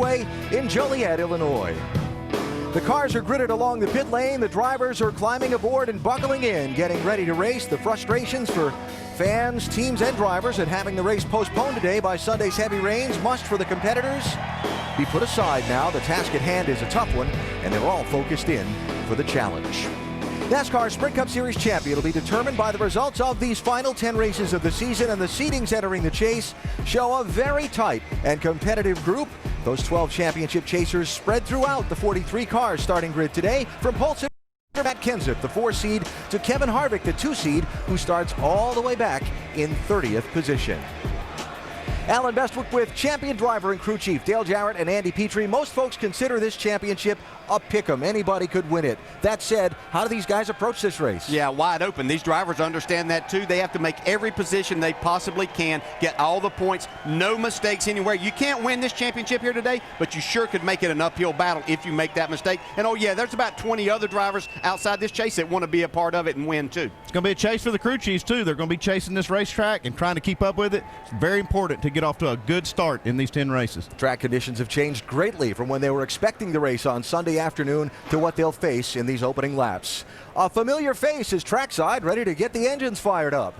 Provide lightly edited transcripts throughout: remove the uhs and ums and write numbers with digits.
Speedway in Joliet, Illinois. The cars are gridded along the pit lane. The drivers are climbing aboard and buckling in, getting ready to race. The frustrations for fans, teams, and drivers at having the race postponed today by Sunday's heavy rains must, for the competitors, be put aside now. The task at hand is a tough one, and they're all focused in for the challenge. NASCAR Sprint Cup Series champion will be determined by the results of these final 10 races of the season, and the seedings entering the chase show a very tight and competitive group. Those 12 championship chasers spread throughout the 43 cars starting grid today, from pole sitter Matt Kenseth, the 4 seed, to Kevin Harvick, the 2 seed, who starts all the way back in 30th position. Alan Bestwick with champion driver and crew chief Dale Jarrett and Andy Petrie. Most folks consider this championship a pick'em. Anybody could win it. That said, how do these guys approach this race? Yeah, wide open. These drivers understand that too. They have to make every position they possibly can, get all the points, no mistakes anywhere. You can't win this championship here today, but you sure could make it an uphill battle if you make that mistake. And oh yeah, there's about 20 other drivers outside this chase that want to be a part of it and win too. It's going to be a chase for the crew chiefs too. They're going to be chasing this racetrack and trying to keep up with it. It's very important to get off to a good start in these 10 races. Track conditions have changed greatly from when they were expecting the race on Sunday afternoon to what they'll face in these opening laps. A familiar face is trackside, ready to get the engines fired up.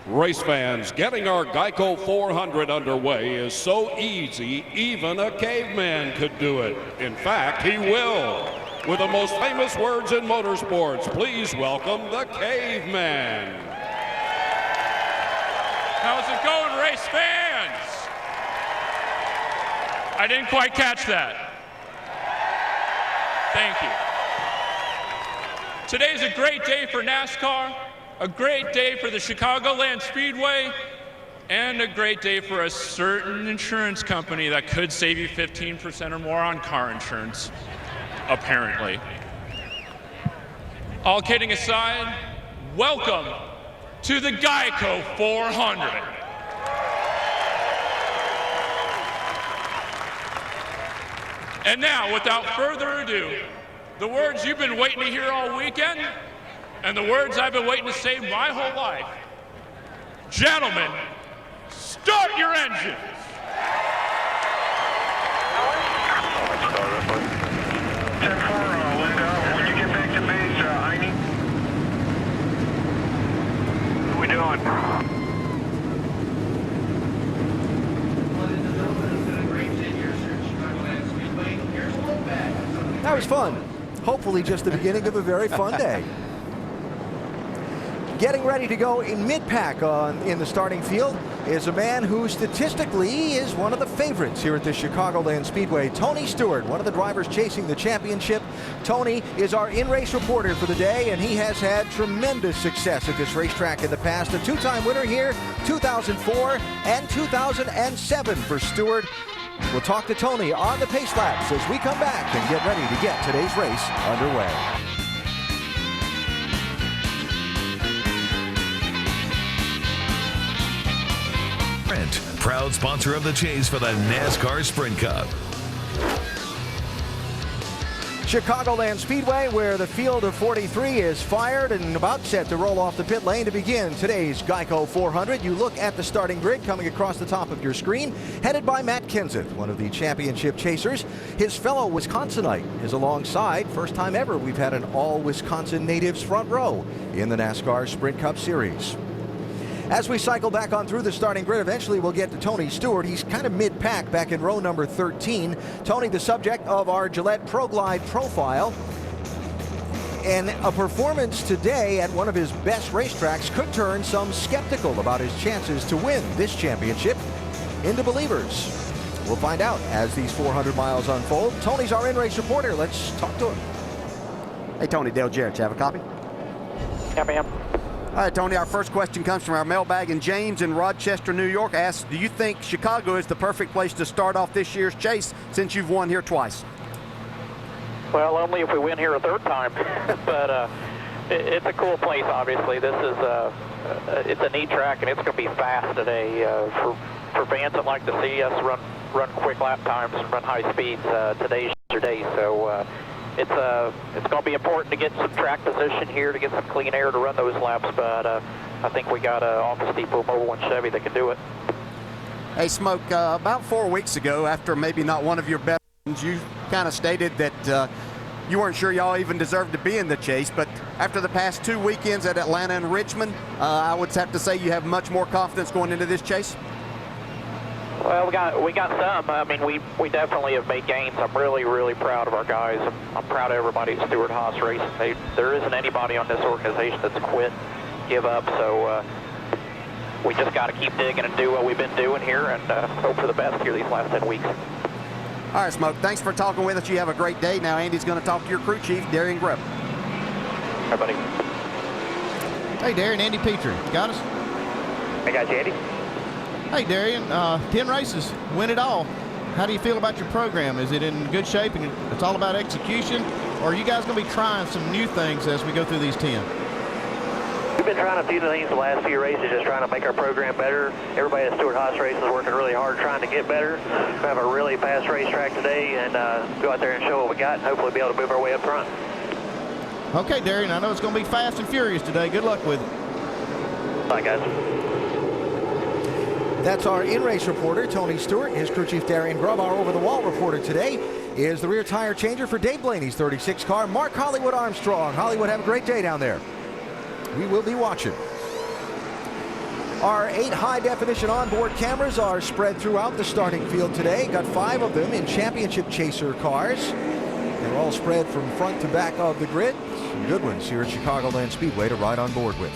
Race fans, getting our Geico 400 underway is so easy, even a caveman could do it. In fact, he will. With the most famous words in motorsports, please welcome the caveman. How's it going, race fans? I didn't quite catch that. Thank you. Today's a great day for NASCAR, a great day for the Chicagoland Speedway, and a great day for a certain insurance company that could save you 15% or more on car insurance, apparently. All kidding aside, welcome to the Geico 400. And now, without further ado, the words you've been waiting to hear all weekend, and the words I've been waiting to say my whole life. Gentlemen, start your engines! When you get back to base, Heine. What are we doing? That was fun. Hopefully just the beginning of a very fun day. Getting ready to go in mid-pack in the starting field is a man who statistically is one of the favorites here at the Chicagoland Speedway, Tony Stewart, one of the drivers chasing the championship. Tony is our in-race reporter for the day, and he has had tremendous success at this racetrack in the past. A 2-time winner here, 2004 and 2007 for Stewart. We'll talk to Tony on the pace laps as we come back and get ready to get today's race underway. Proud sponsor of the chase for the NASCAR Sprint Cup. Chicagoland Speedway, where the field of 43 is fired and about set to roll off the pit lane to begin today's Geico 400. You look at the starting grid coming across the top of your screen, headed by Matt Kenseth, one of the championship chasers. His fellow Wisconsinite is alongside. First time ever we've had an all-Wisconsin natives front row in the NASCAR Sprint Cup Series. As we cycle back on through the starting grid, eventually we'll get to Tony Stewart. He's kind of mid-pack back in row number 13. Tony, the subject of our Gillette Pro Glide profile. And a performance today at one of his best racetracks could turn some skeptical about his chances to win this championship into believers. We'll find out as these 400 miles unfold. Tony's our in-race reporter. Let's talk to him. Hey Tony, Dale Jarrett, you have a copy? Yeah, ma'am. All right, Tony, our first question comes from our mailbag, and James in Rochester, New York asks, do you think Chicago is the perfect place to start off this year's chase since you've won here twice? Well, only if we win here a third time. But it's a cool place, obviously. This is it's a neat track, and it's going to be fast today. For fans that like to see us run quick lap times and run high speeds, today's your day. So it's going to be important to get some track position here, to get some clean air to run those laps. But I think we got Office Depot Mobile and Chevy that can do it. Hey, Smoke, about 4 weeks ago, after maybe not one of your best, you kind of stated that you weren't sure y'all even deserved to be in the chase, but after the past 2 weekends at Atlanta and Richmond, I would have to say you have much more confidence going into this chase. Well, we got some. I mean, we definitely have made gains. I'm really proud of our guys. I'm proud of everybody at Stewart-Haas Racing. There isn't anybody on this organization that's quit, give up. So we just got to keep digging and do what we've been doing here, and hope for the best here these last 10 weeks. All right, Smoke, thanks for talking with us. You have a great day. Now Andy's going to talk to your crew chief, Darian Grubb. Hi, buddy. Hey, Darian, Andy Petrie. Got us? I got you, Andy. Hey, Darian, 10 races, win it all. How do you feel about your program? Is it in good shape and it's all about execution? Or are you guys going to be trying some new things as we go through these 10? We've been trying a few things the last few races, just trying to make our program better. Everybody at Stewart-Haas Racing is working really hard trying to get better. We have a really fast racetrack today, and go out there and show what we got, and hopefully be able to move our way up front. Okay, Darian, I know it's going to be fast and furious today. Good luck with it. Bye, guys. That's our in-race reporter, Tony Stewart. His crew chief, Darian Grubb. Our over-the-wall reporter today is the rear tire changer for Dave Blaney's 36 car, Mark Hollywood Armstrong. Hollywood, have a great day down there. We will be watching. Our 8 high-definition onboard cameras are spread throughout the starting field today. Got 5 of them in championship chaser cars. They're all spread from front to back of the grid. Some good ones here at Chicagoland Speedway to ride on board with.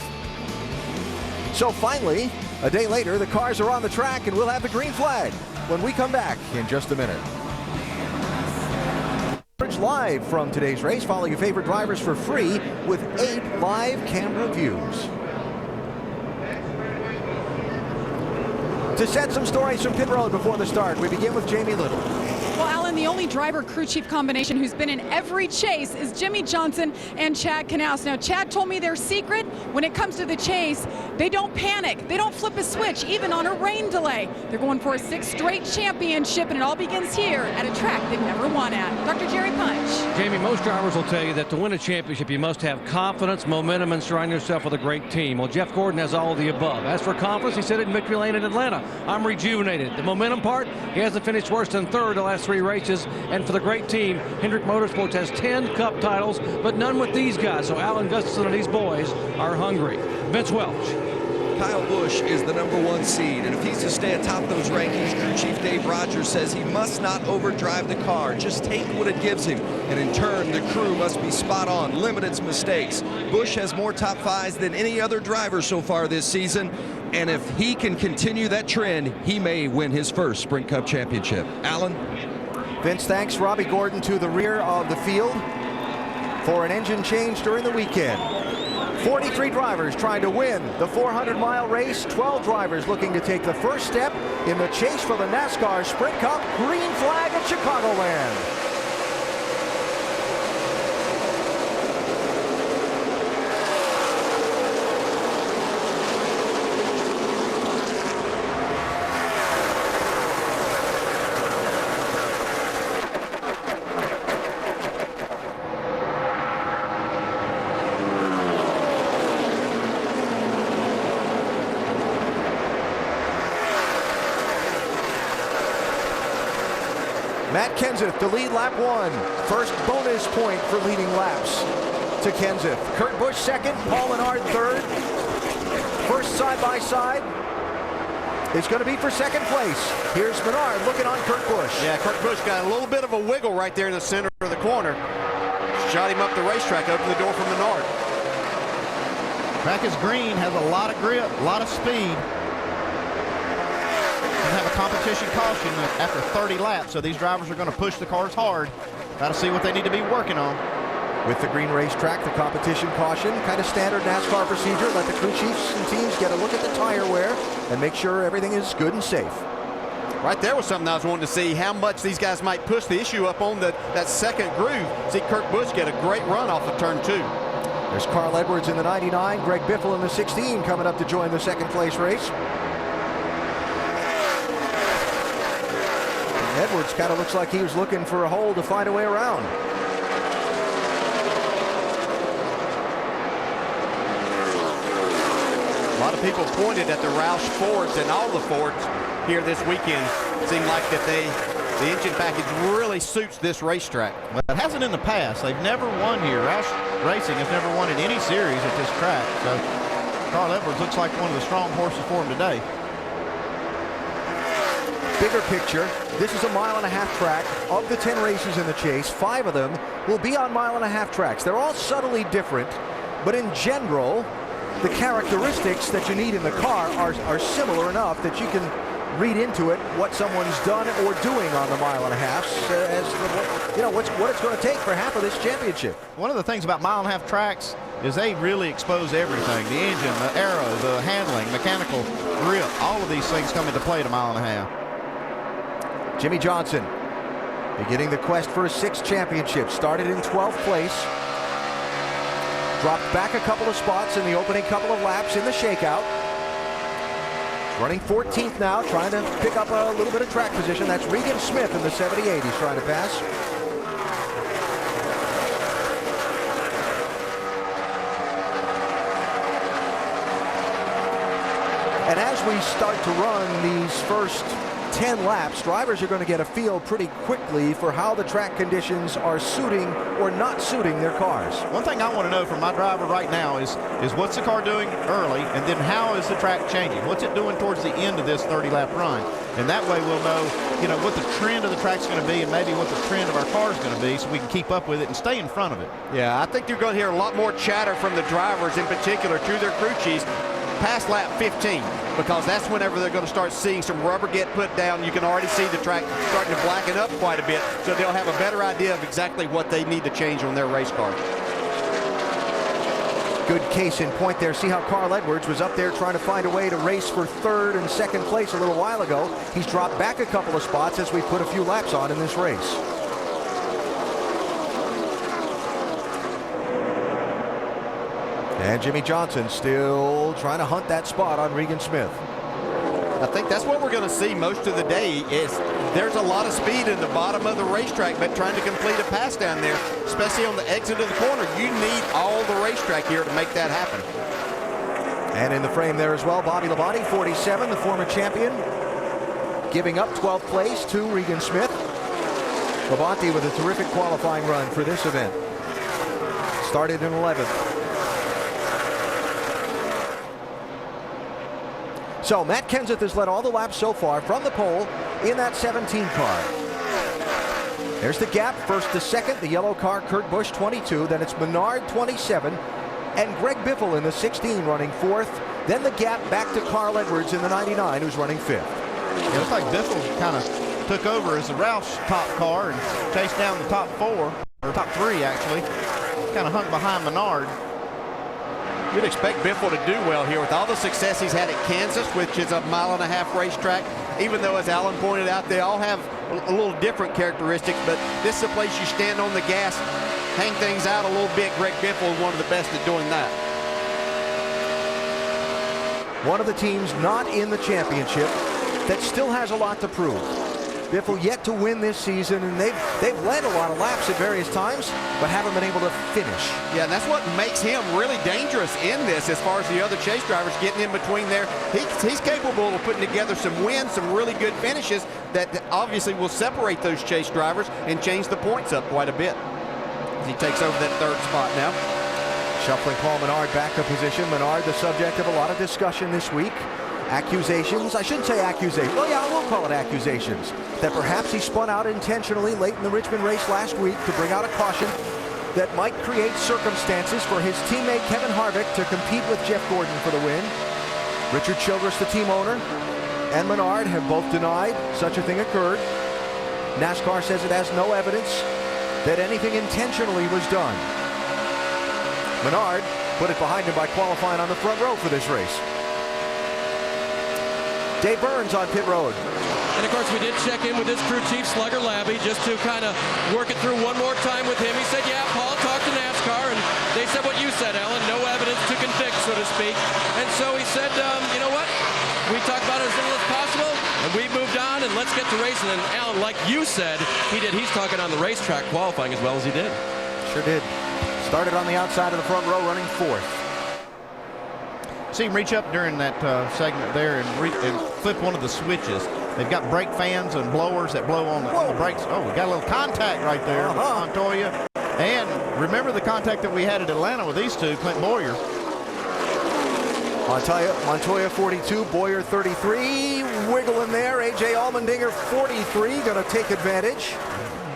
So finally, a day later, the cars are on the track, and we'll have the green flag when we come back in just a minute. Live from today's race. Follow your favorite drivers for free with 8 live camera views. To set some stories from pit road before the start, we begin with Jamie Little. Well, Alan, the only driver-crew chief combination who's been in every chase is Jimmy Johnson and Chad Knaus. Now, Chad told me their secret when it comes to the chase, they don't panic. They don't flip a switch, even on a rain delay. They're going for a 6th straight championship, and it all begins here at a track they've never won at. Dr. Jerry Punch. Jamie, most drivers will tell you that to win a championship, you must have confidence, momentum, and surround yourself with a great team. Well, Jeff Gordon has all of the above. As for confidence, he said it in victory lane in Atlanta. I'm rejuvenated. The momentum part, he hasn't finished worse than 3rd the last 3 races. And for the great team, Hendrick Motorsports has 10 Cup titles, but none with these guys. So Alan Gustafson and these boys are hungry. Vince Welch. Kyle Busch is the #1 seed, and if he's to stay atop those rankings, crew chief Dave Rogers says he must not overdrive the car, just take what it gives him, and in turn the crew must be spot on, limit its mistakes. Busch has more top 5s than any other driver so far this season, and if he can continue that trend, he may win his first Sprint Cup championship. Alan? Vince, thanks. Robbie Gordon to the rear of the field for an engine change during the weekend. 43 drivers trying to win the 400-mile race. 12 drivers looking to take the first step in the chase for the NASCAR Sprint Cup. Green flag at Chicagoland. Matt Kenseth to lead lap 1. First bonus point for leading laps to Kenseth. Kurt Busch second, Paul Menard third. First side-by-side is going to be for second place. Here's Menard looking on Kurt Busch. Yeah, Kurt Busch got a little bit of a wiggle right there in the center of the corner. Shot him up the racetrack, opened the door for Menard. Track is green, has a lot of grip, a lot of speed. Have a competition caution after 30 laps, so these drivers are going to push the cars hard. Got to see what they need to be working on. With the green racetrack, the competition caution, kind of standard NASCAR procedure. Let the crew chiefs and teams get a look at the tire wear and make sure everything is good and safe. Right there was something I was wanting to see, how much these guys might push the issue up on that second groove. See Kurt Busch get a great run off of turn 2. There's Carl Edwards in the 99, Greg Biffle in the 16 coming up to join the second place race. Edwards kind of looks like he was looking for a hole to find a way around. A lot of people pointed at the Roush Fords and all the Fords here this weekend. Seemed like that the engine package really suits this racetrack. Well, it hasn't in the past. They've never won here. Roush Racing has never won in any series at this track. So Carl Edwards looks like one of the strong horses for him today. Bigger picture, this is a mile-and-a-half track. Of the 10 races in the chase, 5 of them will be on mile-and-a-half tracks. They're all subtly different, but in general, the characteristics that you need in the car are similar enough that you can read into it what someone's done or doing on the mile-and-a-halfs as what it's going to take for half of this championship. One of the things about mile-and-a-half tracks is they really expose everything. The engine, the aero, the handling, mechanical grip, all of these things come into play at a mile-and-a-half. Jimmie Johnson beginning the quest for a 6th championship. Started in 12th place. Dropped back a couple of spots in the opening couple of laps in the shakeout. Running 14th now, trying to pick up a little bit of track position. That's Regan Smith in the 78 he's trying to pass. And as we start to run these first 10 laps, drivers are going to get a feel pretty quickly for how the track conditions are suiting or not suiting their cars. One thing I want to know from my driver right now is what's the car doing early, and then how is the track changing? What's it doing towards the end of this 30-lap run? And that way we'll know, what the trend of the track's going to be and maybe what the trend of our car is going to be so we can keep up with it and stay in front of it. Yeah, I think you're going to hear a lot more chatter from the drivers, in particular to their crew chiefs, past lap 15, because that's whenever they're going to start seeing some rubber get put down. You can already see the track starting to blacken up quite a bit, so they'll have a better idea of exactly what they need to change on their race car. Good case in point there. See how Carl Edwards was up there trying to find a way to race for 3rd and 2nd place a little while ago. He's dropped back a couple of spots as we put a few laps on in this race. And Jimmie Johnson still trying to hunt that spot on Regan Smith. I think that's what we're going to see most of the day. Is there's a lot of speed in the bottom of the racetrack, but trying to complete a pass down there, especially on the exit of the corner, you need all the racetrack here to make that happen. And in the frame there as well, Bobby Labonte, 47, the former champion, giving up 12th place to Regan Smith. Labonte with a terrific qualifying run for this event. Started in 11th. So Matt Kenseth has led all the laps so far from the pole in that 17 car. There's the gap, first to second, the yellow car, Kurt Busch, 22. Then it's Menard, 27. And Greg Biffle in the 16 running 4th. Then the gap back to Carl Edwards in the 99, who's running 5th. It looks like Biffle kind of took over as the Roush top car and chased down the top 4, or top 3 actually. Kind of hung behind Menard. You'd expect Biffle to do well here with all the success he's had at Kansas, which is a mile-and-a-half racetrack. Even though, as Alan pointed out, they all have a little different characteristics, but this is a place you stand on the gas, hang things out a little bit. Greg Biffle is one of the best at doing that. One of the teams not in the championship that still has a lot to prove. Biffle yet to win this season, and they've led a lot of laps at various times, but haven't been able to finish. Yeah, and that's what makes him really dangerous in this as far as the other chase drivers getting in between there. He's capable of putting together some wins, some really good finishes that obviously will separate those chase drivers and change the points up quite a bit. As he takes over that 3rd spot now. Shuffling Paul Menard back to position. Menard the subject of a lot of discussion this week. Accusations, I shouldn't say accusations, well, yeah, I will call it accusations, that perhaps he spun out intentionally late in the Richmond race last week to bring out a caution that might create circumstances for his teammate Kevin Harvick to compete with Jeff Gordon for the win. Richard Childress, the team owner, and Menard have both denied such a thing occurred. NASCAR says it has no evidence that anything intentionally was done. Menard put it behind him by qualifying on the front row for this race. Dave Burns on pit road. And, of course, we did check in with his crew chief, Slugger Labby, just to kind of work it through one more time with him. He said, yeah, Paul talked to NASCAR, and they said what you said, Alan, no evidence to convict, so to speak. And so he said, you know what? We talked about it as little as possible, and we moved on, and let's get to racing. And, Alan, like you said, he's talking on the racetrack qualifying as well as he did. Sure did. Started on the outside of the front row, running 4th. See him reach up during that segment there and flip one of the switches. They've got brake fans and blowers that blow on the brakes. Oh, we got a little contact right there with Montoya. And remember the contact that we had at Atlanta with these two, Clint Boyer. Montoya 42, Boyer 33. Wiggle in there. A.J. Allmendinger 43, going to take advantage.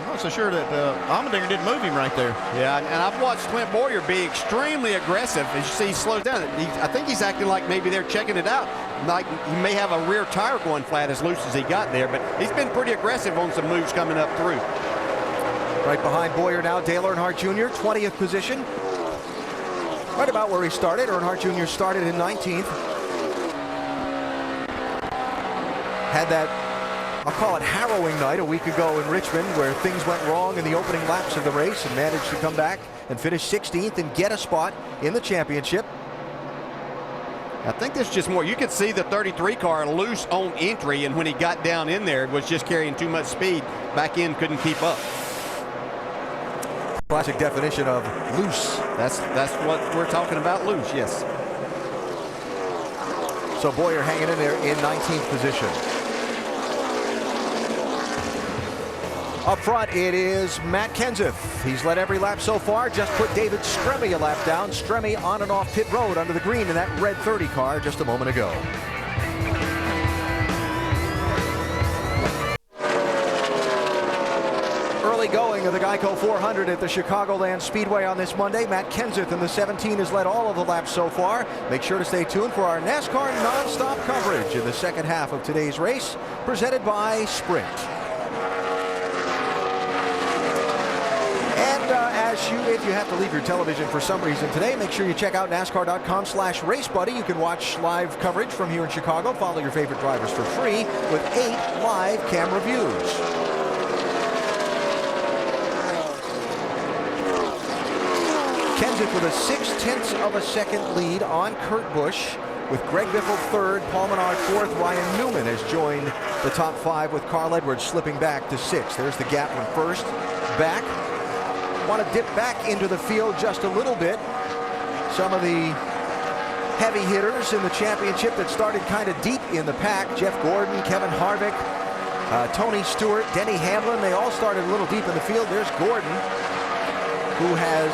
I'm not so sure that Allmendinger didn't move him right there. Yeah, and I've watched Clint Boyer be extremely aggressive. As you see, he slows down. I think he's acting like maybe they're checking it out. Like he may have a rear tire going flat as loose as he got there, but he's been pretty aggressive on some moves coming up through. Right behind Boyer now, Dale Earnhardt Jr., 20th position. Right about where he started. Earnhardt Jr. started in 19th. Had that, I'll call it harrowing night a week ago in Richmond where things went wrong in the opening laps of the race and managed to come back and finish 16th and get a spot in the championship. I think there's just more. You could see the 33 car loose on entry, and when he got down in there, it was just carrying too much speed. Back in, couldn't keep up. Classic definition of loose. That's what we're talking about, loose, yes. So Boyer hanging in there in 19th position. Up front, it is Matt Kenseth. He's led every lap so far. Just put David Stremme a lap down. Stremme on and off pit road under the green in that red 30 car just a moment ago. Early going of the Geico 400 at the Chicagoland Speedway on this Monday. Matt Kenseth in the 17 has led all of the laps so far. Make sure to stay tuned for our NASCAR nonstop coverage in the second half of today's race, presented by Sprint. If you have to leave your television for some reason today, make sure you check out NASCAR.com/RaceBuddy. You can watch live coverage from here in Chicago. Follow your favorite drivers for free with 8 live camera views. Kenseth with a 0.6 of a second lead on Kurt Busch, with Greg Biffle third, Paul Menard fourth. Ryan Newman has joined the top 5 with Carl Edwards slipping back to 6th. There's the gap from first back. Want to dip back into the field just a little bit. Some of the heavy hitters in the championship that started kind of deep in the pack. Jeff Gordon, Kevin Harvick, Tony Stewart, Denny Hamlin. They all started a little deep in the field. There's Gordon, who has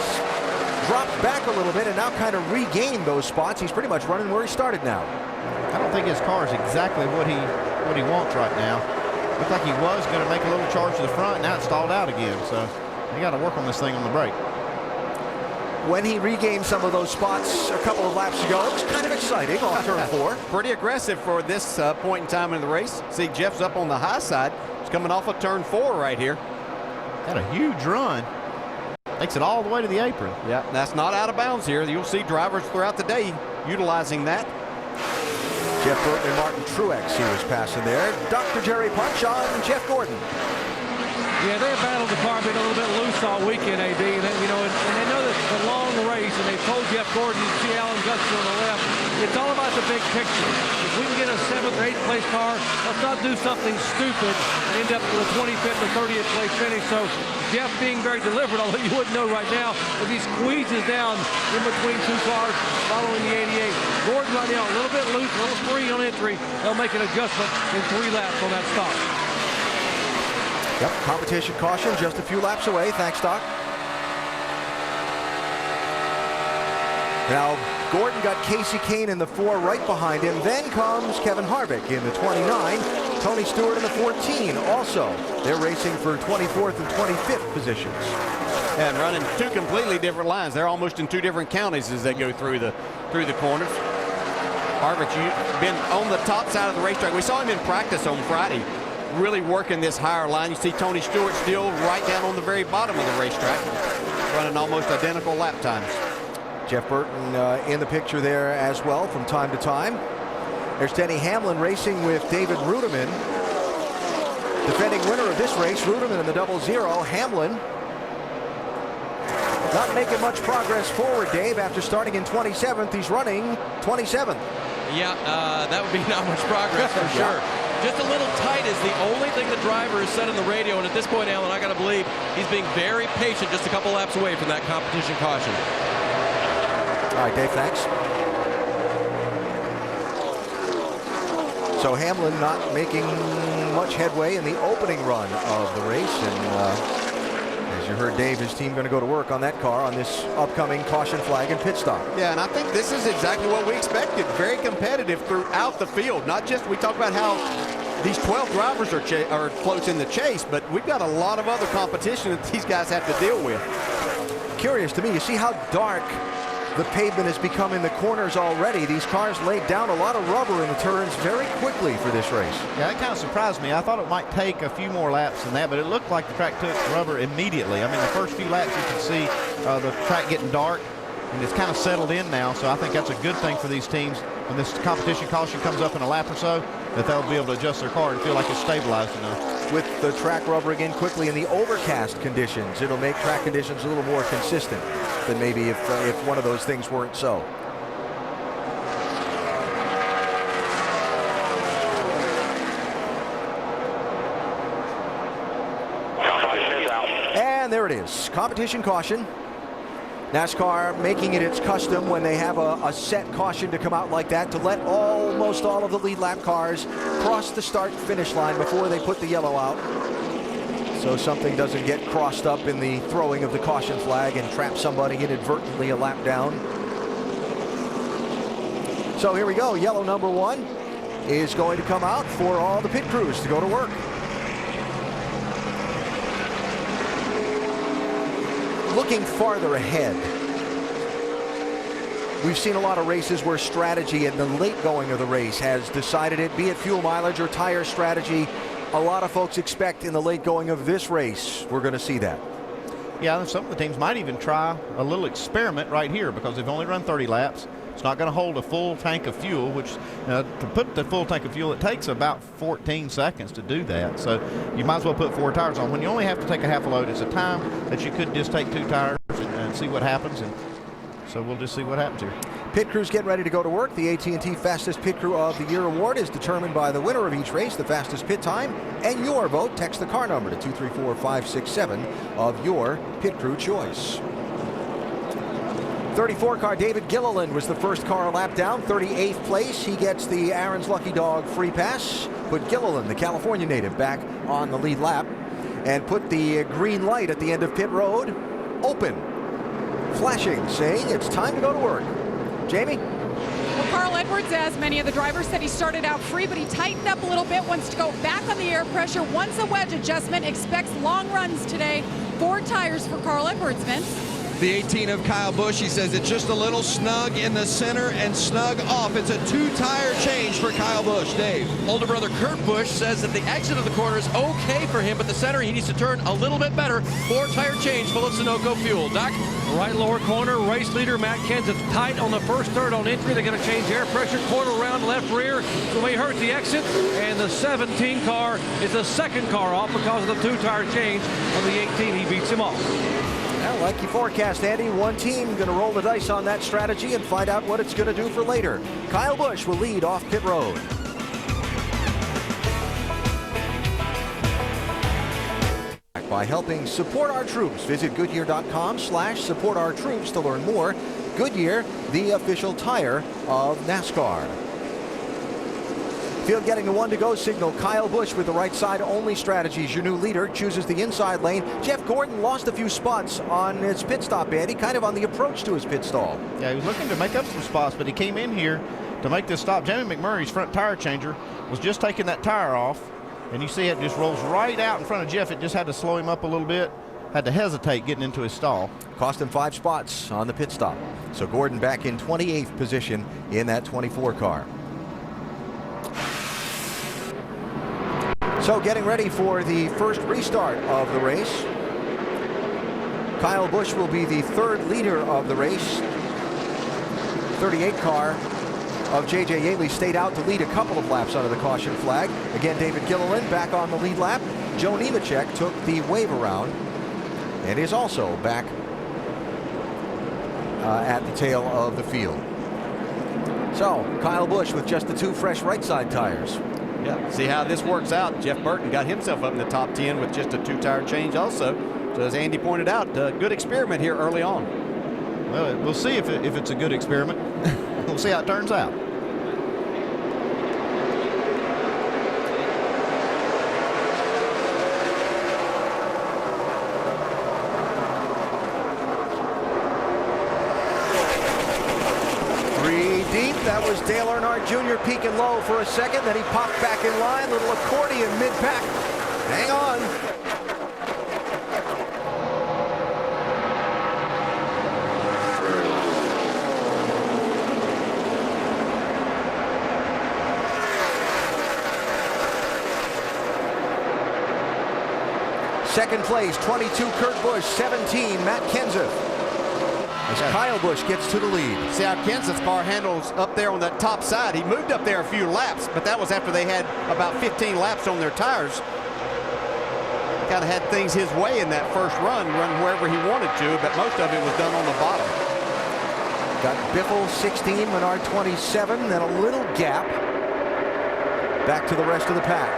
dropped back a little bit and now kind of regained those spots. He's pretty much running where he started now. I don't think his car is exactly what he wants right now. Looked like he was going to make a little charge to the front. Now it's stalled out again. So you got to work on this thing on the brake. When he regained some of those spots a couple of laps ago, it was kind of exciting on turn 4. Pretty aggressive for this point in time in the race. See, Jeff's up on the high side. He's coming off of turn 4 right here. Got a huge run. Takes it all the way to the apron. Yeah, that's not out of bounds here. You'll see drivers throughout the day utilizing that. Jeff Burton and Martin Truex, he was passing there. Dr. Jerry Punch on Jeff Gordon. Yeah, they have battled the car being a little bit loose all weekend, AD. And they know that it's a long race, and they've told Jeff Gordon, you see Alan Gusser on the left, it's all about the big picture. If we can get a 7th or 8th place car, let's not do something stupid and end up with a 25th or 30th place finish. So Jeff being very deliberate, although you wouldn't know right now, if he squeezes down in between 2 cars following the 88. Gordon right now a little bit loose, a little free on entry. They'll make an adjustment in 3 laps on that stop. Yep, competition caution just a few laps away. Thanks, Doc. Now, Gordon got Casey Kane in the 4 right behind him. Then comes Kevin Harvick in the 29. Tony Stewart in the 14 also. They're racing for 24th and 25th positions. And running 2 completely different lines. They're almost in 2 different counties as they go through the corners. Harvick, you've been on the top side of the racetrack. We saw him in practice on Friday, really working this higher line. You see Tony Stewart still right down on the very bottom of the racetrack, running almost identical lap times. Jeff Burton in the picture there as well from time to time. There's Denny Hamlin racing with David Rudiman. Defending winner of this race, Rudiman in the 00. Hamlin not making much progress forward, Dave. After starting in 27th, he's running 27th. Yeah, that would be not much progress for sure. Just a little tight is the only thing the driver has said on the radio, and at this point, Alan, I got to believe he's being very patient, just a couple laps away from that competition caution. All right, Dave, thanks. So Hamlin not making much headway in the opening run of the race. And as you heard Dave, his team going to go to work on that car on this upcoming caution flag and pit stop. Yeah, and I think this is exactly what we expected. Very competitive throughout the field. Not just, we talk about how these 12 drivers are close in the chase, but we've got a lot of other competition that these guys have to deal with. Curious to me, you see how dark the pavement has become in the corners already. These cars laid down a lot of rubber in the turns very quickly for this race. Yeah, that kind of surprised me. I thought it might take a few more laps than that, but it looked like the track took rubber immediately. I mean, the first few laps you can see the track getting dark, and it's kind of settled in now, so I think that's a good thing for these teams. When this competition caution comes up in a lap or so, that they'll be able to adjust their car and feel like it's stabilized enough. With the track rubbering in quickly in the overcast conditions, it'll make track conditions a little more consistent than maybe if one of those things weren't so. And there it is, competition caution. NASCAR making it its custom when they have a set caution to come out like that to let almost all of the lead lap cars cross the start-finish line before they put the yellow out, so something doesn't get crossed up in the throwing of the caution flag and trap somebody inadvertently a lap down. So here we go. Yellow number 1 is going to come out for all the pit crews to go to work. Looking farther ahead, we've seen a lot of races where strategy in the late going of the race has decided it, be it fuel mileage or tire strategy. A lot of folks expect in the late going of this race, we're going to see that. Yeah, some of the teams might even try a little experiment right here because they've only run 30 laps. It's not going to hold a full tank of fuel, which to put the full tank of fuel, it takes about 14 seconds to do that. So you might as well put 4 tires on. When you only have to take a half a load, it's a time that you could just take 2 tires and see what happens. And so we'll just see what happens here. Pit crews get ready to go to work. The AT&T Fastest Pit Crew of the Year award is determined by the winner of each race, the fastest pit time, and your vote. Text the car number to 234-567 of your pit crew choice. 34 car David Gilliland was the first car a lap down, 38th place. He gets the Aaron's Lucky Dog free pass. Put Gilliland, the California native, back on the lead lap and put the green light at the end of pit road open, flashing, saying it's time to go to work. Jamie? Well, Carl Edwards, as many of the drivers said, he started out free, but he tightened up a little bit, wants to go back on the air pressure, wants a wedge adjustment, expects long runs today. 4 tires for Carl Edwards, Vince. The 18 of Kyle Busch, he says it's just a little snug in the center and snug off. It's a 2-tire change for Kyle Busch. Dave. Older brother Kurt Busch says that the exit of the corner is okay for him, but the center he needs to turn a little bit better. 4-tire change full of Sunoco fuel. Doc? Right lower corner, race leader Matt Kenseth tight on the first third on entry. They're going to change air pressure, quarter round left rear. So may hurt the exit. And the 17 car is the second car off because of the 2-tire change on the 18. He beats him off. Well, like you forecast, Andy, one team going to roll the dice on that strategy and find out what it's going to do for later. Kyle Busch will lead off pit road. By helping support our troops, visit Goodyear.com/support-our-troops to learn more. Goodyear, the official tire of NASCAR. Field getting the 1-to-go signal. Kyle Busch with the right side only strategies. Your new leader chooses the inside lane. Jeff Gordon lost a few spots on his pit stop, Andy, kind of on the approach to his pit stall. Yeah, he was looking to make up some spots, but he came in here to make this stop. Jamie McMurray's front tire changer was just taking that tire off, and you see it just rolls right out in front of Jeff. It just had to slow him up a little bit. Had to hesitate getting into his stall. Cost him 5 spots on the pit stop. So Gordon back in 28th position in that 24 car. So getting ready for the first restart of the race. Kyle Busch will be the 3rd leader of the race. 38 car of J.J. Yaley stayed out to lead a couple of laps under the caution flag. Again, David Gilliland back on the lead lap. Joe Nemechek took the wave around and is also back at the tail of the field. So Kyle Busch with just the 2 fresh right side tires. Yeah, see how this works out. Jeff Burton got himself up in the top 10 with just a 2-tire change also. So as Andy pointed out, a good experiment here early on. Well, we'll see if it's a good experiment. We'll see how it turns out. That was Dale Earnhardt Jr. peaking low for a second. Then he popped back in line. Little accordion mid-pack. Hang on. Second place, 22, Kurt Busch. 17, Matt Kenseth. As Kyle Busch gets to the lead. See how Kenseth's car handles up there on that top side. He moved up there a few laps, but that was after they had about 15 laps on their tires. Kind of had things his way in that first run wherever he wanted to, but most of it was done on the bottom. Got Biffle 16, Menard 27, then a little gap back to the rest of the pack.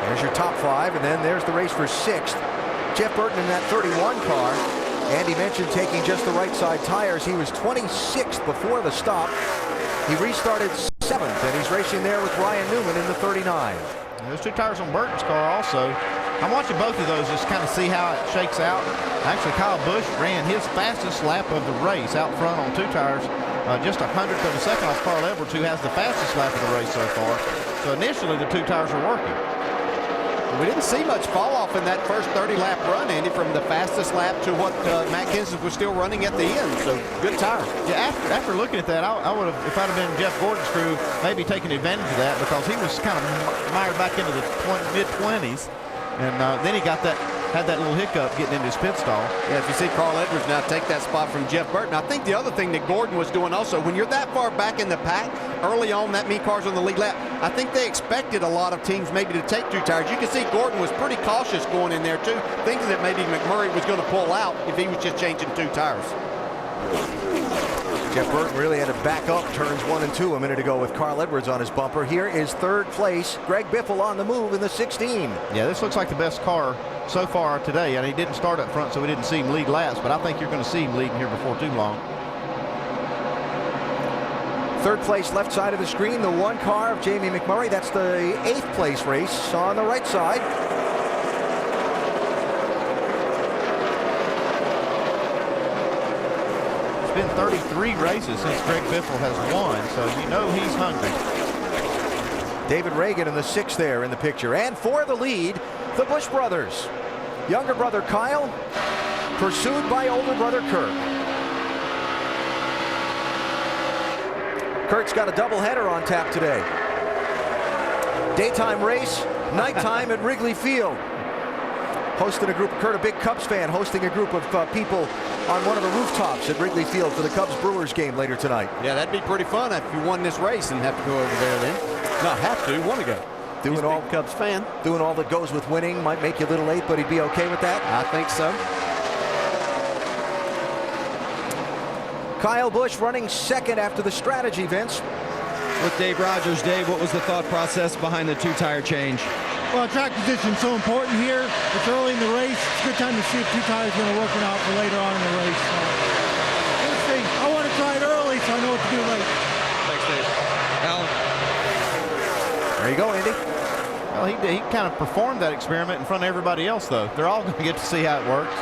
There's your top five, and then there's the race for sixth. Jeff Burton in that 31 car. Andy mentioned taking just the right side tires. He was 26th before the stop. He restarted 7th, and he's racing there with Ryan Newman in the 39. There's 2 tires on Burton's car also. I'm watching both of those just kind of see how it shakes out. Actually, Kyle Busch ran his fastest lap of the race out front on 2 tires. Just 100th of a second off Carl Edwards, who has the fastest lap of the race so far. So initially, the 2 tires are working. We didn't see much fall off in that first 30-lap run, Andy, from the fastest lap to what Matt Kenseth was still running at the end. So good tires. Yeah, after looking at that, I would have, if I'd have been Jeff Gordon's crew, maybe taken advantage of that because he was kind of mired back into the mid-20s, and then he had that little hiccup getting into his pit stall. Yeah, if you see Carl Edwards now take that spot from Jeff Burton. I think the other thing that Gordon was doing also, when you're that far back in the pack, early on, that many cars on the lead lap, I think they expected a lot of teams maybe to take 2 tires. You can see Gordon was pretty cautious going in there too, thinking that maybe McMurray was going to pull out if he was just changing 2 tires. Jeff Burton really had to back up turns 1 and 2 a minute ago with Carl Edwards on his bumper. Here is 3rd place, Greg Biffle on the move in the 16. Yeah, this looks like the best car so far today, and he didn't start up front, so we didn't see him lead laps, but I think you're going to see him leading here before too long. 3rd place, left side of the screen, the 1 car of Jamie McMurray. That's the 8th place race on the right side. It's been 33 races since Greg Biffle has won, so you know he's hungry. David Reagan in the 6th there in the picture. And for the lead, the Busch brothers. Younger brother Kyle, pursued by older brother Kurt. Kurt's got a doubleheader on tap today. Daytime race, nighttime at Wrigley Field. Hosting a group, Kurt, a big Cubs fan, hosting a group of people on one of the rooftops at Wrigley Field for the Cubs-Brewers game later tonight. Yeah, that'd be pretty fun if you won this race and have to go over there then. Not have to, want to go. Doing all Cubs fan. Doing all that goes with winning might make you a little late, but he'd be okay with that? I think so. Kyle Busch running 2nd after the strategy, Vince. With Dave Rogers. Dave, what was the thought process behind the 2-tire change? Well, track position is so important here. It's early in the race. It's a good time to see if 2 tires are going to work out for later on in the race. So, let's see. I want to try it early so I know what to do late. Thanks, Dave. Alan? There you go, Andy. Well, he kind of performed that experiment in front of everybody else, though. They're all going to get to see how it works.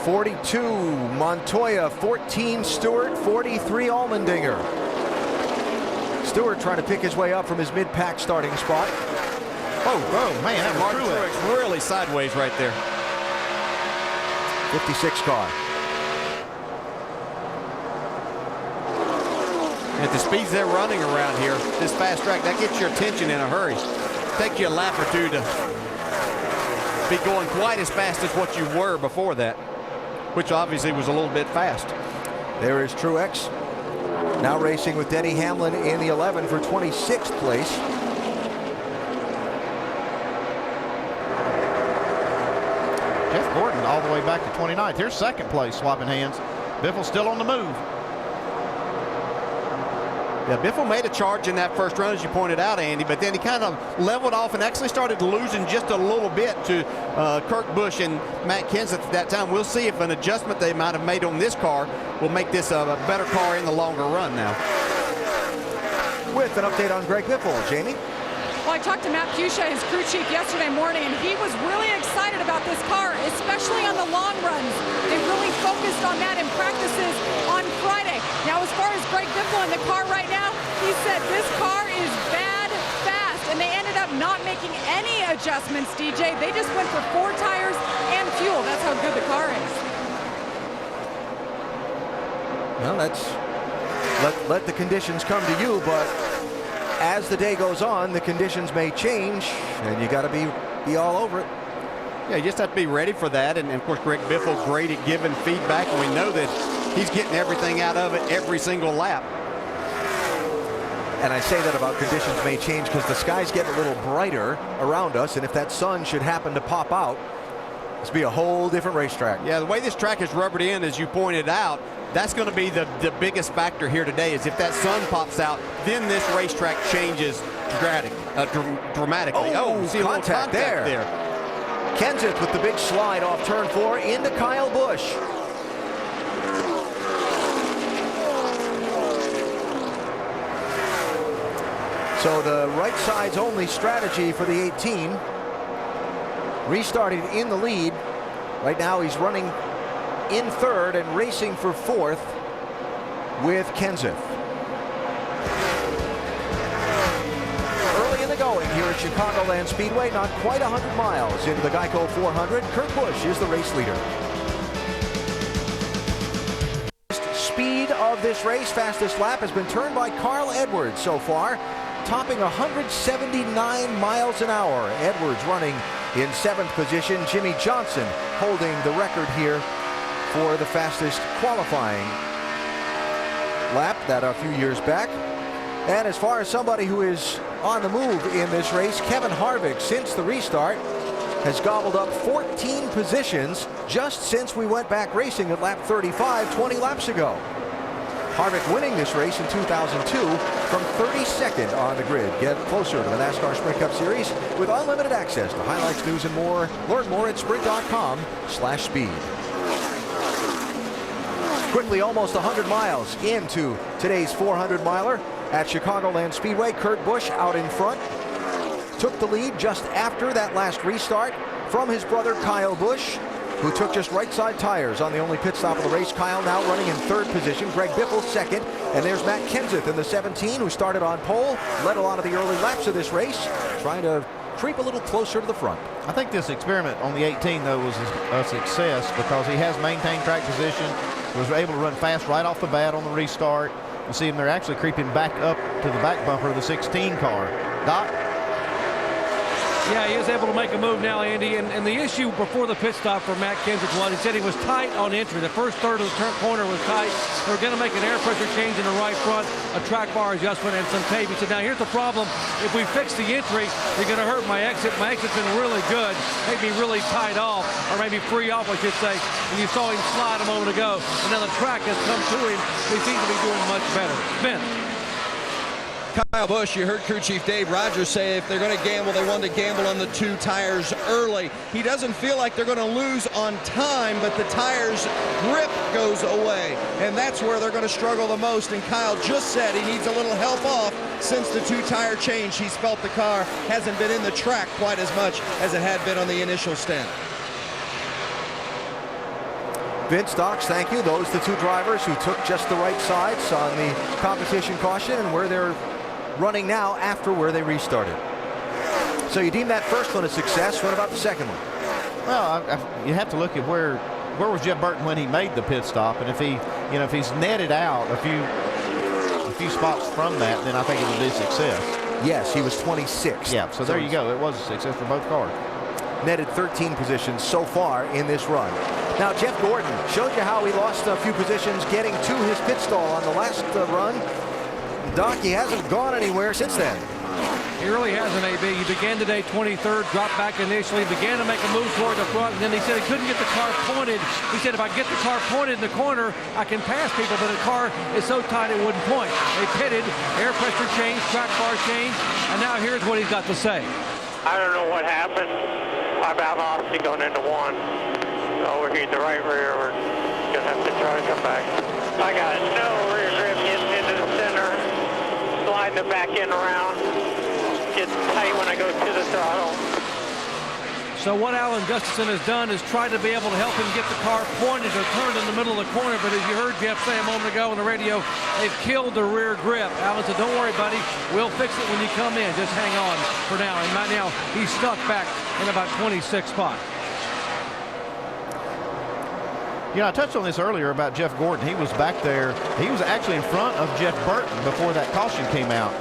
.42 Montoya, 14 Stewart, 43 Allmendinger. Stewart trying to pick his way up from his mid-pack starting spot. Oh man, that was Truex really sideways right there. 56 car. At the speeds they're running around here, this fast track, that gets your attention in a hurry. Take you a lap or two to be going quite as fast as what you were before that, which obviously was a little bit fast. There is Truex, now racing with Denny Hamlin in the 11 for 26th place. Jeff Gordon all the way back to 29th. Here's 2nd place, swapping hands. Biffle still on the move. Yeah, Biffle made a charge in that first run, as you pointed out, Andy, but then he kind of leveled off and actually started losing just a little bit to Kurt Busch and Matt Kenseth at that time. We'll see if an adjustment they might have made on this car will make this a better car in the longer run now. With an update on Greg Biffle, Jamie. Well, I talked to Matt Fuchsia, his crew chief, yesterday morning, and he was really excited about this car, especially on the long runs. They really focused on that in practices on Friday. Now, as far as Greg Biffle in the car right now, he said this car is bad fast, and they ended up not making any adjustments, DJ. They just went for 4 tires and fuel. That's how good the car is. Well, let the conditions come to you, but as the day goes on, the conditions may change, and you got to be all over it. Yeah, you just have to be ready for that. And of course, Greg Biffle's great at giving feedback, and we know that he's getting everything out of it every single lap. And I say that about conditions may change because the sky's getting a little brighter around us, and if that sun should happen to pop out, this will be a whole different racetrack. Yeah, the way this track is rubbered in, as you pointed out, that's going to be the biggest factor here today. Is if that sun pops out, then this racetrack changes dramatically. See contact there. Kenseth with the big slide off turn 4 into Kyle Busch. So the right side's only strategy for the 18. Restarted in the lead. Right now he's running in 3rd and racing for 4th with Kenseth. Early in the going here at Chicagoland Speedway, not quite 100 miles into the Geico 400. Kurt Busch is the race leader. Speed of this race, fastest lap has been turned by Carl Edwards so far, topping 179 miles an hour. Edwards running in 7th position. Jimmy Johnson holding the record here for the fastest qualifying lap that a few years back. And as far as somebody who is on the move in this race, Kevin Harvick, since the restart, has gobbled up 14 positions just since we went back racing at lap 35 20 laps ago. Harvick winning this race in 2002 from 32nd on the grid. Get closer to the NASCAR Sprint Cup Series with unlimited access to highlights, news, and more. Learn more at sprint.com/speed. Quickly, almost 100 miles into today's 400-miler at Chicagoland Speedway. Kurt Busch out in front. Took the lead just after that last restart from his brother Kyle Busch, who took just right side tires on the only pit stop of the race. Kyle now running in 3rd position. Greg Biffle 2nd. And there's Matt Kenseth in the 17, who started on pole, led a lot of the early laps of this race, trying to creep a little closer to the front. I think this experiment on the 18, though, was a success because he has maintained track position, was able to run fast right off the bat on the restart. You see him, they're actually creeping back up to the back bumper of the 16 car. Doc? Yeah, he is able to make a move now, Andy. And the issue before the pit stop for Matt Kenseth was he said he was tight on entry. The first third of the corner was tight. They were going to make an air pressure change in the right front, a track bar adjustment, and some tape. He said, now here's the problem. If we fix the entry, you're going to hurt my exit. My exit's been really good. Make me really tied off, or maybe free off, I should say. And you saw him slide a moment ago. And now the track has come to him. He seems to be doing much better. Ben. Kyle Busch, you heard crew chief Dave Rogers say if they're going to gamble, they want to gamble on the 2 tires early. He doesn't feel like they're going to lose on time, but the tires grip goes away, and that's where they're going to struggle the most. And Kyle just said he needs a little help off since the 2-tire change. He's felt the car hasn't been in the track quite as much as it had been on the initial stint. Vince, Docs, thank you. Those the 2 drivers who took just the right sides on the competition caution and where they're running now after where they restarted. So you deem that first one a success. What about the second one? Well, you have to look at where was Jeff Burton when he made the pit stop, and if he's netted out a few spots from that, then I think it would be a success. Yes, he was 26th. Yeah, so there you go. It was a success for both cars. Netted 13 positions so far in this run. Now Jeff Gordon showed you how he lost a few positions getting to his pit stall on the last run. Doc, he hasn't gone anywhere since then. He really hasn't, AB. He began today 23rd, dropped back initially, began to make a move toward the front, and then he said he couldn't get the car pointed. He said if I get the car pointed in the corner, I can pass people, but the car is so tight it wouldn't point. They pitted, air pressure change, track bar change, and now here's what he's got to say. I don't know what happened. I about lost it going into 1. Overheat the right rear. We're going to have to try to come back. I got no rear grip getting into the center. Sliding the back end around. gets tight when I go to the throttle. So what Alan Gustafson has done is try to be able to help him get the car pointed or turned in the middle of the corner. But as you heard Jeff say a moment ago on the radio, they've killed the rear grip. Alan said, don't worry, buddy. We'll fix it when you come in. Just hang on for now. And right now, he's stuck back in about 26th spot. You know, I touched on this earlier about Jeff Gordon. He was back there. He was actually in front of Jeff Burton before that caution came out.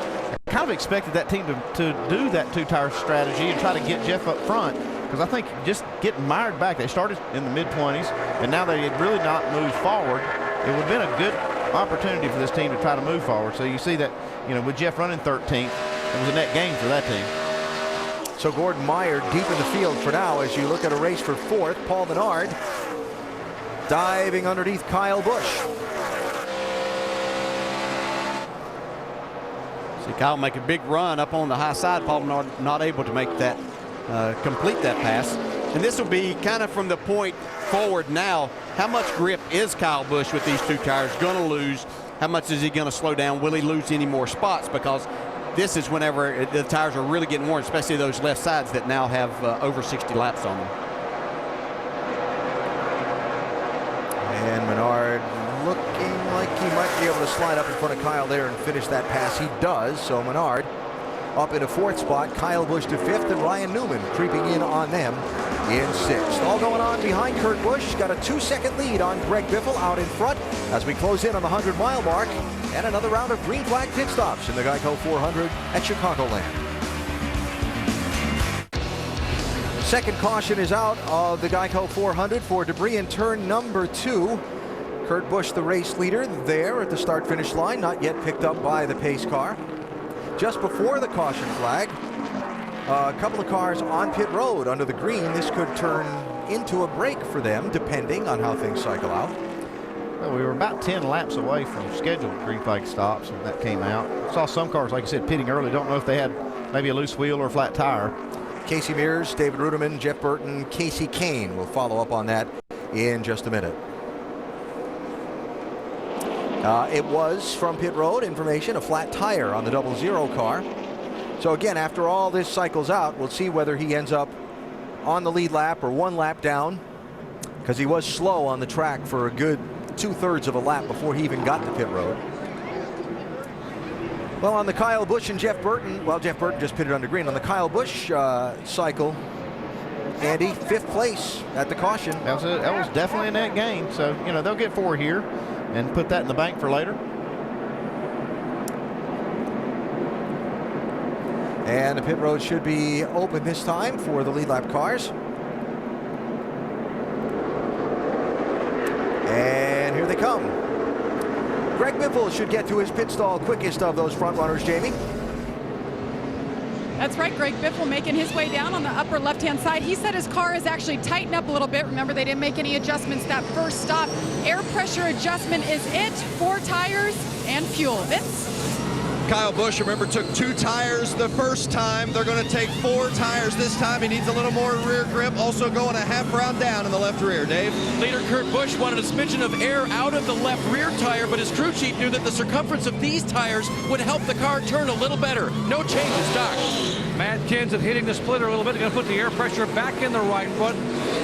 I kind of expected that team to do that two-tire strategy and try to get Jeff up front, because I think just getting mired back, they started in the mid-20s, and now they had really not moved forward. It would have been a good opportunity for this team to try to move forward. So you see that, you know, with Jeff running 13th, it was a net gain for that team. So Gordon mired deep in the field for now as you look at a race for fourth. Paul Menard diving underneath Kyle Busch. See Kyle make a big run up on the high side. Paul Menard not able to make that, complete that pass. And this will be kind of from the point forward now. How much grip is Kyle Busch with these two tires going to lose? How much is he going to slow down? Will he lose any more spots? Because this is whenever the tires are really getting worn, especially those left sides that now have over 60 laps on them. And Menard looking like he might be able to slide up in front of Kyle there and finish that pass. He does. So Menard up in a fourth spot, Kyle Busch to fifth, and Ryan Newman creeping in on them in sixth. All going on behind Kurt Busch. Got a 2-second lead on Greg Biffle out in front as we close in on the 100-mile mark. And another round of green flag pit stops in the Geico 400 at Chicagoland. Second caution is out of the Geico 400 for debris in turn number 2. Kurt Busch, the race leader, there at the start-finish line, not yet picked up by the pace car. Just before the caution flag, a couple of cars on pit road under the green. This could turn into a break for them, depending on how things cycle out. Well, we were about 10 laps away from scheduled green flag stops when that came out. Saw some cars, like I said, pitting early. Don't know if they had maybe a loose wheel or a flat tire. Casey Mears, David Ruderman, Jeff Burton, Casey Kane will follow up on that in just a minute. It was from pit road information, a flat tire on the 00 car. So again, after all this cycles out, we'll see whether he ends up on the lead lap or one lap down, because he was slow on the track for a good 2/3 of a lap before he even got to pit road. Well, on the Kyle Busch and Jeff Burton, well, Jeff Burton just pitted under green. On the Kyle Busch cycle, Andy, 5th place at the caution. That was definitely a net gain. So, you know, they'll get 4 here and put that in the bank for later. And the pit road should be open this time for the lead lap cars. And here they come. Greg Biffle should get to his pit stall quickest of those front runners, Jamie. That's right, Greg Biffle making his way down on the upper left-hand side. He said his car is actually tightened up a little bit. Remember, they didn't make any adjustments that first stop. Air pressure adjustment is it. 4 tires and fuel. Vince? Kyle Busch, remember, took 2 tires the first time. They're going to take 4 tires this time. He needs a little more rear grip. Also going a half round down in the left rear. Dave? Leader Kurt Busch wanted a smidgen of air out of the left rear tire, but his crew chief knew that the circumference of these tires would help the car turn a little better. No change in stock. Matt Kenseth hitting the splitter a little bit. They're going to put the air pressure back in the right foot.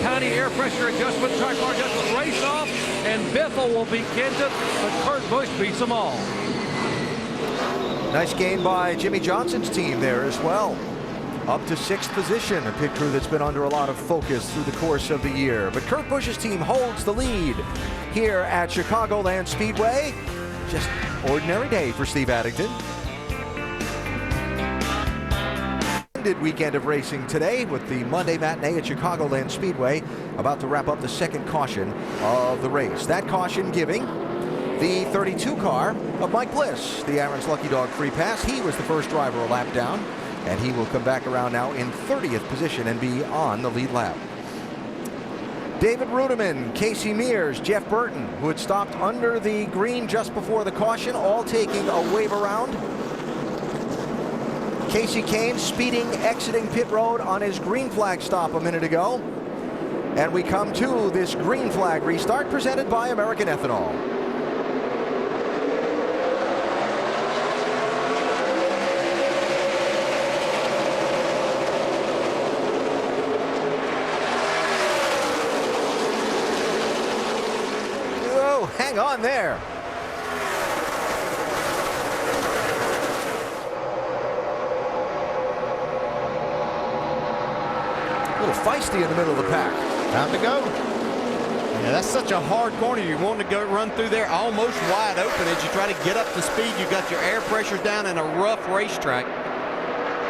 Tiny air pressure adjustment, track bar adjustment, race off, and Biffle will beat Kenseth, but Kurt Busch beats them all. Nice gain by Jimmy Johnson's team there as well. Up to 6th position, a pit crew that's been under a lot of focus through the course of the year. But Kurt Busch's team holds the lead here at Chicagoland Speedway. Just ordinary day for Steve Addington. Weekend of racing today with the Monday matinee at Chicagoland Speedway, about to wrap up the second caution of the race. That caution giving the 32 car of Mike Bliss the Aaron's Lucky Dog free pass. He was the first driver a lap down, and he will come back around now in 30th position and be on the lead lap. David Ruderman, Casey Mears, Jeff Burton, who had stopped under the green just before the caution, all taking a wave around. Casey Kane speeding, exiting pit road on his green flag stop a minute ago. And we come to this green flag restart presented by American Ethanol. feisty in the middle of the pack. Time to go. Yeah, that's such a hard corner. You want to go run through there almost wide open as you try to get up to speed. You got your air pressures down in a rough racetrack.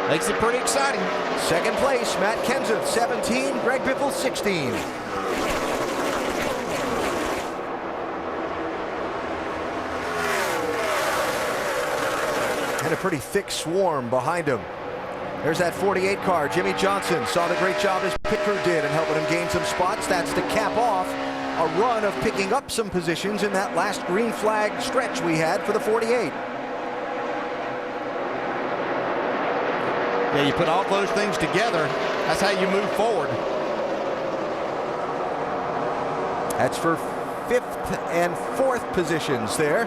Makes it pretty exciting. Second place, Matt Kenseth, 17, Greg Biffle, 16. And a pretty thick swarm behind him. There's that 48 car. Jimmy Johnson saw the great job his pit crew did in helping him gain some spots. That's to cap off a run of picking up some positions in that last green flag stretch we had for the 48. Yeah, you put all those things together, that's how you move forward. That's for 5th and 4th positions there.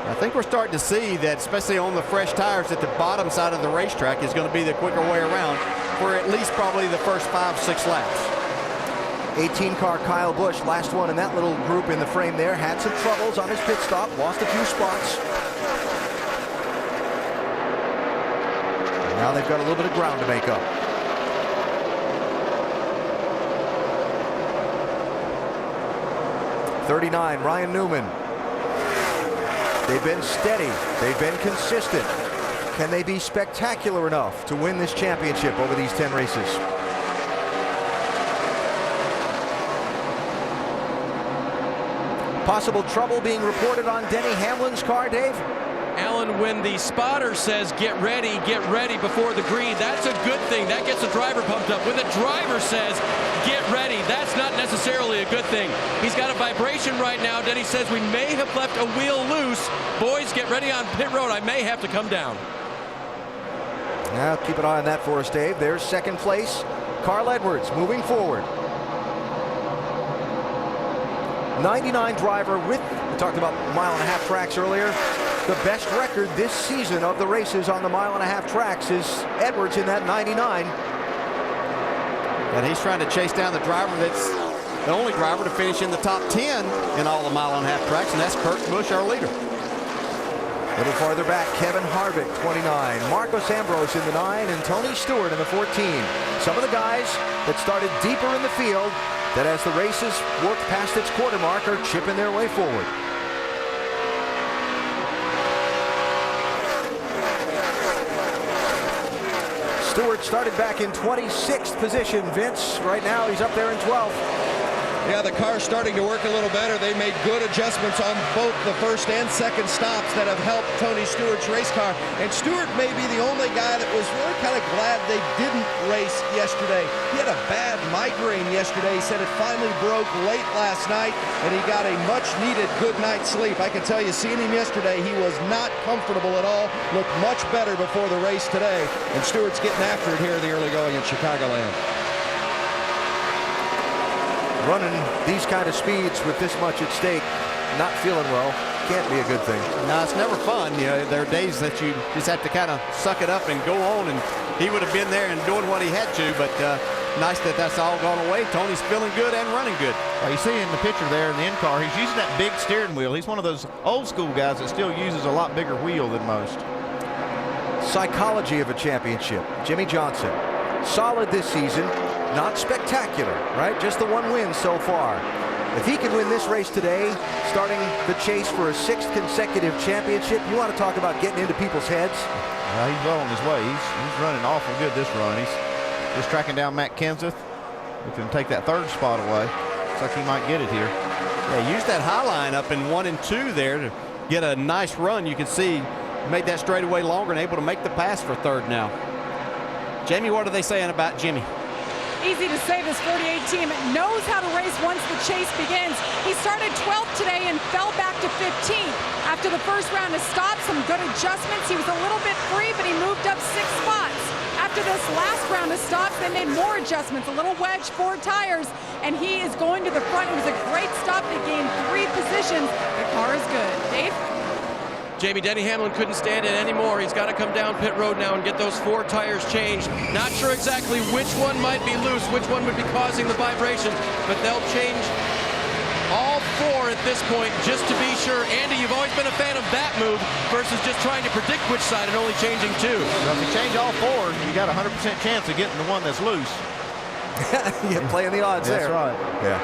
I think we're starting to see that, especially on the fresh tires, that the bottom side of the racetrack is going to be the quicker way around for at least probably the first 5-6 laps. 18 car Kyle Busch, last one in that little group in the frame there, had some troubles on his pit stop, lost a few spots. Now they've got a little bit of ground to make up. '39, Ryan Newman. They've been steady. They've been consistent. Can they be spectacular enough to win this championship over these 10 races? Possible trouble being reported on Denny Hamlin's car, Dave? Alan, when the spotter says get ready before the green, that's a good thing. That gets the driver pumped up. When the driver says get ready, that's not necessarily a good thing. He's got a vibration right now. Denny says we may have left a wheel loose. Boys, get ready on pit road. I may have to come down. Now keep an eye on that for us, Dave. There's second place. Carl Edwards moving forward. 99 driver with, we talked about mile-and-a-half tracks earlier. The best record this season of the races on the mile-and-a-half tracks is Edwards in that 99. And he's trying to chase down the driver that's the only driver to finish in the top 10 in all the mile-and-a-half tracks, and that's Kurt Busch, our leader. A little farther back, Kevin Harvick, 29. Marcos Ambrose in the 9, and Tony Stewart in the 14. Some of the guys that started deeper in the field that as the races worked past its quarter mark are chipping their way forward. Stewart started back in 26th position, Vince. Right now he's up there in 12th. Yeah, the car's starting to work a little better. They made good adjustments on both the first and second stops that have helped Tony Stewart's race car. And Stewart may be the only guy that was really kind of glad they didn't race yesterday. He had a bad migraine yesterday. He said it finally broke late last night, and he got a much-needed good night's sleep. I can tell you, seeing him yesterday, he was not comfortable at all. Looked much better before the race today. And Stewart's getting after it here in the early going in Chicagoland. Running these kind of speeds with this much at stake, not feeling well, can't be a good thing. No, it's never fun. You know, there are days that you just have to kind of suck it up and go on, and he would have been there and doing what he had to, but nice that that's all gone away. Tony's feeling good and running good. Well, you see in the picture there in the in-car, he's using that big steering wheel. He's one of those old-school guys that still uses a lot bigger wheel than most. Psychology of a championship. Jimmy Johnson, solid this season. Not spectacular, right? Just the one win so far. If he can win this race today, starting the chase for a 6th consecutive championship, you want to talk about getting into people's heads? Well, he's well on his way. He's running awful good this run. He's just tracking down Matt Kenseth. We can take that 3rd spot away. Looks like he might get it here. Yeah, use that high line up in 1 and 2 there to get a nice run. You can see made that straightaway longer and able to make the pass for 3rd now. Jamie, what are they saying about Jimmy? Easy to say this 48 team knows how to race once the chase begins. He started 12th today and fell back to 15th. After the first round of stops, some good adjustments. He was a little bit free, but he moved up 6 spots. After this last round of stops, they made more adjustments. A little wedge, 4 tires, and he is going to the front. It was a great stop. They gained 3 positions. The car is good. Dave? Jamie, Denny Hamlin couldn't stand it anymore. He's got to come down pit road now and get those 4 tires changed. Not sure exactly which one might be loose, which one would be causing the vibration, but they'll change all 4 at this point just to be sure. Andy, you've always been a fan of that move versus just trying to predict which side and only changing two. Well, if you change all four, you got a 100% chance of getting the one that's loose. Yeah, playing the odds there. That's right. Yeah.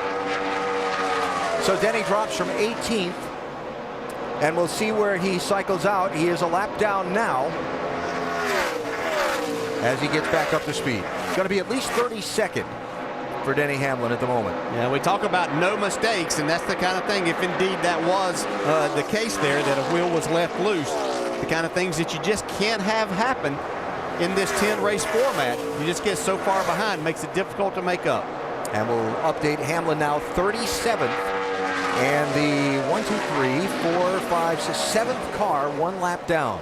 So Denny drops from 18th, and we'll see where he cycles out. He is a lap down now as he gets back up to speed. It's going to be at least 32nd for Denny Hamlin at the moment. Yeah, we talk about no mistakes, and that's the kind of thing, if indeed that was the case there, that a wheel was left loose, the kind of things that you just can't have happen in this 10-race format. You just get so far behind, makes it difficult to make up. And we'll update Hamlin now 37th. And the 1, 2, 3, 4, 5, 6, 7th car, one lap down.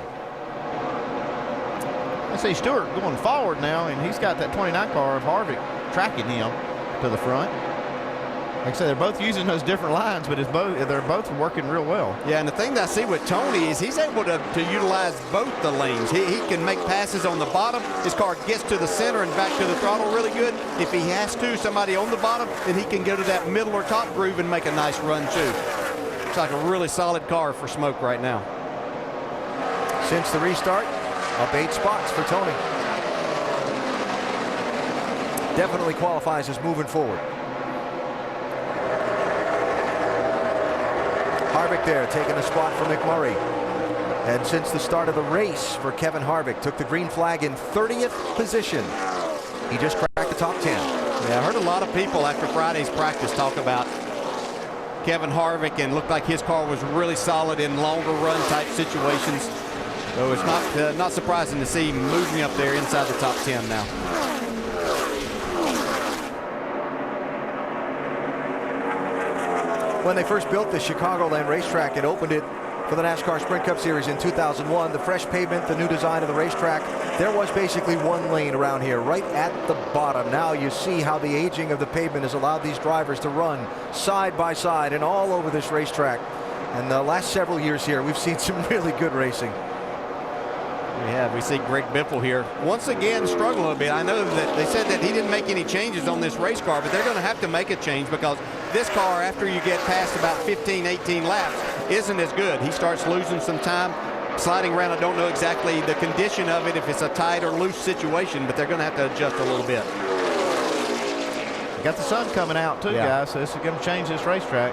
I see Stewart going forward now, and he's got that 29 car of Harvick tracking him to the front. Like I said, they're both using those different lines, but they're both working real well. Yeah, and the thing that I see with Tony is he's able to utilize both the lanes. He can make passes on the bottom. His car gets to the center and back to the throttle really good. If he has to, somebody on the bottom, then he can go to that middle or top groove and make a nice run too. It's like a really solid car for Smoke right now. Since the restart, up 8 spots for Tony. Definitely qualifies as moving forward. Harvick there taking a spot for McMurray. And since the start of the race for Kevin Harvick, took the green flag in 30th position. He just cracked the top 10. Yeah, I heard a lot of people after Friday's practice talk about Kevin Harvick and looked like his car was really solid in longer run type situations. So it's not surprising to see him moving up there inside the top 10 now. When they first built the Chicagoland racetrack and opened it for the NASCAR Sprint Cup Series in 2001, the fresh pavement, the new design of the racetrack, there was basically one lane around here, right at the bottom. Now you see how the aging of the pavement has allowed these drivers to run side by side and all over this racetrack. And the last several years here, we've seen some really good racing. Yeah, we see Greg Biffle here once again struggle a bit. I know that they said that he didn't make any changes on this race car, but they're going to have to make a change because this car, after you get past about 15, 18 laps, isn't as good. He starts losing some time, sliding around. I don't know exactly the condition of it, if it's a tight or loose situation, but they're going to have to adjust a little bit. You got the sun coming out too, guys, so this is going to change this racetrack.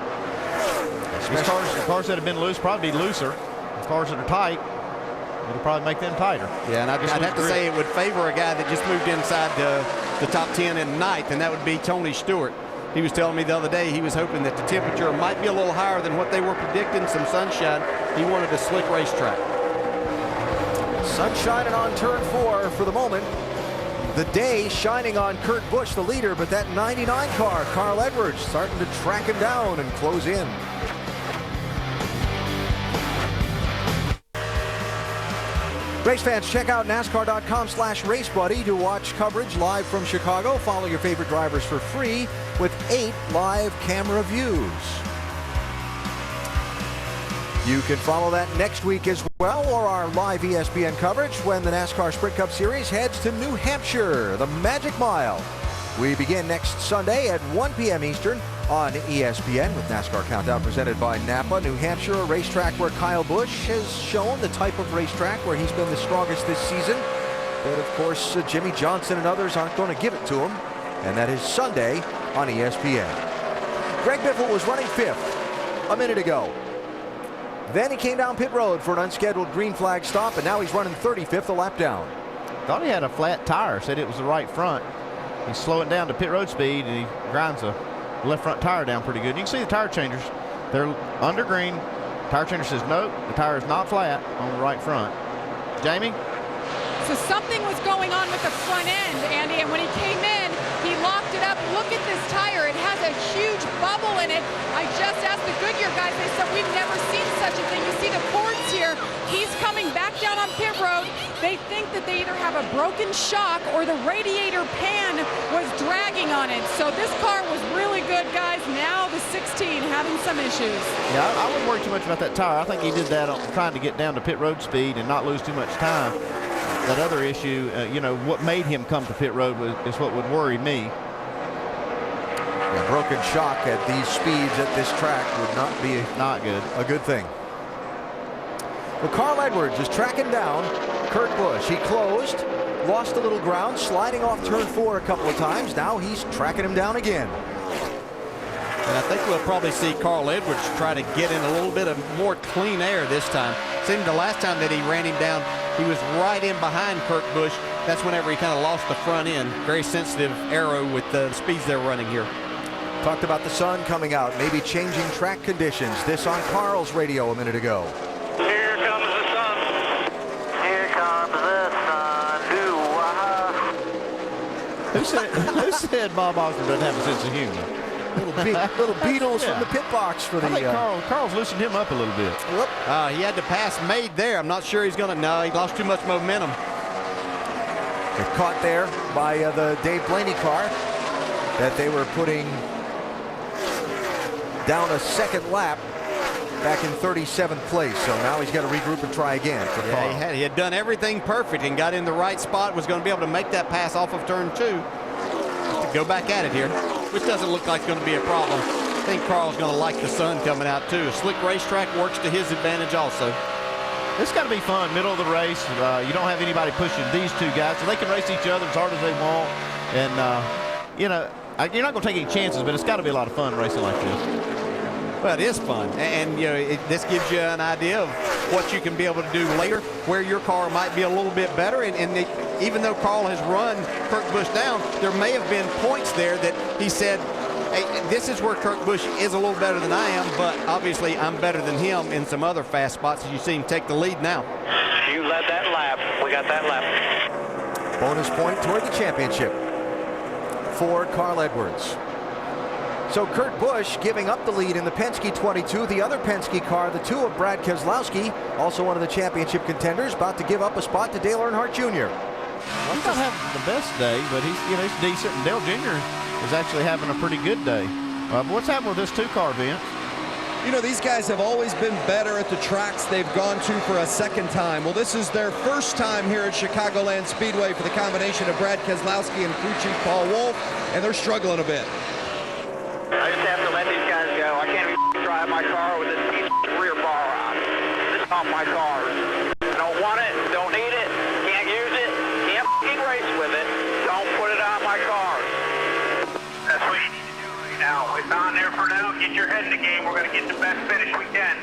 The cars that have been loose probably be looser. The cars that are tight, it'll probably make them tighter. Yeah, and I'd have to say it would favor a guy that just moved inside the top 10 in ninth, and that would be Tony Stewart. He was telling me the other day he was hoping that the temperature might be a little higher than what they were predicting, some sunshine. He wanted a slick racetrack. Sun shining on turn 4 for the moment. The day shining on Kurt Busch, the leader, but that 99 car, Carl Edwards, starting to track him down and close in. Race fans, check out NASCAR.com/RaceBuddy to watch coverage live from Chicago. Follow your favorite drivers for free with 8 live camera views. You can follow that next week as well, or our live ESPN coverage when the NASCAR Sprint Cup Series heads to New Hampshire, the Magic Mile. We begin next Sunday at 1 p.m. Eastern on ESPN with NASCAR Countdown presented by Napa. New Hampshire, a racetrack where Kyle Busch has shown the type of racetrack where he's been the strongest this season. But of course, Jimmy Johnson and others aren't going to give it to him. And that is Sunday on ESPN. Greg Biffle was running 5th a minute ago. Then he came down pit road for an unscheduled green flag stop, and now he's running 35th, a lap down. Thought he had a flat tire, said it was the right front. He's slowing down to pit road speed, and he grinds the left front tire down pretty good. You can see the tire changers. They're under green. Tire changer says, nope, the tire is not flat on the right front. Jamie? So something was going on with the front end, Andy, and when he came in, he locked it up. Look at this tire. It has a huge bubble in it. I just asked the Goodyear guys. They said, we've never seen such a thing. You see the cords here. He's coming back down on pit road. They think that they either have a broken shock or the radiator pan was dragging on it. So this car was really good, guys. Now the 16 having some issues. Yeah, I wouldn't worry too much about that tire. I think he did that on trying to get down to pit road speed and not lose too much time. That other issue, you know, what made him come to pit road is what would worry me. A broken shock at these speeds at this track would not be not good. A good thing. Well, Carl Edwards is tracking down Kurt Busch. He closed, lost a little ground, sliding off turn 4 a couple of times. Now he's tracking him down again. And I think we'll probably see Carl Edwards try to get in a little bit of more clean air this time. Seemed the last time that he ran him down, he was right in behind Kurt Busch. That's whenever he kind of lost the front end. Very sensitive arrow with the speeds they're running here. Talked about the sun coming out, maybe changing track conditions. This on Carl's radio a minute ago. Here comes the sun. Here comes the sun. Who said Bob Osborne doesn't have a sense of humor? Little Beatles from the pit box for the. I think Carl's loosened him up a little bit. He had the pass made there. I'm not sure he's going to. No, he lost too much momentum. They're caught there by the Dave Blaney car that they were putting down a second lap back in 37th place. So now he's got to regroup and try again for Carl. He had done everything perfect and got in the right spot. Was going to be able to make that pass off of turn 2. To go back at it here, which doesn't look like it's going to be a problem. I think Carl's going to like the sun coming out too. A slick racetrack works to his advantage also. It's got to be fun, middle of the race. You don't have anybody pushing these two guys, so they can race each other as hard as they want. And, you're not going to take any chances, but it's got to be a lot of fun racing like this. Well, it is fun. And this gives you an idea of what you can be able to do later, where your car might be a little bit better. Even though Carl has run Kurt Busch down, there may have been points there that he said, hey, this is where Kurt Busch is a little better than I am, but obviously I'm better than him in some other fast spots as you see him take the lead now. You led that lap. We got that lap. Bonus point toward the championship for Carl Edwards. So Kurt Busch giving up the lead in the Penske 22. The other Penske car, the 2 of Brad Keselowski, also one of the championship contenders, about to give up a spot to Dale Earnhardt Jr. He's not having the best day, but he's decent. And Dale Jr. is actually having a pretty good day. But what's happened with this 2-car, Vince? You know, these guys have always been better at the tracks they've gone to for a second time. Well, this is their first time here at Chicagoland Speedway for the combination of Brad Keselowski and crew chief Paul Wolf, and they're struggling a bit. I just have to let these guys go. I can't even drive my car with this piece of rear bar on. This is off my car. I don't want it, don't need it, can't use it, can't race with it. Don't put it on my car. That's what you need to do right now. It's on there for now. Get your head in the game. We're going to get the best finish we can.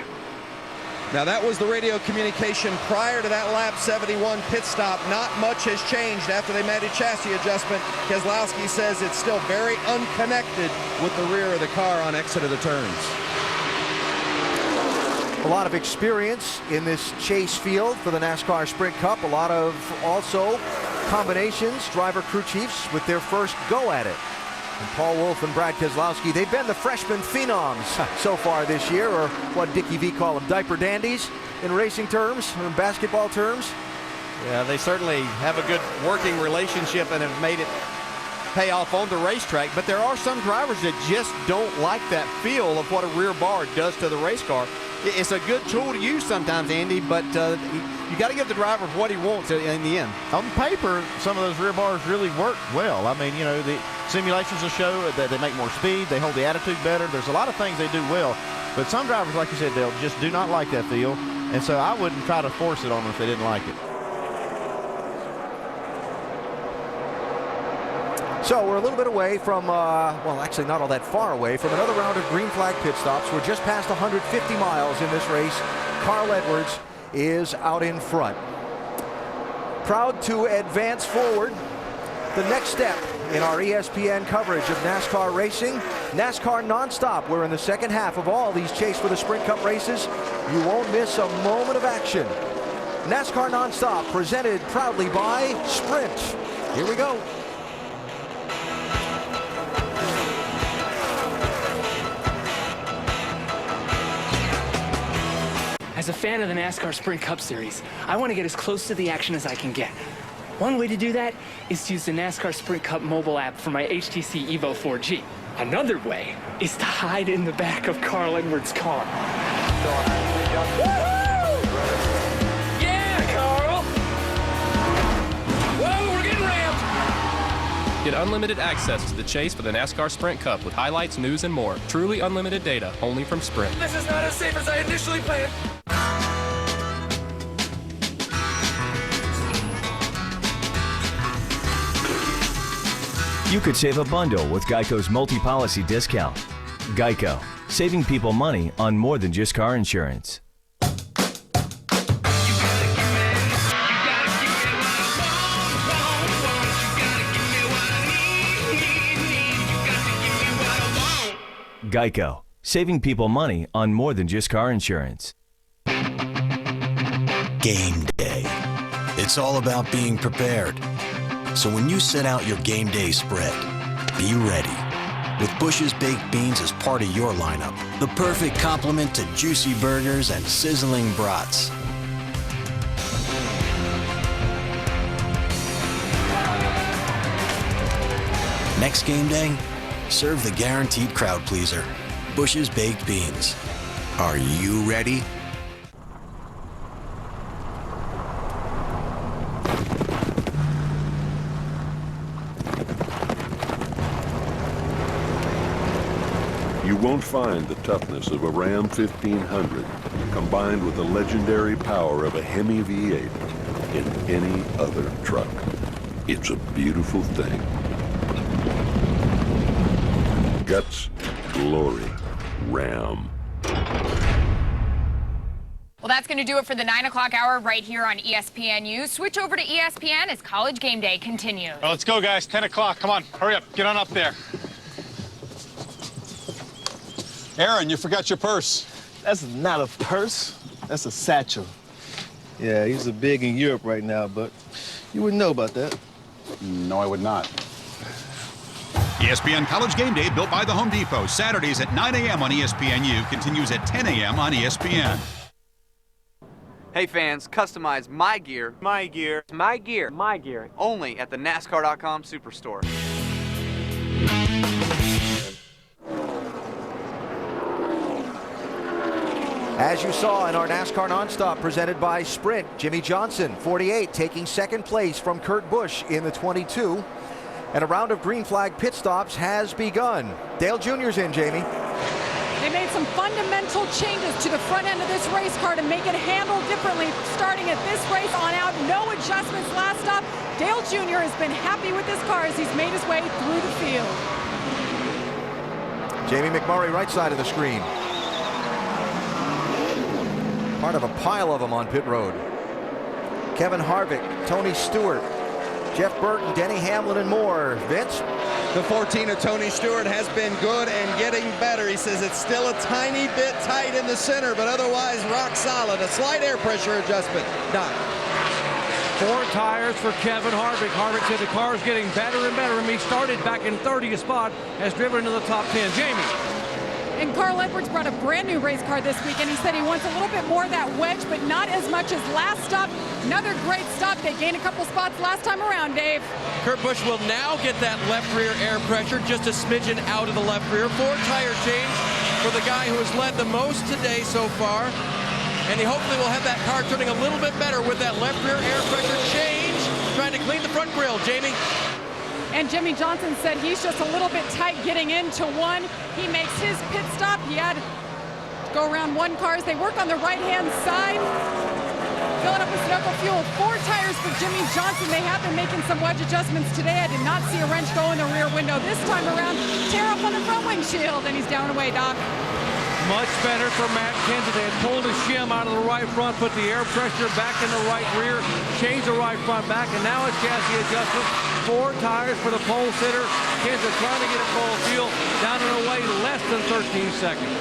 Now that was the radio communication prior to that lap 71 pit stop. Not much has changed after they made a chassis adjustment. Keselowski says it's still very unconnected with the rear of the car on exit of the turns. A lot of experience in this chase field for the NASCAR Sprint Cup. A lot of also combinations, driver crew chiefs with their first go at it. And Paul Wolf and Brad Keselowski, they've been the freshman phenoms so far this year, or what Dickie V call them, diaper dandies in racing terms, or in basketball terms. Yeah, they certainly have a good working relationship and have made it pay off on the racetrack, but there are some drivers that just don't like that feel of what a rear bar does to the race car. It's a good tool to use sometimes, Andy, but you got to give the driver what he wants in the end. On paper, some of those rear bars really work well. I mean, the simulations will show that they make more speed, they hold the attitude better. There's a lot of things they do well, but some drivers, like you said, Dale, just do not like that feel, and so I wouldn't try to force it on them if they didn't like it. So we're a little bit away from, well, actually not all that far away from another round of green flag pit stops. We're just past 150 miles in this race. Carl Edwards is out in front. Proud to advance forward the next step in our ESPN coverage of NASCAR racing. NASCAR nonstop. We're in the second half of all these Chase for the Sprint Cup races. You won't miss a moment of action. NASCAR nonstop, presented proudly by Sprint. Here we go. As a fan of the NASCAR Sprint Cup Series, I want to get as close to the action as I can get. One way to do that is to use the NASCAR Sprint Cup mobile app for my HTC Evo 4G. Another way is to hide in the back of Carl Edwards' car. Yeah, Carl! Whoa, we're getting ramped! Get unlimited access to the chase for the NASCAR Sprint Cup with highlights, news, and more. Truly unlimited data, only from Sprint. This is not as safe as I initially planned. You could save a bundle with Geico's multi-policy discount. Geico, saving people money on more than just car insurance. Geico, saving people money on more than just car insurance. Game day. It's all about being prepared. So when you set out your game day spread, be ready. With Bush's baked beans as part of your lineup, the perfect complement to juicy burgers and sizzling brats. Next game day, serve the guaranteed crowd pleaser, Bush's baked beans. Are you ready? You won't find the toughness of a Ram 1500 combined with the legendary power of a Hemi V8 in any other truck. It's a beautiful thing. Guts, glory, Ram. Well, that's going to do it for the 9 o'clock hour right here on ESPNU. Switch over to ESPN as College Game Day continues. Well, let's go, guys. 10 o'clock. Come on. Hurry up. Get on up there. Aaron, you forgot your purse. That's not a purse. That's a satchel. Yeah, he's big in Europe right now, but you wouldn't know about that. No, I would not. ESPN College Game Day, built by the Home Depot. Saturdays at 9 a.m. on ESPNU. Continues at 10 a.m. on ESPN. Hey fans, customize my gear, only at the NASCAR.com Superstore. As you saw in our NASCAR Nonstop presented by Sprint, Jimmy Johnson, 48, taking second place from Kurt Busch in the 22. And a round of green flag pit stops has begun. Dale Jr.'s in, Jamie. They made some fundamental changes to the front end of this race car to make it handle differently starting at this race on out. No adjustments last stop. Dale Jr. has been happy with this car as he's made his way through the field. Jamie McMurray, right side of the screen. Part of a pile of them on pit road. Kevin Harvick, Tony Stewart, Jeff Burton, Denny Hamlin, and more. Vince? The 14 of Tony Stewart has been good and getting better. He says it's still a tiny bit tight in the center, but otherwise rock solid. A slight air pressure adjustment. Doc. 4 tires for Kevin Harvick. Harvick said the car is getting better and better. And he started back in 30th spot, has driven into the top 10. Jamie. And Carl Edwards brought a brand new race car this week, and he said he wants a little bit more of that wedge, but not as much as last stop. Another great stop. They gained a couple spots last time around, Dave. Kurt Busch will now get that left rear air pressure, just a smidgen out of the left rear. 4 tire change for the guy who has led the most today so far. And he hopefully will have that car turning a little bit better with that left rear air pressure change. Trying to clean the front grille, Jamie. And Jimmy Johnson said he's just a little bit tight getting into one. He makes his pit stop. He had to go around 1 car as they work on the right-hand side. Filling up with Sunoco fuel. 4 tires for Jimmy Johnson. They have been making some wedge adjustments today. I did not see a wrench go in the rear window. This time around, tear up on the front windshield, and he's down and away, Doc. Much better for Matt Kenseth. They had pulled the shim out of the right front, put the air pressure back in the right rear, changed the right front back, and now it's chassis adjustment. 4 tires for the pole sitter. Kenseth trying to get it full fuel, down and away less than 13 seconds.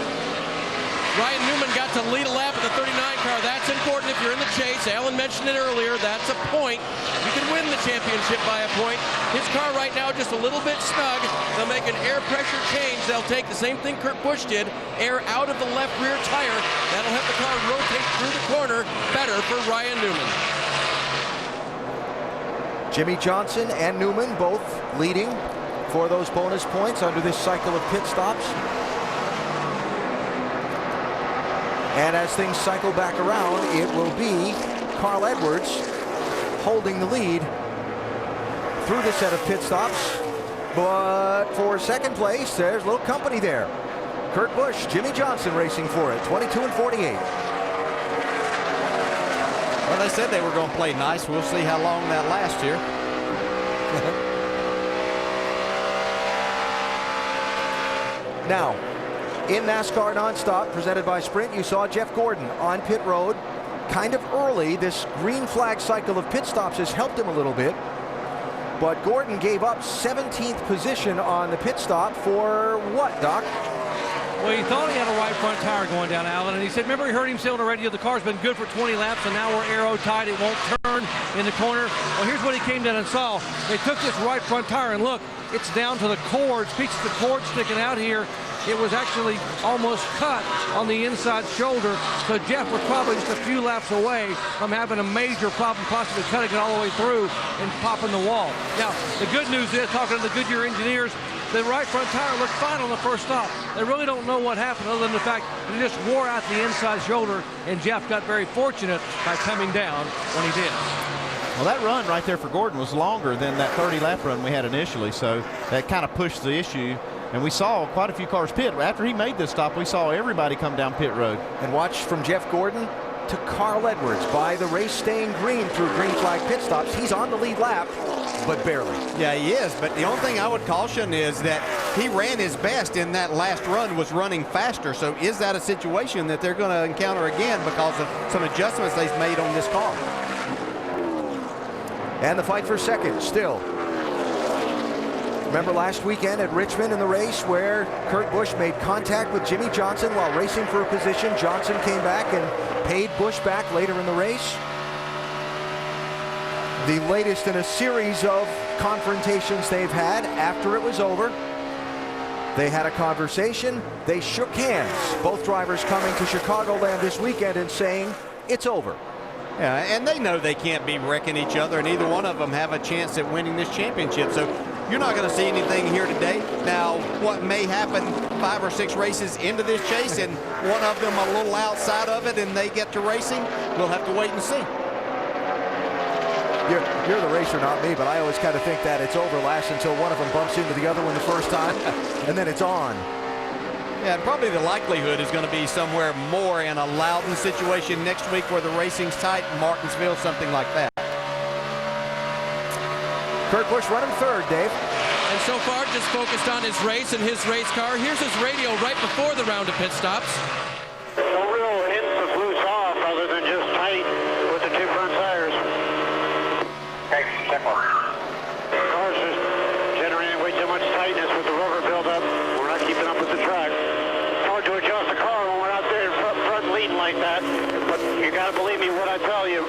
Ryan Newman got to lead a lap of the 39 car. That's important if you're in the chase. Alan mentioned it earlier. That's a point. You can win the championship by a point. His car right now just a little bit snug. They'll make an air pressure change. They'll take the same thing Kurt Busch did, air out of the left rear tire. That'll help the car rotate through the corner better for Ryan Newman. Jimmy Johnson and Newman both leading for those bonus points under this cycle of pit stops. And as things cycle back around, it will be Carl Edwards holding the lead through the set of pit stops. But for second place, there's a little company there. Kurt Busch, Jimmy Johnson racing for it, 22 and 48. Well, they said they were going to play nice. We'll see how long that lasts here. Now, in NASCAR Nonstop, presented by Sprint, you saw Jeff Gordon on pit road kind of early. This green flag cycle of pit stops has helped him a little bit. But Gordon gave up 17th position on the pit stop for what, Doc? Well, he thought he had a right front tire going down, Alan, and he said, remember he heard him say on the radio, the car's been good for 20 laps, and now we're aero tight, it won't turn in the corner. Well, here's what he came down and saw. They took this right front tire, and look, it's down to the cords, pieces of the cord sticking out here. It was actually almost cut on the inside shoulder, so Jeff was probably just a few laps away from having a major problem, possibly cutting it all the way through and popping the wall. Now, the good news is, talking to the Goodyear engineers, the right front tire looked fine on the first stop. They really don't know what happened other than the fact that it just wore out the inside shoulder, and Jeff got very fortunate by coming down when he did. Well, that run right there for Gordon was longer than that 30-lap run we had initially, so that kind of pushed the issue. And we saw quite a few cars pit. After he made this stop, we saw everybody come down pit road. And watch from Jeff Gordon to Carl Edwards by the race staying green through green flag pit stops. He's on the lead lap, but barely. Yeah, he is, but the only thing I would caution is that he ran his best in that last run, was running faster. So is that a situation that they're going to encounter again because of some adjustments they've made on this car? And the fight for second still. Remember last weekend at Richmond in the race where Kurt Busch made contact with Jimmy Johnson while racing for a position. Johnson came back and paid Busch back later in the race. The latest in a series of confrontations they've had after it was over. They had a conversation. They shook hands. Both drivers coming to Chicagoland this weekend and saying it's over. Yeah, and they know they can't be wrecking each other, and either one of them have a chance at winning this championship. So you're not going to see anything here today. Now, what may happen 5 or 6 races into this chase, and one of them a little outside of it, and they get to racing, we'll have to wait and see. You're the racer, not me, but I always kind of think that it's over last until one of them bumps into the other one the first time, and then it's on. Yeah, and probably the likelihood is going to be somewhere more in a Loudon situation next week where the racing's tight, Martinsville, something like that. Kurt Busch running third, Dave. And so far, just focused on his race and his race car. Here's his radio right before the round of pit stops. No real hints of loose off other than just tight with the 2 front tires. Okay, simple. The car's just generating way too much tightness with the rubber buildup. We're not keeping up with the track. It's hard to adjust the car when we're out there front leading like that, but you got to believe me when I tell you.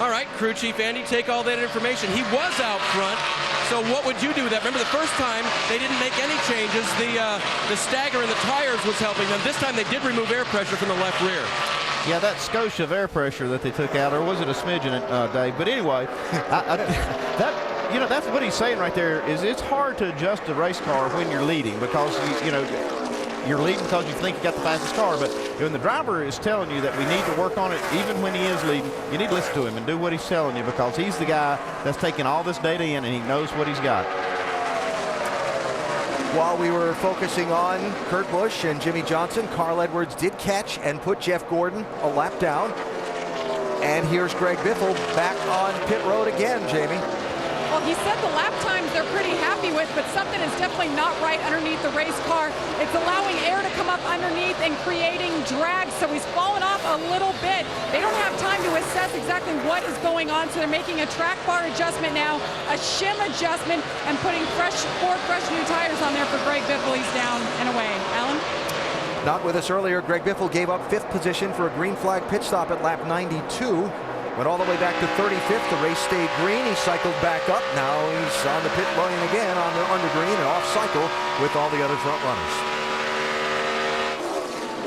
All right, crew chief Andy, take all that information. He was out front, so what would you do with that? Remember the first time they didn't make any changes. The stagger in the tires was helping them. This time they did remove air pressure from the left rear. Yeah, that skosh of air pressure that they took out, or was it a smidgen, Dave? But anyway, that's what he's saying right there. Is it's hard to adjust a race car when you're leading because you're leading because you think you got the fastest car. But when the driver is telling you that we need to work on it, even when he is leading, you need to listen to him and do what he's telling you because he's the guy that's taking all this data in and he knows what he's got. While we were focusing on Kurt Busch and Jimmy Johnson, Carl Edwards did catch and put Jeff Gordon a lap down. And here's Greg Biffle back on pit road again, Jamie. Well, he said the lap times they're pretty happy with, but something is definitely not right underneath the race car. It's allowing air to come up underneath and creating drag, so he's fallen off a little bit. They don't have time to assess exactly what is going on, so they're making a track bar adjustment now, a shim adjustment, and putting four fresh new tires on there for Greg Biffle. He's down and away. Alan? Not with us earlier, Greg Biffle gave up 5th position for a green flag pit stop at lap 92. Went all the way back to 35th. The race stayed green. He cycled back up. Now he's on the pit lane again on the green and off cycle with all the other front runners.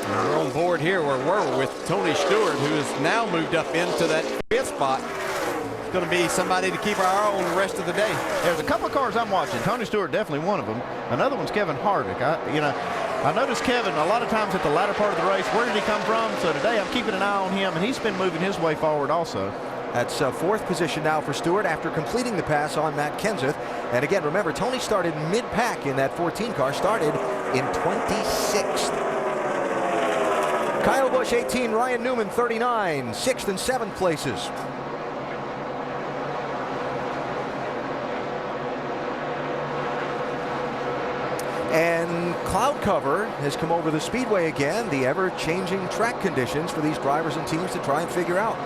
We're on board here where we're with Tony Stewart, who has now moved up into that 5th spot. It's going to be somebody to keep our eye on the rest of the day. There's a couple of cars I'm watching. Tony Stewart definitely one of them. Another one's Kevin Harvick. I noticed Kevin a lot of times at the latter part of the race. Where did he come from? So today I'm keeping an eye on him, and he's been moving his way forward also. That's 4th position now for Stewart after completing the pass on Matt Kenseth. And again, remember, Tony started mid-pack in that 14 car, started in 26th. Kyle Busch 18, Ryan Newman 39, 6th and 7th places. And cloud cover has come over the speedway again, the ever-changing track conditions for these drivers and teams to try and figure out.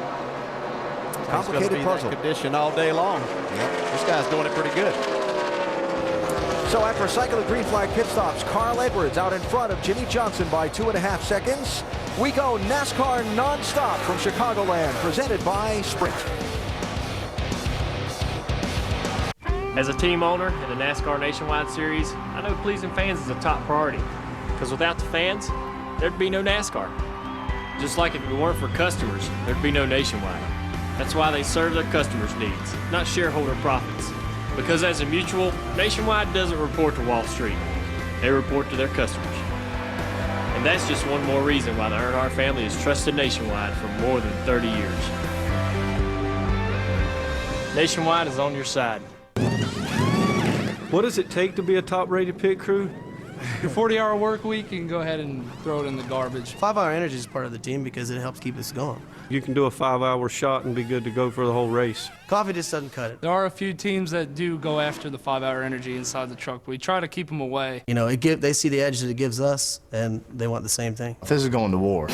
Complicated puzzle. Condition all day long. Yep. This guy's doing it pretty good. So after a cycle of green flag pit stops, Carl Edwards out in front of Jimmy Johnson by 2.5 seconds. We go NASCAR nonstop from Chicagoland, presented by Sprint. As a team owner in the NASCAR Nationwide Series, I know pleasing fans is a top priority, because without the fans, there'd be no NASCAR. Just like if it weren't for customers, there'd be no Nationwide. That's why they serve their customers' needs, not shareholder profits. Because as a mutual, Nationwide doesn't report to Wall Street. They report to their customers. And that's just one more reason why the Earnhardt family has trusted Nationwide for more than 30 years. Nationwide is on your side. What does it take to be a top-rated pit crew? Your 40-hour work week, you can go ahead and throw it in the garbage. 5-hour energy is part of the team because it helps keep us going. You can do a 5-hour shot and be good to go for the whole race. Coffee just doesn't cut it. There are a few teams that do go after the 5-hour energy inside the truck. We try to keep them away. You know, they see the edge that it gives us, and they want the same thing. This is going to war.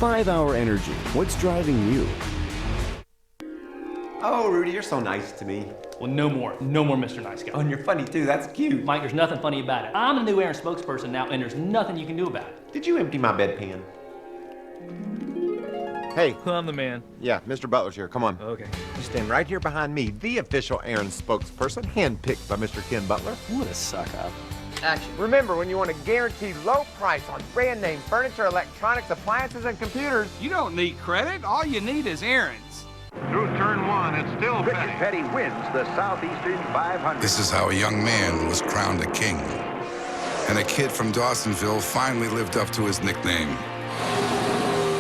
5-hour energy. What's driving you? Oh, Rudy, you're so nice to me. Well, no more Mr. Nice Guy. Oh, and you're funny too, that's cute. Mike, there's nothing funny about it. I'm the new Aaron spokesperson now, and there's nothing you can do about it. Did you empty my bedpan? Hey. I'm the man. Yeah, Mr. Butler's here, come on. Okay. You stand right here behind me, the official Aaron spokesperson, handpicked by Mr. Ken Butler. What a suck-up. Action. Remember, when you want a guaranteed low price on brand name furniture, electronics, appliances, and computers, you don't need credit. All you need is Aaron's. Through turn one, it's still Richard Petty wins the Southeastern 500. This is how a young man was crowned a king. And a kid from Dawsonville finally lived up to his nickname.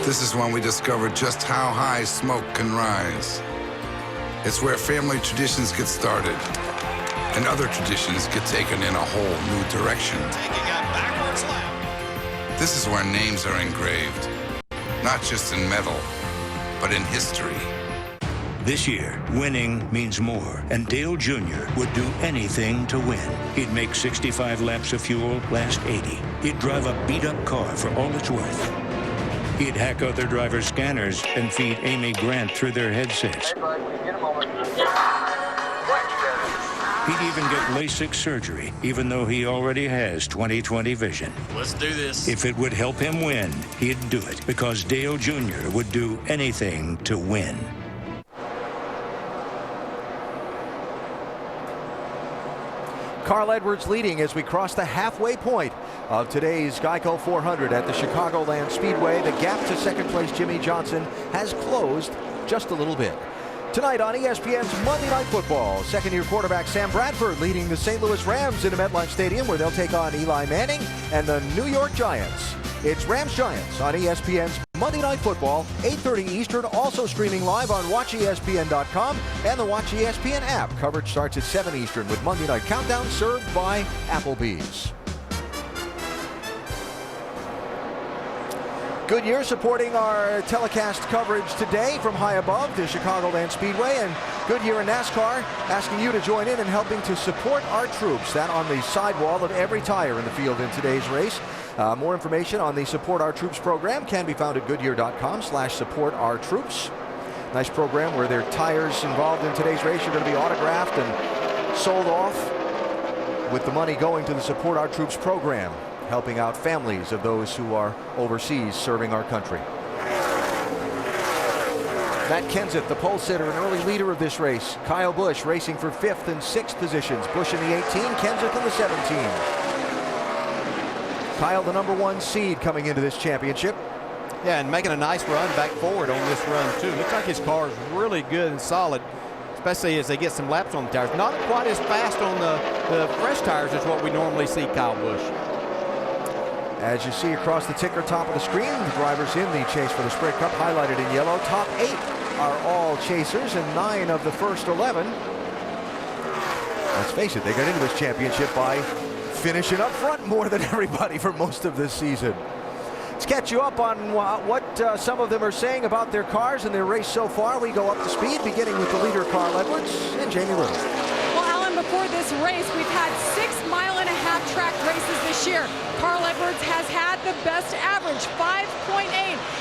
This is when we discovered just how high smoke can rise. It's where family traditions get started, and other traditions get taken in a whole new direction. Taking a backwards lap. This is where names are engraved, not just in metal, but in history. This year, winning means more, and Dale Jr. would do anything to win. He'd make 65 laps of fuel last 80. He'd drive a beat-up car for all it's worth. He'd hack other drivers' scanners and feed Amy Grant through their headsets. Hey, bud, get a moment. He'd even get LASIK surgery, even though he already has 20/20 vision. Let's do this. If it would help him win, he'd do it, because Dale Jr. would do anything to win. Carl Edwards leading as we cross the halfway point of today's Geico 400 at the Chicagoland Speedway. The gap to second place Jimmy Johnson has closed just a little bit. Tonight on ESPN's Monday Night Football, second-year quarterback Sam Bradford leading the St. Louis Rams into MetLife Stadium, where they'll take on Eli Manning and the New York Giants. It's Rams-Giants on ESPN's Monday Night Football, 8:30 Eastern, also streaming live on WatchESPN.com and the Watch ESPN app. Coverage starts at 7 Eastern with Monday Night Countdown served by Applebee's. Goodyear supporting our telecast coverage today from high above the Chicagoland Speedway, and Goodyear and NASCAR asking you to join in and helping to support our troops. That on the sidewall of every tire in the field in today's race. More information on the Support Our Troops program can be found at Goodyear.com/supportourtroops. Nice program where their tires involved in today's race are going to be autographed and sold off, with the money going to the Support Our Troops program, helping out families of those who are overseas serving our country. Matt Kenseth, the pole sitter and early leader of this race. Kyle Busch racing for 5th and 6th positions. Busch in the 18, Kenseth in the 17. Kyle, the #1 seed coming into this championship. Yeah, and making a nice run back forward on this run, too. Looks like his car is really good and solid, especially as they get some laps on the tires. Not quite as fast on the fresh tires as what we normally see Kyle Busch. As you see across the ticker top of the screen, the drivers in the chase for the Sprint Cup highlighted in yellow. Top 8 are all chasers, and 9 of the first 11. Let's face it, they got into this championship by finishing up front more than everybody for most of this season. Let's catch you up on what some of them are saying about their cars and their race so far. We go up to speed, beginning with the leader, Carl Edwards, and Jamie Little. Well, Alan before this race, we've had 6.5-mile track races this year. Carl Edwards has had the best average, 5.8.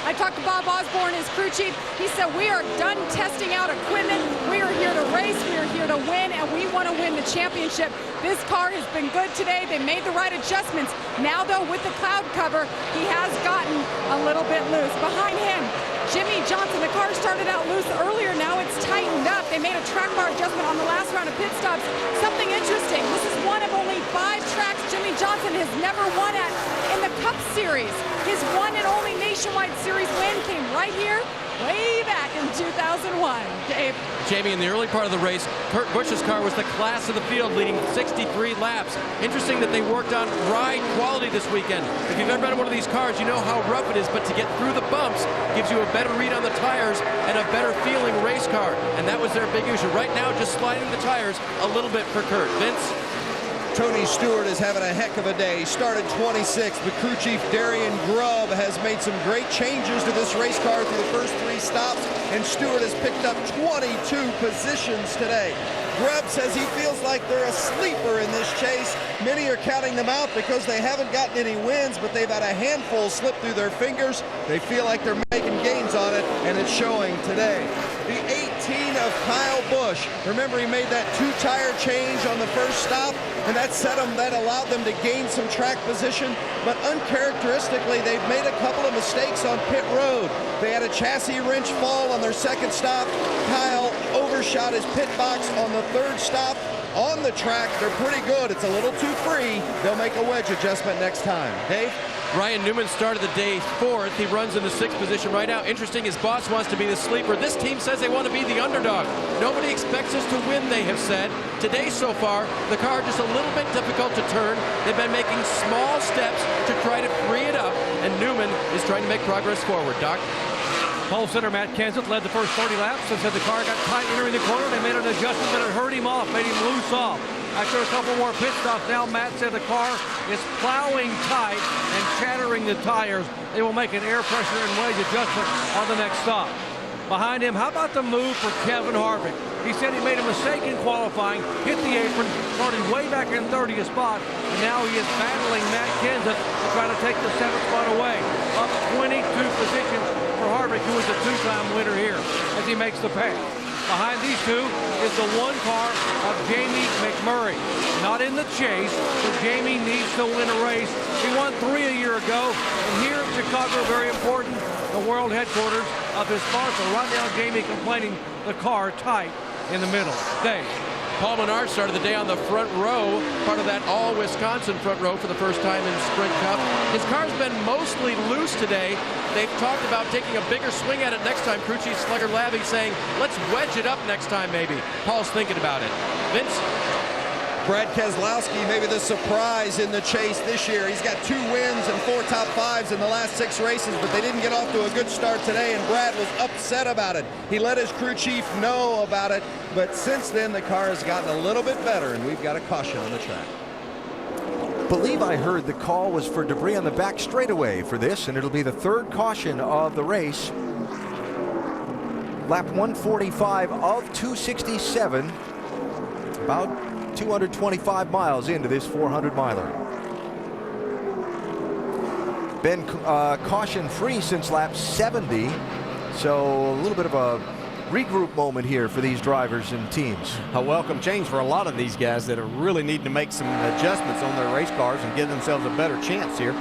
I talked to Bob Osborne, his crew chief. He said, we are done testing out equipment. We are here to race, we are here to win, and we want to win the championship. This car has been good today. They made the right adjustments. Now, though, with the cloud cover, he has gotten a little bit loose. Behind him, Jimmy Johnson. The car started out loose earlier. Now it's tightened up. They made a track bar adjustment on the last round of pit stops. Something interesting. This is one of only 5 tracks Jimmy Johnson has never won at in the Cup Series. His one and only Nationwide Series win came right here, way back in 2001. Dave. Jamie, in the early part of the race, Kurt Busch's car was the class of the field, leading 63 laps. Interesting that they worked on ride quality this weekend. If you've ever been in one of these cars, you know how rough it is, but to get through the bumps gives you a better read on the tires and a better feeling race car. And that was their big issue. Right now, just sliding the tires a little bit for Kurt. Vince? Tony Stewart is having a heck of a day. He started 26th, but crew chief Darian Grubb has made some great changes to this race car through the first 3 stops, and Stewart has picked up 22 positions today. Grubb says he feels like they're a sleeper in this chase. Many are counting them out because they haven't gotten any wins, but they've had a handful slip through their fingers. They feel like they're making gains on it, and it's showing today. The 18 of Kyle Busch. Remember, he made that 2-tire change on the first stop, and that allowed them to gain some track position, but uncharacteristically, they've made a couple of mistakes on pit road. They had a chassis wrench fall on their second stop. Kyle overshot his pit box on the third stop. On the track, they're pretty good. It's a little too free. They'll make a wedge adjustment next time. Dave? Ryan Newman started the day 4th. He runs in the 6th position right now. Interesting, his boss wants to be the sleeper. This team says they want to be the underdog. Nobody expects us to win, they have said. Today so far, the car just a little bit difficult to turn. They've been making small steps to try to free it up, and Newman is trying to make progress forward. Doc? Pole sitter Matt Kenseth led the first 30 laps and said the car got tight entering the corner. They made an adjustment, but it hurt him off, made him loose off. After a couple more pit stops, now Matt said the car is plowing tight and chattering the tires. They will make an air pressure and wedge adjustment on the next stop. Behind him, how about the move for Kevin Harvick? He said he made a mistake in qualifying, hit the apron, started way back in 30th spot, and now he is battling Matt Kenseth to try to take the 7th spot away. Up 22 positions for Harvick, who is a 2-time winner here, as he makes the pass. Behind these two is the 1 car of Jamie McMurray. Not in the chase, so Jamie needs to win a race. He won 3 a year ago, and here in Chicago, very important, the world headquarters of his sponsor. Right now, Jamie complaining the car tight in the middle. Dave. Paul Menard started the day on the front row, part of that all-Wisconsin front row for the first time in Sprint Cup. His car's been mostly loose today. They've talked about taking a bigger swing at it next time. Crew Chief Slugger Labby saying, let's wedge it up next time maybe. Paul's thinking about it. Vince? Brad Keselowski, maybe the surprise in the chase this year. He's got 2 wins and 4 top 5s in the last 6 races, but they didn't get off to a good start today, and Brad was upset about it. He let his crew chief know about it, but since then the car has gotten a little bit better, and we've got a caution on the track. Believe I heard the call was for debris on the back straightaway for this, and it'll be the 3rd caution of the race. Lap 145 of 267, about 225 miles into this 400-miler. Been caution-free since lap 70, so a little bit of a regroup moment here for these drivers and teams. A welcome change for a lot of these guys that are really needing to make some adjustments on their race cars and give themselves a better chance here.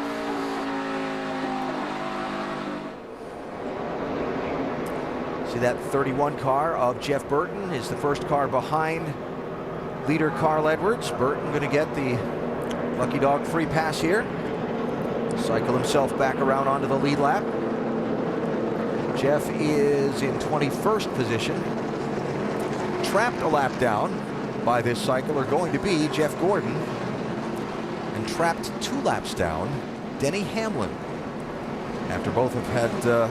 See that 31 car of Jeff Burton is the first car behind leader Carl Edwards. Burton going to get the lucky dog free pass here. Cycle himself back around onto the lead lap. Jeff is in 21st position. Trapped a lap down by this cycle are going to be Jeff Gordon. And trapped 2 laps down, Denny Hamlin. After both have had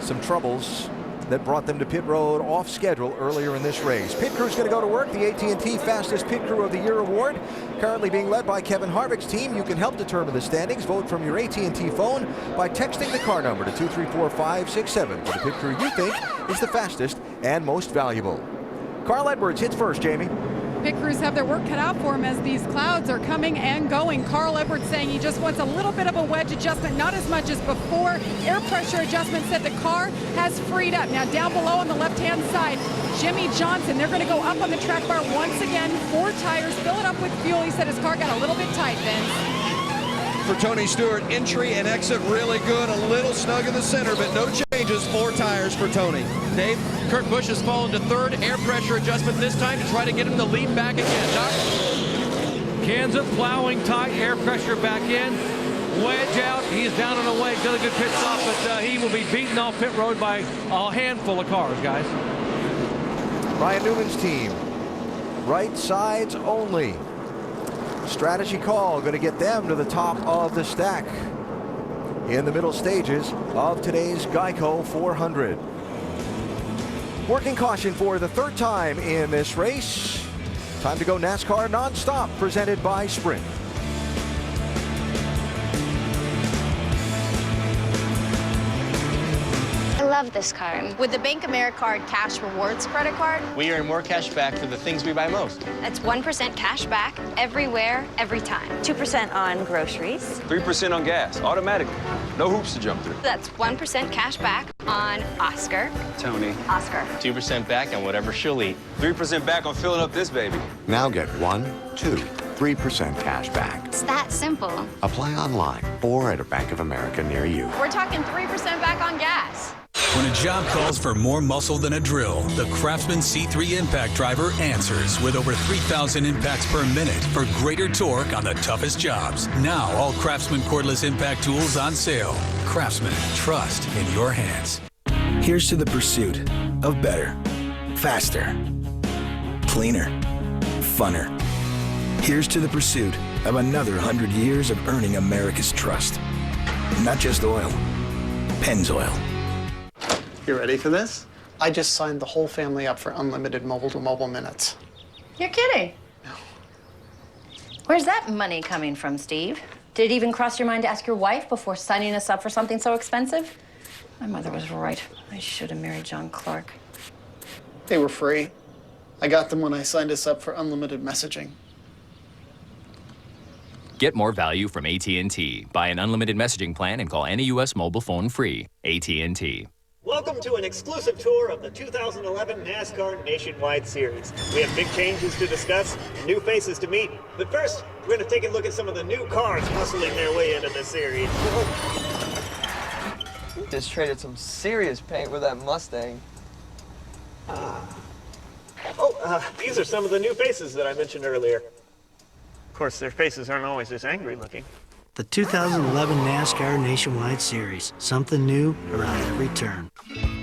some troubles that brought them to pit road off schedule earlier in this race. Pit crew's going to go to work. The AT&T Fastest Pit Crew of the Year award currently being led by Kevin Harvick's team. You can help determine the standings. Vote from your AT&T phone by texting the car number to 234-567 for the pit crew you think is the fastest and most valuable. Carl Edwards hits first, Jamie. Pit crews have their work cut out for him as these clouds are coming and going. Carl Edwards saying he just wants a little bit of a wedge adjustment, not as much as before. Air pressure adjustment said the car has freed up. Now down below on the left-hand side, Jimmy Johnson, they're going to go up on the track bar once again. 4 tires, fill it up with fuel. He said his car got a little bit tight, Vince. For Tony Stewart, entry and exit really good. A little snug in the center, but no changes. 4 tires for Tony. Dave, Kurt Busch has fallen to 3rd. Air pressure adjustment this time to try to get him to lead back again. Doc? Kansas plowing tight, air pressure back in. Wedge out, he's down and away. Did a good pit stop, but he will be beaten off pit road by a handful of cars, guys. Ryan Newman's team, right sides only. Strategy call, going to get them to the top of the stack in the middle stages of today's Geico 400. Working caution for the 3rd time in this race. Time to go NASCAR nonstop, presented by Sprint. I love this card. With the Bank Americard Cash Rewards credit card, we earn more cash back for the things we buy most. That's 1% cash back everywhere, every time. 2% on groceries. 3% on gas, automatically. No hoops to jump through. That's 1% cash back on Oscar. Tony. Oscar. 2% back on whatever she'll eat. 3% back on filling up this baby. Now get 1, 2, 3% cash back. It's that simple. Apply online or at a Bank of America near you. We're talking 3% back on gas. When a job calls for more muscle than a drill, the Craftsman C3 impact driver answers with over 3,000 impacts per minute for greater torque on the toughest jobs. Now, all Craftsman cordless impact tools on sale. Craftsman, trust in your hands. Here's to the pursuit of better, faster, cleaner, funner. Here's to the pursuit of another 100 years of earning America's trust. Not just oil, Pennzoil. You ready for this? I just signed the whole family up for unlimited mobile-to-mobile minutes. You're kidding. No. Where's that money coming from, Steve? Did it even cross your mind to ask your wife before signing us up for something so expensive? My mother was right. I should have married John Clark. They were free. I got them when I signed us up for unlimited messaging. Get more value from AT&T. Buy an unlimited messaging plan and call any U.S. mobile phone free. AT&T. Welcome to an exclusive tour of the 2011 NASCAR Nationwide Series. We have big changes to discuss and new faces to meet. But first, we're going to take a look at some of the new cars hustling their way into the series. Just traded some serious paint with that Mustang. These are some of the new faces that I mentioned earlier. Of course, their faces aren't always this angry looking. The 2011 NASCAR Nationwide Series. Something new around every turn.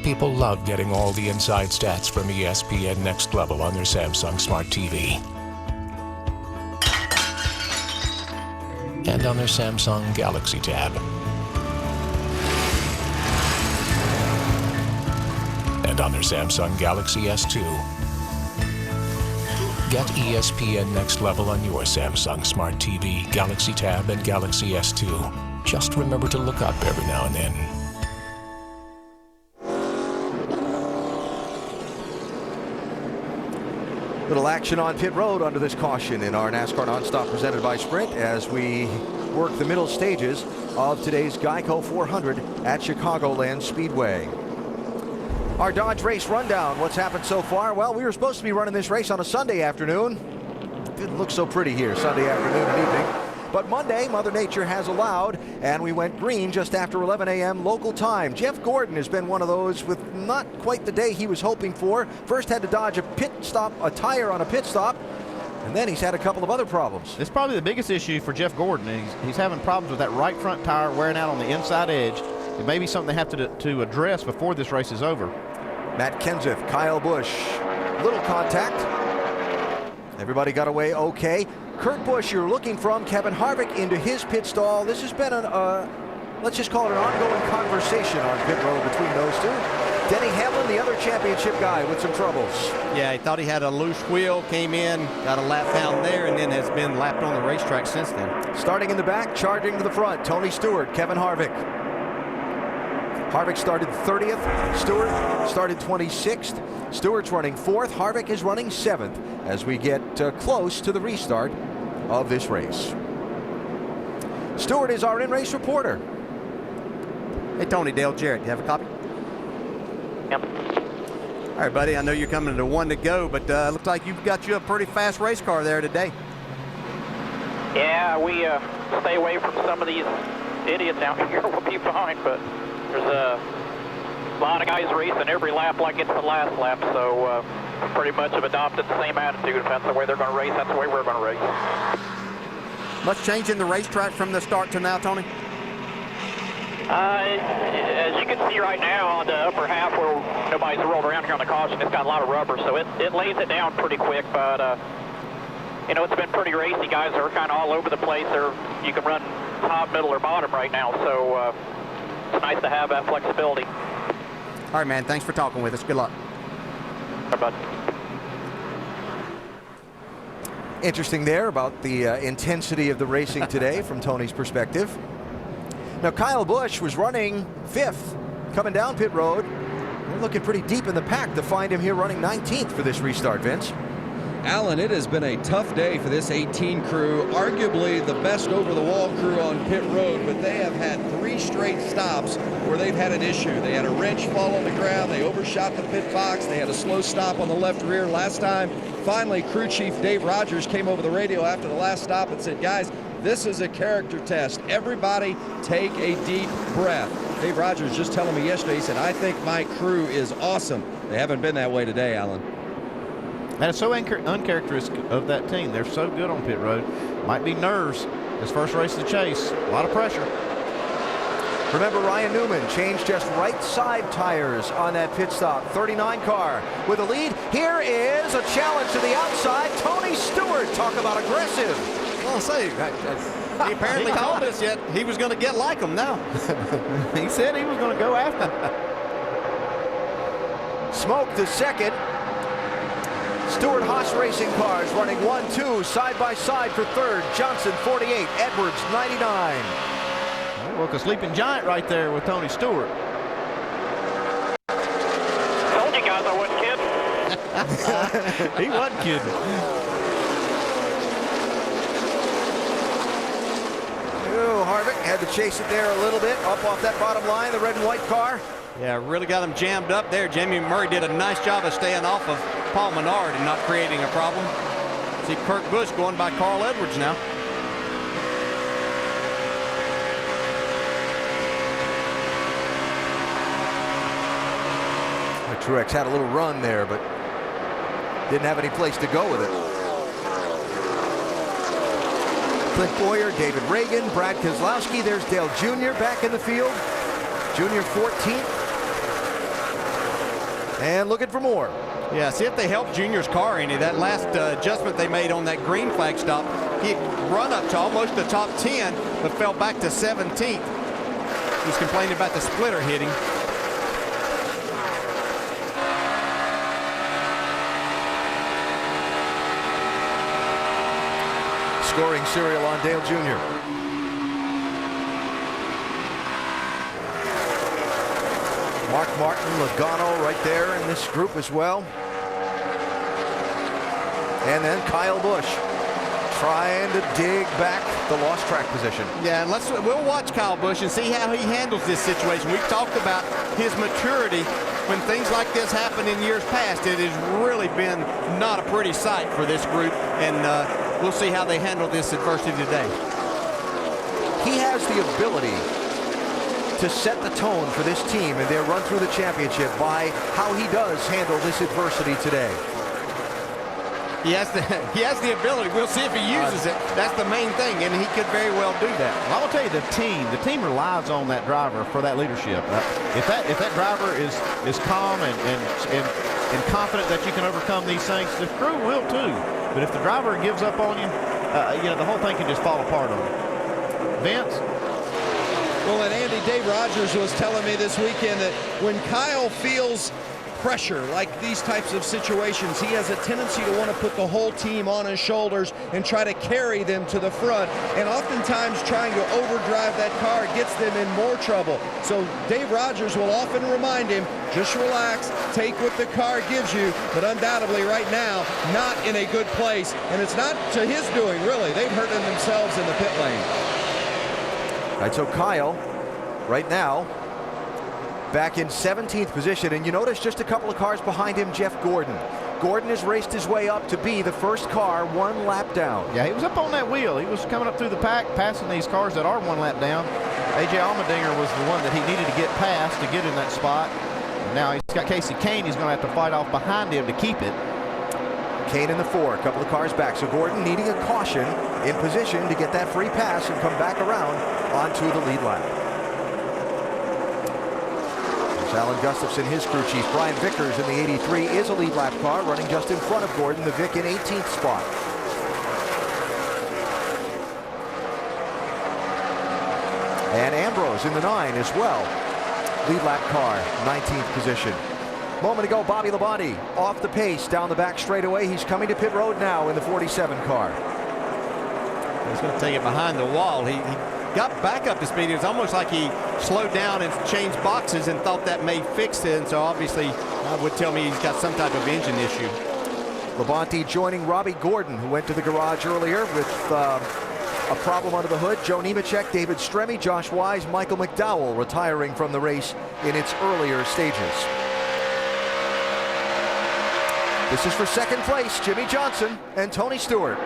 People love getting all the inside stats from ESPN Next Level on their Samsung Smart TV. And on their Samsung Galaxy Tab. And on their Samsung Galaxy S2. Get ESPN Next Level on your Samsung Smart TV, Galaxy Tab, and Galaxy S2. Just remember to look up every now and then. Little action on pit road under this caution in our NASCAR Nonstop presented by Sprint as we work the middle stages of today's Geico 400 at Chicagoland Speedway. Our Dodge race rundown. What's happened so far? Well, we were supposed to be running this race on a Sunday afternoon. Didn't look so pretty here Sunday afternoon and evening. But Monday, Mother Nature has allowed, and we went green just after 11 a.m. local time. Jeff Gordon has been one of those with not quite the day he was hoping for. First had to dodge a tire on a pit stop, and then he's had a couple of other problems. It's probably the biggest issue for Jeff Gordon. He's having problems with that right front tire wearing out on the inside edge. It may be something they have to address before this race is over. Matt Kenseth, Kyle Busch, little contact. Everybody got away okay. Kurt Busch, you're looking from Kevin Harvick into his pit stall. This has been let's just call it an ongoing conversation on pit road between those two. Denny Hamlin, the other championship guy, with some troubles. Yeah, he thought he had a loose wheel, came in, got a lap down there, and then has been lapped on the racetrack since then. Starting in the back, charging to the front, Tony Stewart, Kevin Harvick. Harvick started 30th. Stewart started 26th. Stewart's running 4th. Harvick is running 7th as we get close to the restart of this race. Stewart is our in-race reporter. Hey, Tony, Dale Jarrett, you have a copy? Yep. All right, buddy, I know you're coming to 1 to go, but looks like you've got you a pretty fast race car there today. Yeah, we stay away from some of these idiots out here. We'll be fine, but there's a lot of guys racing every lap like it's the last lap, so pretty much have adopted the same attitude. If that's the way they're going to race, that's the way we're going to race. Much change in the racetrack from the start to now, Tony? As you can see right now on the upper half where nobody's rolled around here on the caution, it's got a lot of rubber, so it lays it down pretty quick, but you know, it's been pretty racy. Guys are kind of all over the place. You can run top, middle, or bottom right now, so it's nice to have that flexibility. All right, man, thanks for talking with us. Good luck. Bye, bud. Interesting there about the intensity of the racing today from Tony's perspective. Now, Kyle Busch was running 5th coming down pit road. We're looking pretty deep in the pack to find him here running 19th for this restart, Vince. Alan, it has been a tough day for this 18 crew, arguably the best over-the-wall crew on pit road, but they have had 3 straight stops where they've had an issue. They had a wrench fall on the ground, they overshot the pit box, they had a slow stop on the left rear last time. Finally, crew chief Dave Rogers came over the radio after the last stop and said, guys, this is a character test. Everybody take a deep breath. Dave Rogers just telling me yesterday, he said, I think my crew is awesome. They haven't been that way today, Alan. That is so uncharacteristic of that team. They're so good on pit road. Might be nerves. This first race of the chase, a lot of pressure. Remember, Ryan Newman changed just right side tires on that pit stop. 39 car with a lead. Here is a challenge to the outside. Tony Stewart, talk about aggressive. Well, say, he apparently told us yet he was going to get like him now. He said he was going to go after him. Smoke to second. Stewart Haas Racing cars running 1-2 side by side for 3rd. Johnson 48, Edwards 99. Well, a sleeping giant right there with Tony Stewart. Told you guys I wasn't kidding. He wasn't kidding. Oh, Harvick had to chase it there a little bit, up off that bottom line, the red and white car. Yeah, really got him jammed up there. Jamie Murray did a nice job of staying off of Paul Menard and not creating a problem. See Kurt Busch going by Carl Edwards now. Truex had a little run there, but didn't have any place to go with it. Clint Boyer, David Reagan, Brad Keselowski. There's Dale Jr. back in the field. Jr. 14th. And looking for more. Yeah, see if they help Junior's car any. That last adjustment they made on that green flag stop, he run up to almost the top 10, but fell back to 17th. He's complaining about the splitter hitting. Scoring serial on Dale Jr. Mark Martin, Logano right there in this group as well. And then Kyle Busch trying to dig back the lost track position. Yeah, and we'll watch Kyle Busch and see how he handles this situation. We've talked about his maturity when things like this happen in years past. It has really been not a pretty sight for this group, and we'll see how they handle this adversity today. He has the ability to set the tone for this team and their run through the championship by how he does handle this adversity today. He has the ability. We'll see if he uses it. That's the main thing, and he could very well do that. Well, I will tell you, the team relies on that driver for that leadership. If that driver is calm and confident that you can overcome these things, the crew will too. But if the driver gives up on you, the whole thing can just fall apart on you. Vince? Well, and Andy, Dave Rogers was telling me this weekend that when Kyle feels pressure, like these types of situations, he has a tendency to want to put the whole team on his shoulders and try to carry them to the front. And oftentimes trying to overdrive that car gets them in more trouble. So Dave Rogers will often remind him, just relax, take what the car gives you, but undoubtedly right now, not in a good place. And it's not to his doing, really. They've hurting themselves in the pit lane. All right, so Kyle, right now, back in 17th position, and you notice just a couple of cars behind him, Jeff Gordon. Gordon has raced his way up to be the first car 1 lap down. Yeah, he was up on that wheel. He was coming up through the pack, passing these cars that are 1 lap down. A.J. Allmendinger was the one that he needed to get past to get in that spot. And now he's got Casey Kane. He's going to have to fight off behind him to keep it. Kane in the 4, a couple of cars back. So Gordon needing a caution in position to get that free pass and come back around onto the lead lap. There's Alan Gustafson, his crew chief. Brian Vickers in the 83 is a lead lap car, running just in front of Gordon, the Vic in 18th spot. And Ambrose in the 9 as well. Lead lap car, 19th position. Moment ago, Bobby Labonte off the pace down the back straightaway. He's coming to pit road now in the 47 car. He's going to take it behind the wall. He got back up to speed. It was almost like he slowed down and changed boxes and thought that may fix it. And so obviously would tell me he's got some type of engine issue. Labonte joining Robbie Gordon, who went to the garage earlier with a problem under the hood. Joe Nemechek, David Stremme, Josh Wise, Michael McDowell retiring from the race in its earlier stages. This is for second place, Jimmy Johnson and Tony Stewart.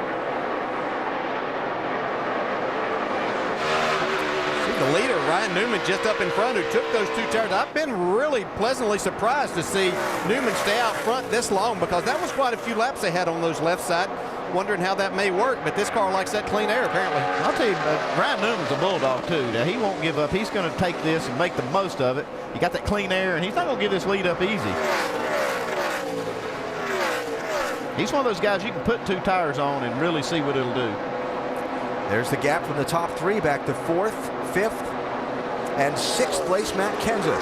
See the leader, Ryan Newman, just up in front, who took those 2 turns. I've been really pleasantly surprised to see Newman stay out front this long, because that was quite a few laps they had on those left side. Wondering how that may work, but this car likes that clean air, apparently. I'll tell you, Ryan Newman's a bulldog, too. Now, he won't give up. He's going to take this and make the most of it. You got that clean air, and he's not going to give this lead up easy. He's one of those guys you can put 2 tires on and really see what it'll do. There's the gap from the top 3 back to 4th, 5th, and 6th place, Matt Kenseth.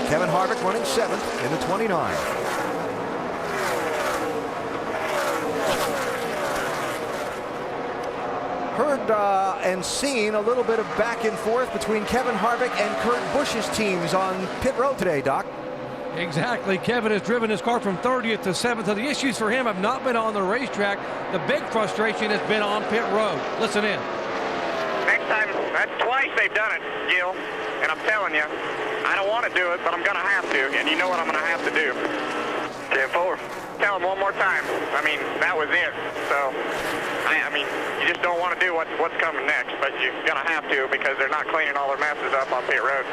Kevin Harvick running 7th in the 29. Heard and seen a little bit of back and forth between Kevin Harvick and Kurt Busch's teams on pit road today, Doc. Exactly. Kevin has driven his car from 30th to 7th. So the issues for him have not been on the racetrack. The big frustration has been on pit road. Listen in. Next time, that's twice they've done it, Gil. And I'm telling you, I don't want to do it, but I'm going to have to. And you know what I'm going to have to do. 10-4. Tell them one more time. I mean, that was it. So, I mean, you just don't want to do what's coming next, but you're going to have to, because they're not cleaning all their messes up on pit road.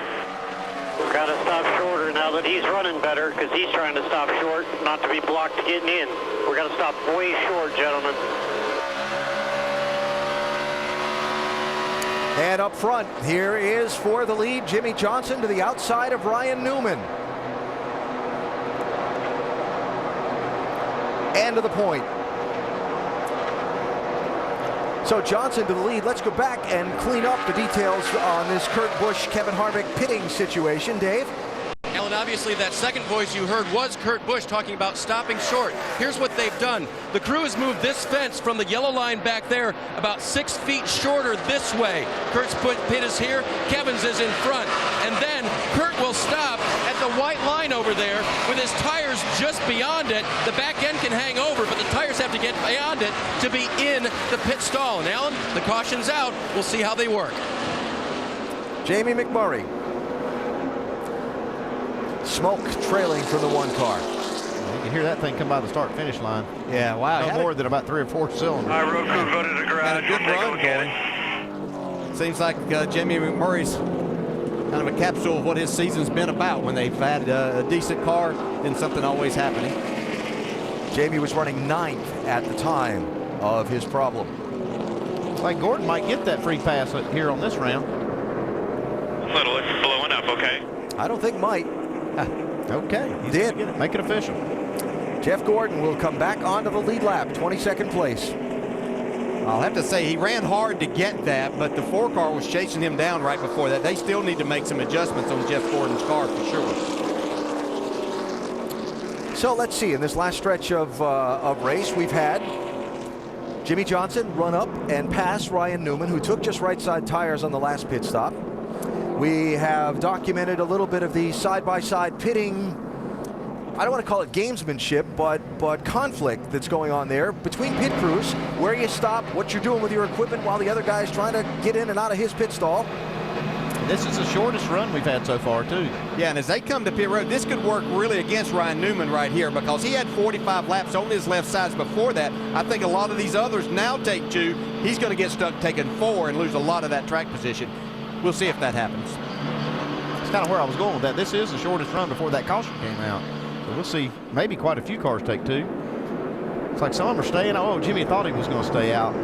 We've got to stop shorter now that he's running better, because he's trying to stop short, not to be blocked getting in. We're going to stop way short, gentlemen. And up front, here is for the lead, Jimmy Johnson to the outside of Ryan Newman. And to the point. So Johnson to the lead. Let's go back and clean up the details on this Kurt Busch, Kevin Harvick pitting situation. Dave? Alan, obviously that second voice you heard was Kurt Busch talking about stopping short. Here's what they've done. The crew has moved this fence from the yellow line back there about 6 feet shorter this way. Kurt's pit is here, Kevin's is in front. And then Kurt will stop at the white line over there with his tires just beyond it. The back end can hang over, but the tires have to get beyond it to be in the pit stall. And Alan, the caution's out. We'll see how they work. Jamie McMurray. Smoke trailing from the 1 car. You can hear that thing come by the start-finish line. Yeah, wow. No more than about 3 or 4 cylinders. All right, road crew, go to the garage. Had a good run going. Seems like Jamie McMurray's kind of a capsule of what his season's been about. When they've had a decent car, and something always happening. Jamie was running 9th at the time of his problem. Looks like Gordon might get that free pass here on this round. Little, it's blowing up, okay? I don't think might. Okay, he did. Make it official. Jeff Gordon will come back onto the lead lap, 22nd place. I'll have to say he ran hard to get that, but the 4 car was chasing him down right before that. They still need to make some adjustments on Jeff Gordon's car for sure. So let's see. In this last stretch of race, we've had Jimmy Johnson run up and pass Ryan Newman, who took just right side tires on the last pit stop. We have documented a little bit of the side-by-side pitting. I don't want to call it gamesmanship, but conflict that's going on there between pit crews, where you stop, what you're doing with your equipment while the other guy's trying to get in and out of his pit stall. This is the shortest run we've had so far, too. Yeah, and as they come to pit road, this could work really against Ryan Newman right here because he had 45 laps on his left sides before that. I think a lot of these others now take 2. He's going to get stuck taking 4 and lose a lot of that track position. We'll see if that happens. That's kind of where I was going with that. This is the shortest run before that caution came out. So we'll see. Maybe quite a few cars take 2. It's like some of them are staying. Oh, Jimmy thought he was going to stay out.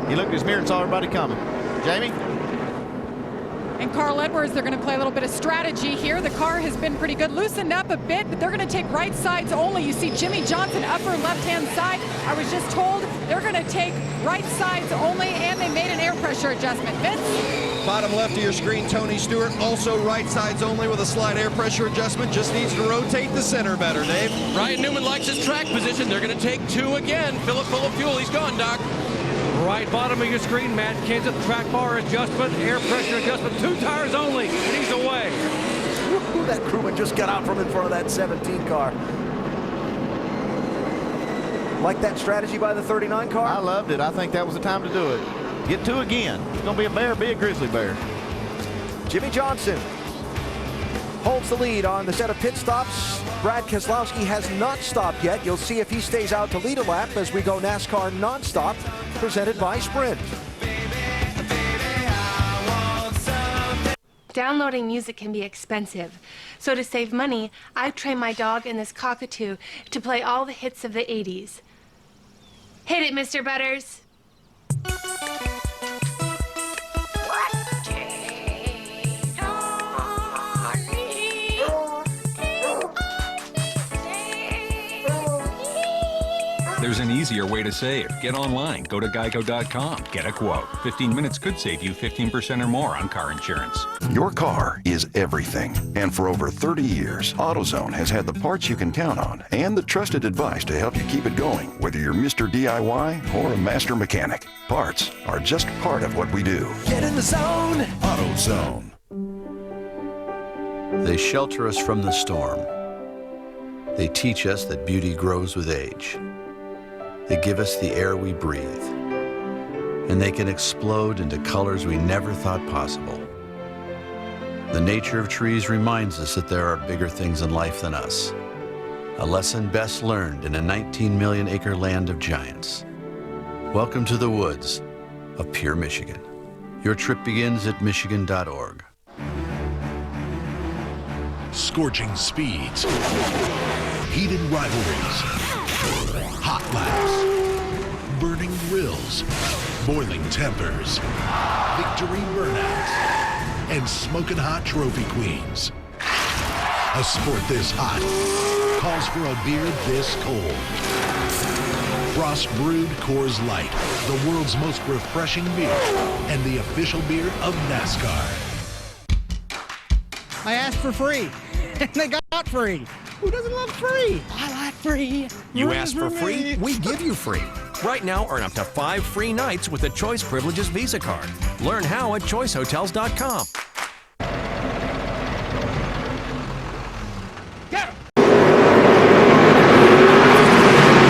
He looked in his mirror and saw everybody coming. Jamie? And Carl Edwards, they're going to play a little bit of strategy here. The car has been pretty good, loosened up a bit, but they're going to take right sides only. You see Jimmy Johnson, upper left-hand side. I was just told they're going to take right sides only, and they made an air pressure adjustment. Vince? Bottom left of your screen, Tony Stewart, also right sides only with a slight air pressure adjustment. Just needs to rotate the center better, Dave. Ryan Newman likes his track position. They're going to take 2 again. Fill it full of fuel. He's gone, Doc. Right bottom of your screen, Matt Kenseth, track bar adjustment, air pressure adjustment, 2 tires only, and he's away. Woo-hoo, that crewman just got out from in front of that 17 car. Like that strategy by the 39 car? I loved it. I think that was the time to do it. Get 2 again. It's going to be a bear, be a grizzly bear. Jimmy Johnson holds the lead on the set of pit stops. Brad Keselowski has not stopped yet. You'll see if he stays out to lead a lap as we go NASCAR nonstop, presented by Sprint. Downloading music can be expensive, so to save money, I've trained my dog in this cockatoo to play all the hits of the 80s. Hit it, Mr. Butters. There's an easier way to save. Get online. Go to geico.com. Get a quote. 15 minutes could save you 15% or more on car insurance. Your car is everything. And for over 30 years, AutoZone has had the parts you can count on and the trusted advice to help you keep it going, whether you're Mr. DIY or a master mechanic. Parts are just part of what we do. Get in the zone. AutoZone. They shelter us from the storm. They teach us that beauty grows with age. They give us the air we breathe. And they can explode into colors we never thought possible. The nature of trees reminds us that there are bigger things in life than us. A lesson best learned in a 19 million acre land of giants. Welcome to the woods of pure Michigan. Your trip begins at michigan.org. Scorching speeds, heated rivalries, hot laps, burning grills, boiling tempers, victory burnouts, and smoking hot trophy queens. A sport this hot calls for a beer this cold. Frost Brewed Coors Light, the world's most refreshing beer and the official beer of NASCAR. I asked for free, and they got free. Who doesn't love free? I like free. You asked for free, we give you free. Right now, earn up to 5 free nights with the Choice Privileges Visa card. Learn how at choicehotels.com.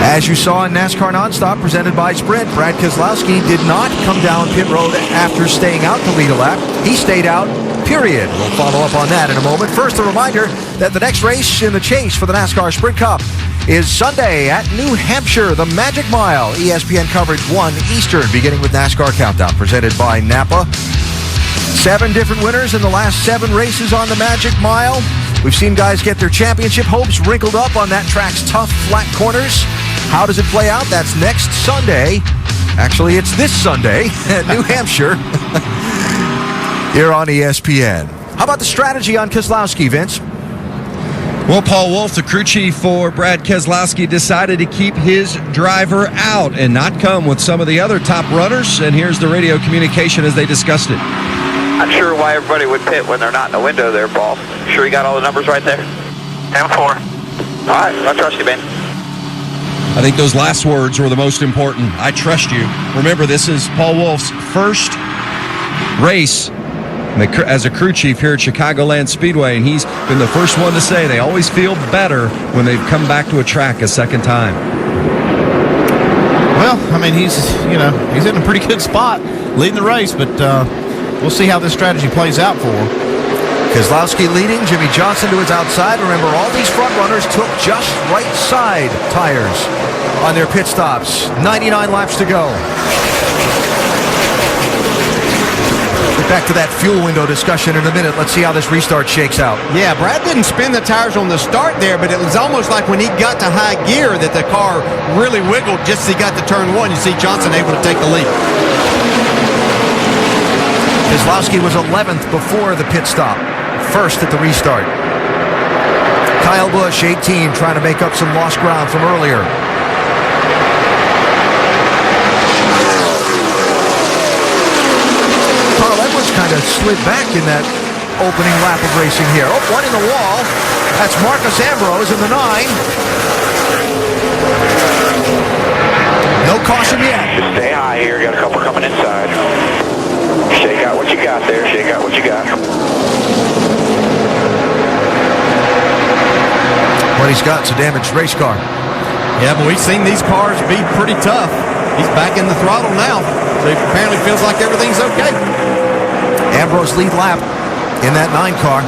As you saw in NASCAR Nonstop, presented by Sprint, Brad Keselowski did not come down pit road after staying out to lead a lap. He stayed out, period. We'll follow up on that in a moment. First, a reminder that the next race in the chase for the NASCAR Sprint Cup is Sunday at New Hampshire, the Magic Mile. ESPN coverage 1 Eastern, beginning with NASCAR Countdown, presented by Napa. 7 different winners in the last 7 races on the Magic Mile. We've seen guys get their championship hopes wrinkled up on that track's tough, flat corners. How does it play out? That's next Sunday. Actually, it's this Sunday at New Hampshire here on ESPN. How about the strategy on Keselowski, Vince? Well, Paul Wolf, the crew chief for Brad Keselowski, decided to keep his driver out and not come with some of the other top runners. And here's the radio communication as they discussed it. Not sure why everybody would pit when they're not in the window there, Paul. Sure you got all the numbers right there? 10-4. All right, I trust you, Ben. I think those last words were the most important. I trust you. Remember, this is Paul Wolf's first race as a crew chief here at Chicagoland Speedway, and he's been the first one to say they always feel better when they've come back to a track a second time. Well, I mean, he's in a pretty good spot leading the race, but we'll see how this strategy plays out for him. Keselowski leading, Jimmy Johnson to his outside. Remember, all these front runners took just right side tires on their pit stops. 99 laps to go. Get back to that fuel window discussion in a minute. Let's see how this restart shakes out. Yeah, Brad didn't spin the tires on the start there, but it was almost like when he got to high gear that the car really wiggled just as he got to turn one. You see Johnson able to take the lead. Keselowski was 11th before the pit stop. First at the restart. Kyle Busch, 18, trying to make up some lost ground from earlier. Carl Edwards kind of slid back in that opening lap of racing here. Oh, one in the wall. That's Marcus Ambrose in the 9. No caution yet. Just stay high here. Got a couple coming inside. Shake out what you got there. Shake out what you got. What he's got is a damaged race car. Yeah, but we've seen these cars be pretty tough. He's back in the throttle now. So he apparently feels like everything's okay. Ambrose lead lap in that 9 car.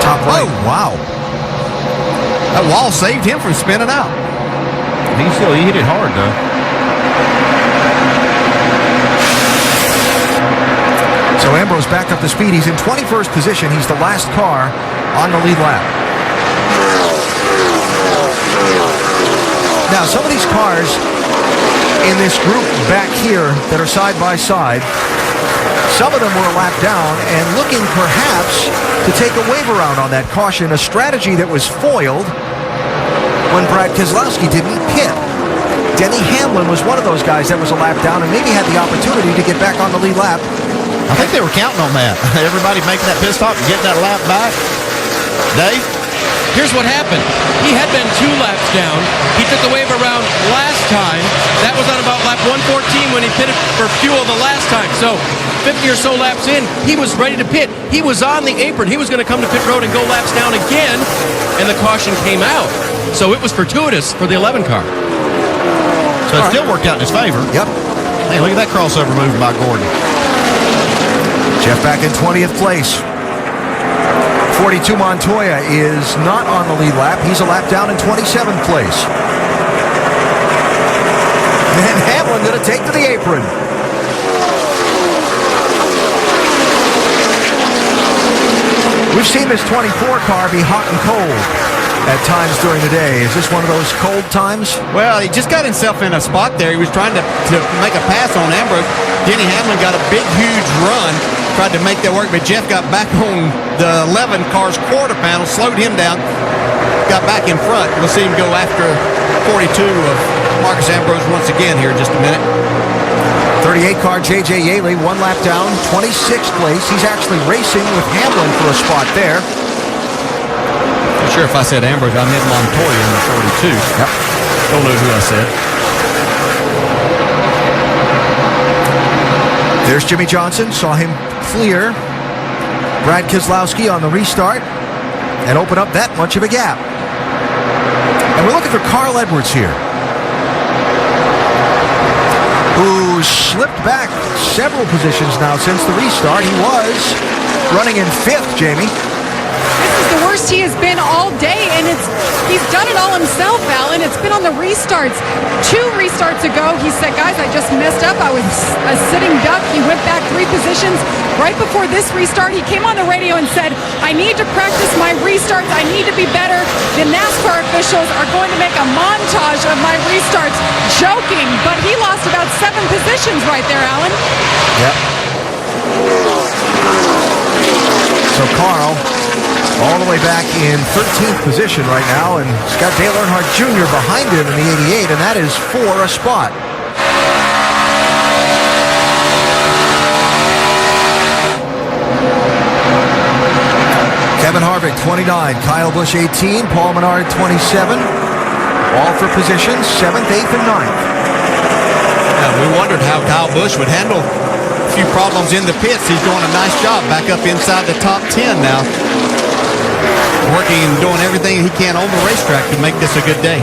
Top right. Oh. Wow. That wall saved him from spinning out. He hit it hard, though. So Ambrose back up to speed. He's in 21st position. He's the last car on the lead lap. Now, some of these cars in this group back here that are side by side, some of them were a lap down and looking perhaps to take a wave around on that caution, a strategy that was foiled when Brad Keselowski didn't pit. Denny Hamlin was one of those guys that was a lap down and maybe had the opportunity to get back on the lead lap. I think they were counting on that. Everybody making that pit stop and getting that lap back. Dave? Here's what happened. He had been 2 laps down. He took the wave around last time. That was on about lap 114 when he pitted for fuel the last time. So 50 or so laps in, he was ready to pit. He was on the apron. He was going to come to pit road and go laps down again, and the caution came out. So it was fortuitous for the 11 car. So it still worked out in his favor. Yep. Hey, look at that crossover moving by Gordon. Jeff back in 20th place. 42 Montoya is not on the lead lap. He's a lap down in 27th place. And Hamlin going to take to the apron. We've seen this 24 car be hot and cold at times during the day. Is this one of those cold times? Well, he just got himself in a spot there. He was trying to make a pass on Ambrose. Denny Hamlin got a big, huge run, tried to make that work, but Jeff got back on the 11 car's quarter panel, slowed him down, got back in front. We'll see him go after 42 of Marcus Ambrose once again here in just a minute. 38 car J.J. Yaley, 1 lap down, 26th place. He's actually racing with Hamlin for a spot there. Not sure if I said Ambrose, I meant Montoya in the 42. Yep. Don't know who I said. There's Jimmy Johnson, saw him clear Brad Keselowski on the restart and open up that much of a gap. And we're looking for Carl Edwards here, who slipped back several positions now since the restart. He was running in 5th, Jamie. This is the worst he has been all day, and he's done it all himself, Alan. It's been on the restarts. 2 restarts ago, he said, guys, I just messed up. I was a sitting duck. He went back 3 positions. Right before this restart, he came on the radio and said, I need to practice my restarts. I need to be better. The NASCAR officials are going to make a montage of my restarts. Joking, but he lost about 7 positions right there, Alan. Yep. So Carl all the way back in 13th position right now, and he's got Dale Earnhardt Jr. behind him in the 88, and that is for a spot. Kevin Harvick, 29. Kyle Busch, 18. Paul Menard, 27. All for positions, 7th, 8th, and 9th. We wondered how Kyle Busch would handle a few problems in the pits. He's doing a nice job back up inside the top 10 now. Working and doing everything he can on the racetrack to make this a good day.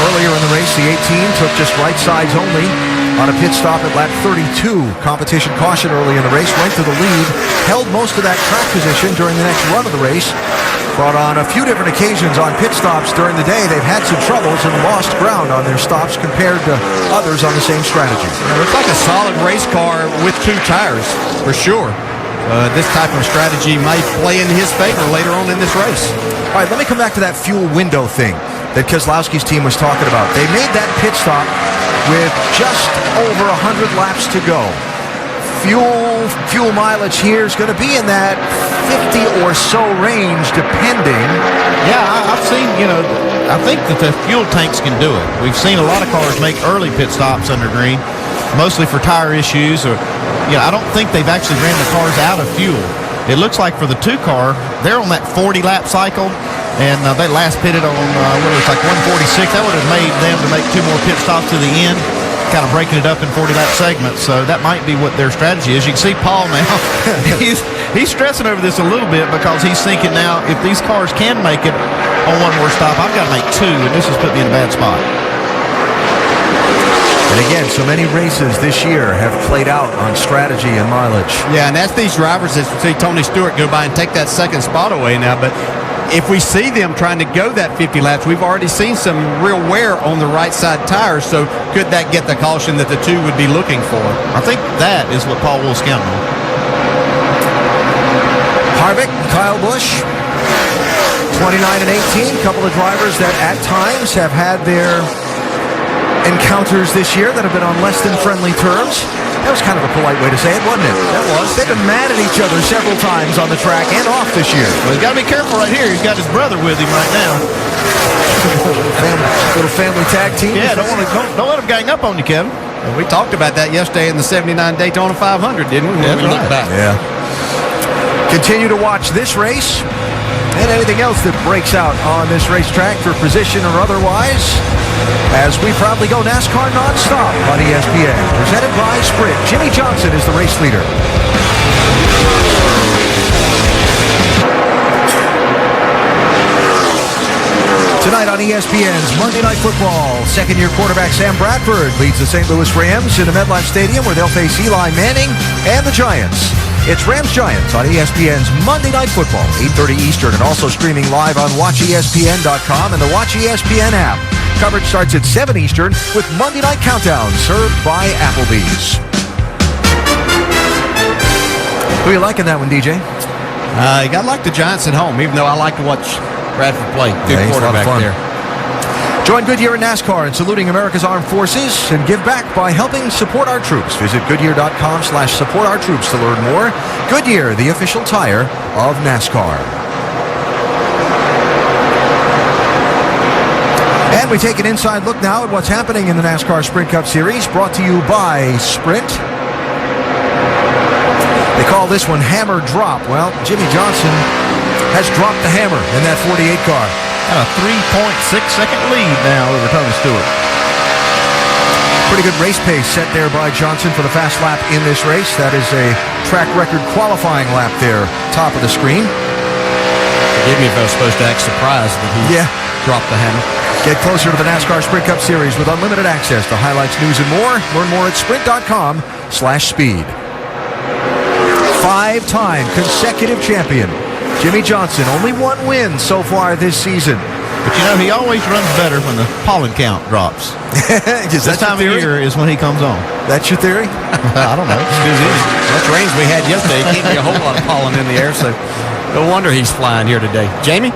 Earlier in the race, the 18 took just right sides only on a pit stop at lap 32. Competition caution early in the race, went to the lead, held most of that track position during the next run of the race. But on a few different occasions on pit stops during the day, they've had some troubles and lost ground on their stops compared to others on the same strategy. It looks like a solid race car with 2 tires, for sure. This type of strategy might play in his favor later on in this race. All right, let me come back to that fuel window thing that Keselowski's team was talking about. They made that pit stop with just over 100 laps to go. Fuel mileage here is going to be in that 50 or so range, depending. Yeah, I've seen, I think that the fuel tanks can do it. We've seen a lot of cars make early pit stops under green, mostly for tire issues. Or, I don't think they've actually ran the cars out of fuel. It looks like for the 2 car, they're on that 40-lap cycle, and they last pitted on, like 146. That would have made them to make 2 more pit stops to the end, kind of breaking it up in 40-lap segments. So that might be what their strategy is. You can see Paul now, he's stressing over this a little bit because he's thinking now, if these cars can make it on 1 more stop, I've got to make 2, and this has put me in a bad spot. And again, so many races this year have played out on strategy and mileage. Yeah, and that's these drivers that see Tony Stewart go by and take that 2nd spot away now. But if we see them trying to go that 50 laps, we've already seen some real wear on the right side tires. So could that get the caution that the 2 would be looking for? I think that is what Paul Wolf's counting on. Harvick, Kyle Busch, 29 and 18. A couple of drivers that at times have had their encounters this year that have been on less than friendly terms. That was kind of a polite way to say it, wasn't it? That was. They've been mad at each other several times on the track and off this year. Well, he's got to be careful right here. He's got his brother with him right now. little family tag team. Yeah, don't let him gang up on you, Kevin. And we talked about that yesterday in the 79 Daytona 500, didn't we? Yeah, when we looked back. Yeah. Continue to watch this race and anything else that breaks out on this racetrack for position or otherwise, as we proudly go NASCAR nonstop on ESPN. Presented by Sprint. Jimmy Johnson is the race leader. Tonight on ESPN's Monday Night Football, second-year quarterback Sam Bradford leads the St. Louis Rams in the MetLife Stadium, where they'll face Eli Manning and the Giants. It's Rams-Giants on ESPN's Monday Night Football, 8:30 Eastern, and also streaming live on WatchESPN.com and the Watch ESPN app. Coverage starts at 7 Eastern with Monday Night Countdown, served by Applebee's. Who are you liking that one, DJ? I like the Giants at home, even though I like to watch Bradford play. Good quarterback there. Join Goodyear in NASCAR in saluting America's armed forces and give back by helping support our troops. Visit Goodyear.com/support our troops to learn more. Goodyear, the official tire of NASCAR. And we take an inside look now at what's happening in the NASCAR Sprint Cup Series, brought to you by Sprint. They call this one hammer drop. Well, Jimmy Johnson has dropped the hammer in that 48 car. Got a 3.6-second lead now over Tony Stewart. Pretty good race pace set there by Johnson for the fast lap in this race. That is a track record qualifying lap there, top of the screen. Forgive me if I was supposed to act surprised that he dropped the hammer. Get closer to the NASCAR Sprint Cup Series with unlimited access to highlights, news, and more. Learn more at sprint.com/speed. 5-time consecutive champion Jimmy Johnson, only 1 win so far this season. But he always runs better when the pollen count drops. This time of year is when he comes on. That's your theory? I don't know. Much rains we had yesterday. Can't be a whole lot of pollen in the air, so no wonder he's flying here today. Jamie?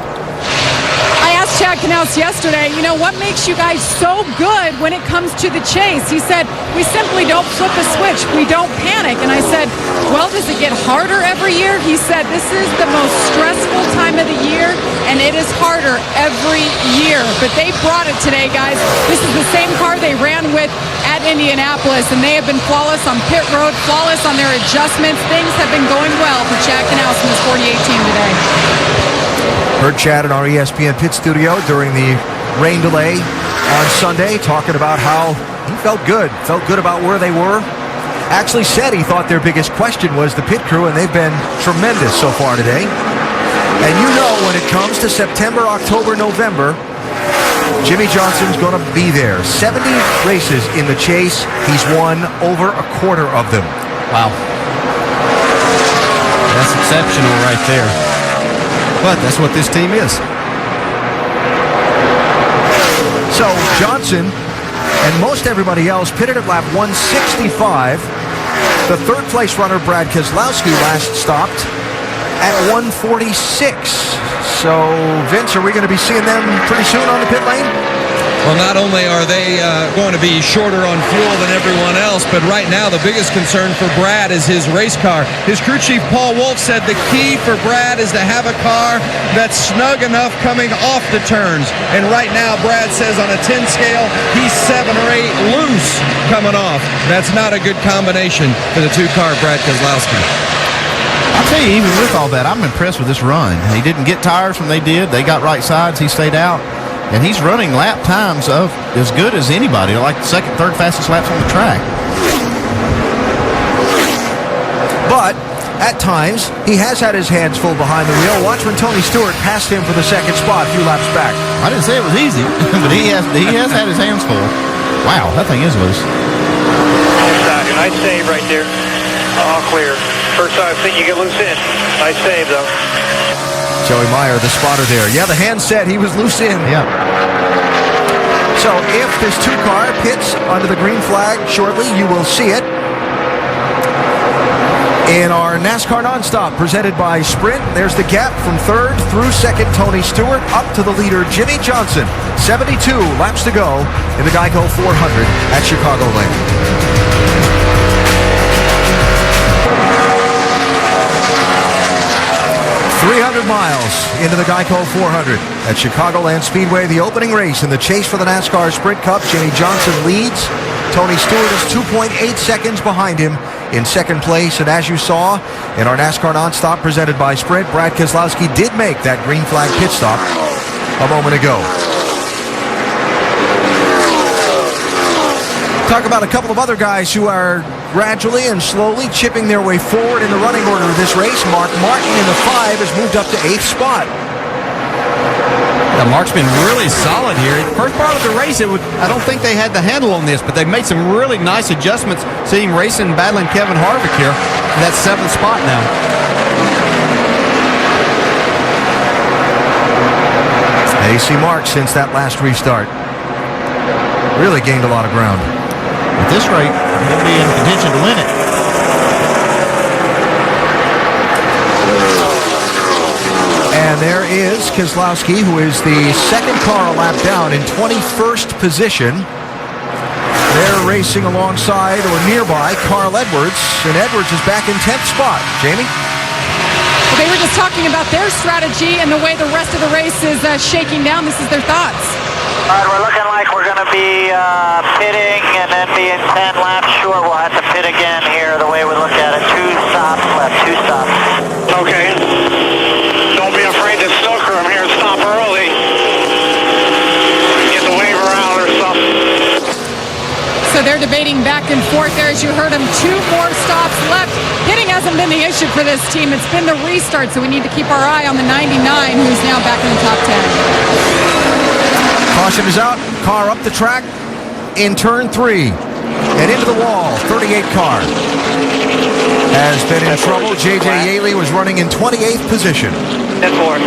Chad Knaus yesterday, what makes you guys so good when it comes to the chase? He said, we simply don't flip a switch. We don't panic. And I said, well, does it get harder every year? He said, this is the most stressful time of the year, and it is harder every year. But they brought it today, guys. This is the same car they ran with at at Indianapolis, and they have been flawless on pit road, flawless on their adjustments. Things have been going well for Chad Knaus and his 48 team today. Heard Chad in our ESPN pit studio during the rain delay on Sunday, talking about how he felt good about where they were. Actually said he thought their biggest question was the pit crew, and they've been tremendous so far today. And you know, when it comes to September, October, November, Jimmy Johnson's going to be there. 70 races in the chase. He's won over a quarter of them. Wow. That's exceptional right there. But that's what this team is. So Johnson and most everybody else pitted at lap 165. The third place runner, Brad Keselowski, last stopped at 146. So, Vince, are we going to be seeing them pretty soon on the pit lane? Well, not only are they going to be shorter on fuel than everyone else, but right now the biggest concern for Brad is his race car. His crew chief, Paul Wolf, said the key for Brad is to have a car that's snug enough coming off the turns. And right now, Brad says on a 10 scale, he's 7 or 8 loose coming off. That's not a good combination for the two-car Brad Keselowski. I'll tell you, even with all that, I'm impressed with this run. He didn't get tires when they did. They got right sides. He stayed out. And he's running lap times of as good as anybody, like the second, third fastest laps on the track. But at times, he has had his hands full behind the wheel. Watch when Tony Stewart passed him for the second spot a few laps back. I didn't say it was easy, but he has had his hands full. Wow, that thing is loose. Nice save right there. All clear. First time I've seen you get loose in. Nice save, though. Joey Meyer, the spotter there. Yeah, the hand said he was loose in. Yeah. So if this two-car pits under the green flag shortly, you will see it. In our NASCAR Nonstop presented by Sprint, there's the gap from third through second, Tony Stewart, up to the leader, Jimmy Johnson. 72 laps to go in the Geico 400 at Chicagoland. 300 miles into the Geico 400 at Chicagoland Speedway. The opening race in the chase for the NASCAR Sprint Cup. Jimmy Johnson leads. Tony Stewart is 2.8 seconds behind him in second place. And as you saw in our NASCAR Nonstop presented by Sprint, Brad Keselowski did make that green flag pit stop a moment ago. Talk about a couple of other guys who are gradually and slowly chipping their way forward in the running order of this race. Mark Martin in the 5 has moved up to 8th spot. Yeah, Mark's been really solid here. First part of the race, I don't think they had the handle on this, but they made some really nice adjustments. See him racing and battling Kevin Harvick here. That's 7th spot now. AC Mark, since that last restart, really gained a lot of ground. At this rate, he'll be in contention to win it. And there is Keselowski, who is the second car a lap down in 21st position. They're racing alongside or nearby Carl Edwards, and Edwards is back in 10th spot. Jamie? Well, they were just talking about their strategy and the way the rest of the race is shaking down. This is their thoughts. All right, we're looking like we're going to be pitting and then being 10 laps short. We'll have to pit again here the way we look at it. 2 stops left, 2 stops. Okay. Don't be afraid to snooker him here and stop early. Get the waiver out or something. So they're debating back and forth there. As you heard them, 2 more stops left. Hitting hasn't been the issue for this team. It's been the restart, so we need to keep our eye on the 99, who's now back in the top 10. Caution is out. Car up the track in turn 3 and into the wall. 38 car has been in trouble. J.J. Yaley was running in 28th position. 10-4.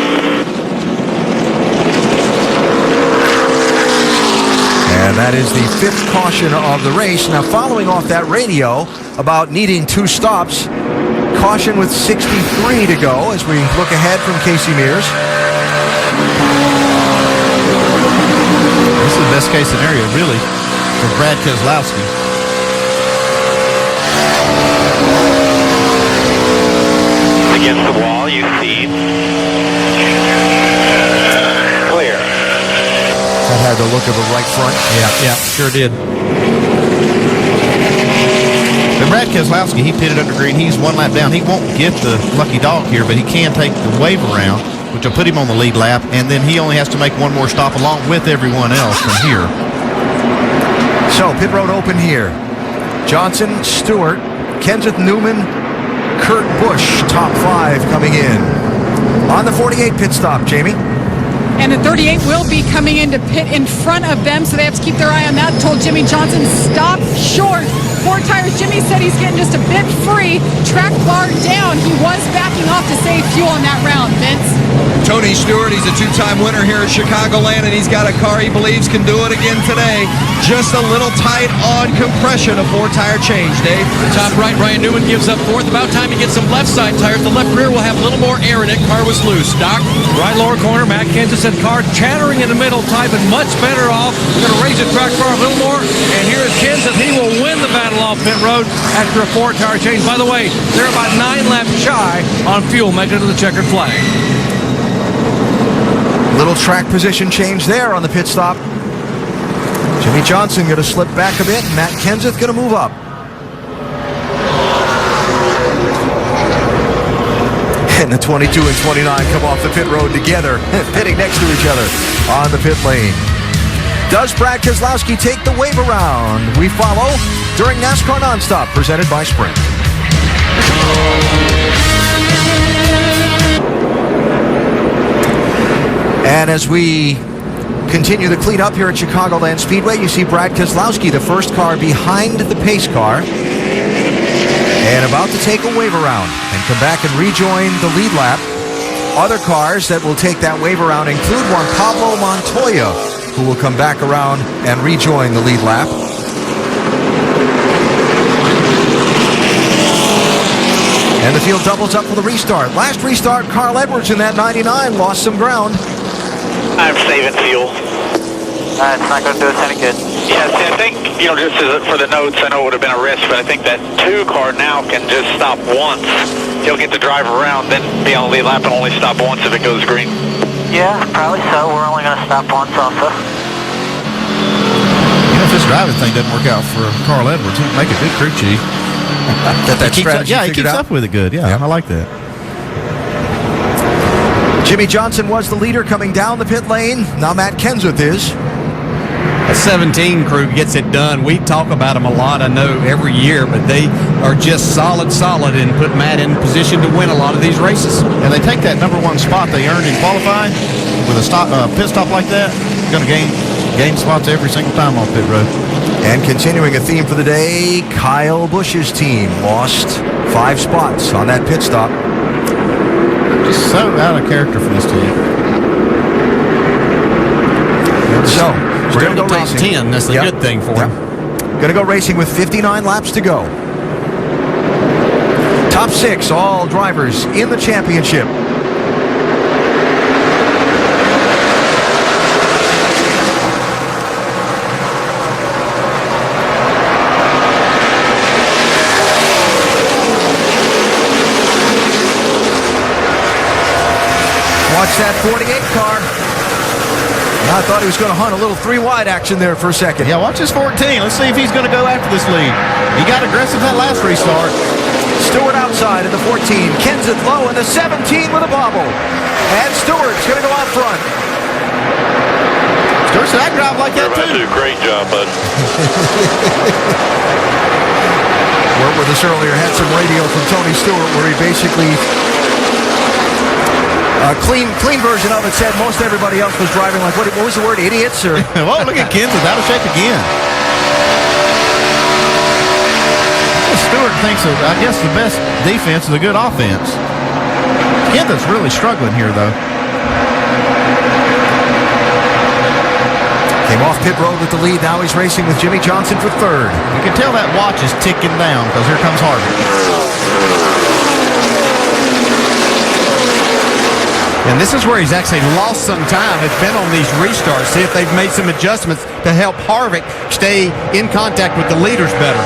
And that is the 5th caution of the race. Now, following off that radio about needing 2 stops, caution with 63 to go as we look ahead from Casey Mears. This is the best case scenario, really, for Brad Keselowski. Against the wall, you see. Clear. That had the look of a right front. Yeah, sure did. But Brad Keselowski, he pitted under green. He's one lap down. He won't get the lucky dog here, but he can take the wave around, which will put him on the lead lap, and then he only has to make one more stop along with everyone else from here. So pit road open here. Johnson, Stewart, Kenseth Newman, Kurt Busch, top 5 coming in. On the 48 pit stop, Jamie. And the 38 will be coming into pit in front of them, so they have to keep their eye on that. Told Jimmy Johnson, stop short. 4 tires. Jimmy said he's getting just a bit free. Track bar down. He was backing off to save fuel on that round. Vince? Tony Stewart, he's a 2-time winner here at Chicagoland, and he's got a car he believes can do it again today. Just a little tight on compression, a 4-tire change, Dave. Top right, Ryan Newman gives up 4th. About time he gets some left side tires. The left rear will have a little more air in it. Car was loose. Doc? Right lower corner, Matt Kenseth said car chattering in the middle, typing much better off. We're going to raise the track bar a little more. And here is Kenseth. He will win the battle off pit road after a 4-tire change. By the way, they're about 9 laps shy on fuel, making it to the checkered flag. Little track position change there on the pit stop. Jimmy Johnson going to slip back a bit. Matt Kenseth going to move up. And the 22 and 29 come off the pit road together, pitting next to each other on the pit lane. Does Brad Keselowski take the wave around? We follow during NASCAR Nonstop, presented by Sprint. And as we continue the cleanup here at Chicagoland Speedway, you see Brad Keselowski, the first car behind the pace car, and about to take a wave around and come back and rejoin the lead lap. Other cars that will take that wave around include Juan Pablo Montoya, who will come back around and rejoin the lead lap. And the field doubles up for the restart. Last restart, Carl Edwards in that 99 lost some ground. I'm saving fuel. It's not going to do us any good. Yeah, see, I think, just for the notes, I know it would have been a risk, but I think that 2 car now can just stop once. He'll get to drive around, then be on the lead lap and only stop once if it goes green. Yeah, probably so. We're only going to stop once also. If this driving thing doesn't work out for Carl Edwards, he'd make a good crew chief. He keeps up with it good. Yeah, I like that. Jimmy Johnson was the leader coming down the pit lane. Now Matt Kenseth is. A 17 crew gets it done. We talk about them a lot, I know, every year, but they are just solid and put Matt in position to win a lot of these races. And they take that number 1 spot they earned in qualifying with a pit stop like that. Going to gain spots every single time on pit road. And continuing a theme for the day, Kyle Busch's team lost 5 spots on that pit stop. Just so out of character for this team. So, we're going to go top racing. 10. That's a good thing for him. Going to go racing with 59 laps to go. Top 6, all drivers in the championship. Watch that 48 car. I thought he was going to hunt a little 3-wide action there for a second. Yeah, watch this 14. Let's see if he's going to go after this lead. He got aggressive that last restart. Stewart outside in the 14. Kenseth low in the 17 with a bobble. And Stewart's going to go out front. Stewart said, I drive like that too. Great job, bud. Worked with us earlier, had some radio from Tony Stewart where he basically... clean version of it said most everybody else was driving like, what was the word, idiots? Or Whoa, look at Kenseth, out of shape again. Stewart thinks that, I guess, the best defense is a good offense. Kenseth's really struggling here, though. Came off pit road with the lead. Now he's racing with Jimmy Johnson for 3rd. You can tell that watch is ticking down because here comes Harvick. And this is where he's actually lost some time. It's been on these restarts. See if they've made some adjustments to help Harvick stay in contact with the leaders better.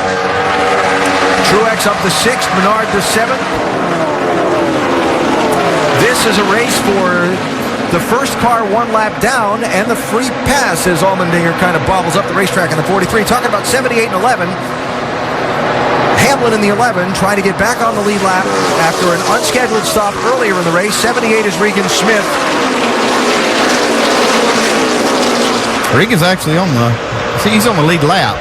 Truex up to 6th, Menard to 7th. This is a race for the first car 1 lap down and the free pass as Allmendinger kind of bobbles up the racetrack in the 43. Talking about 78 and 11. Hamlin in the 11 trying to get back on the lead lap after an unscheduled stop earlier in the race. 78 is Regan Smith. Regan's actually on the, he's on the lead lap.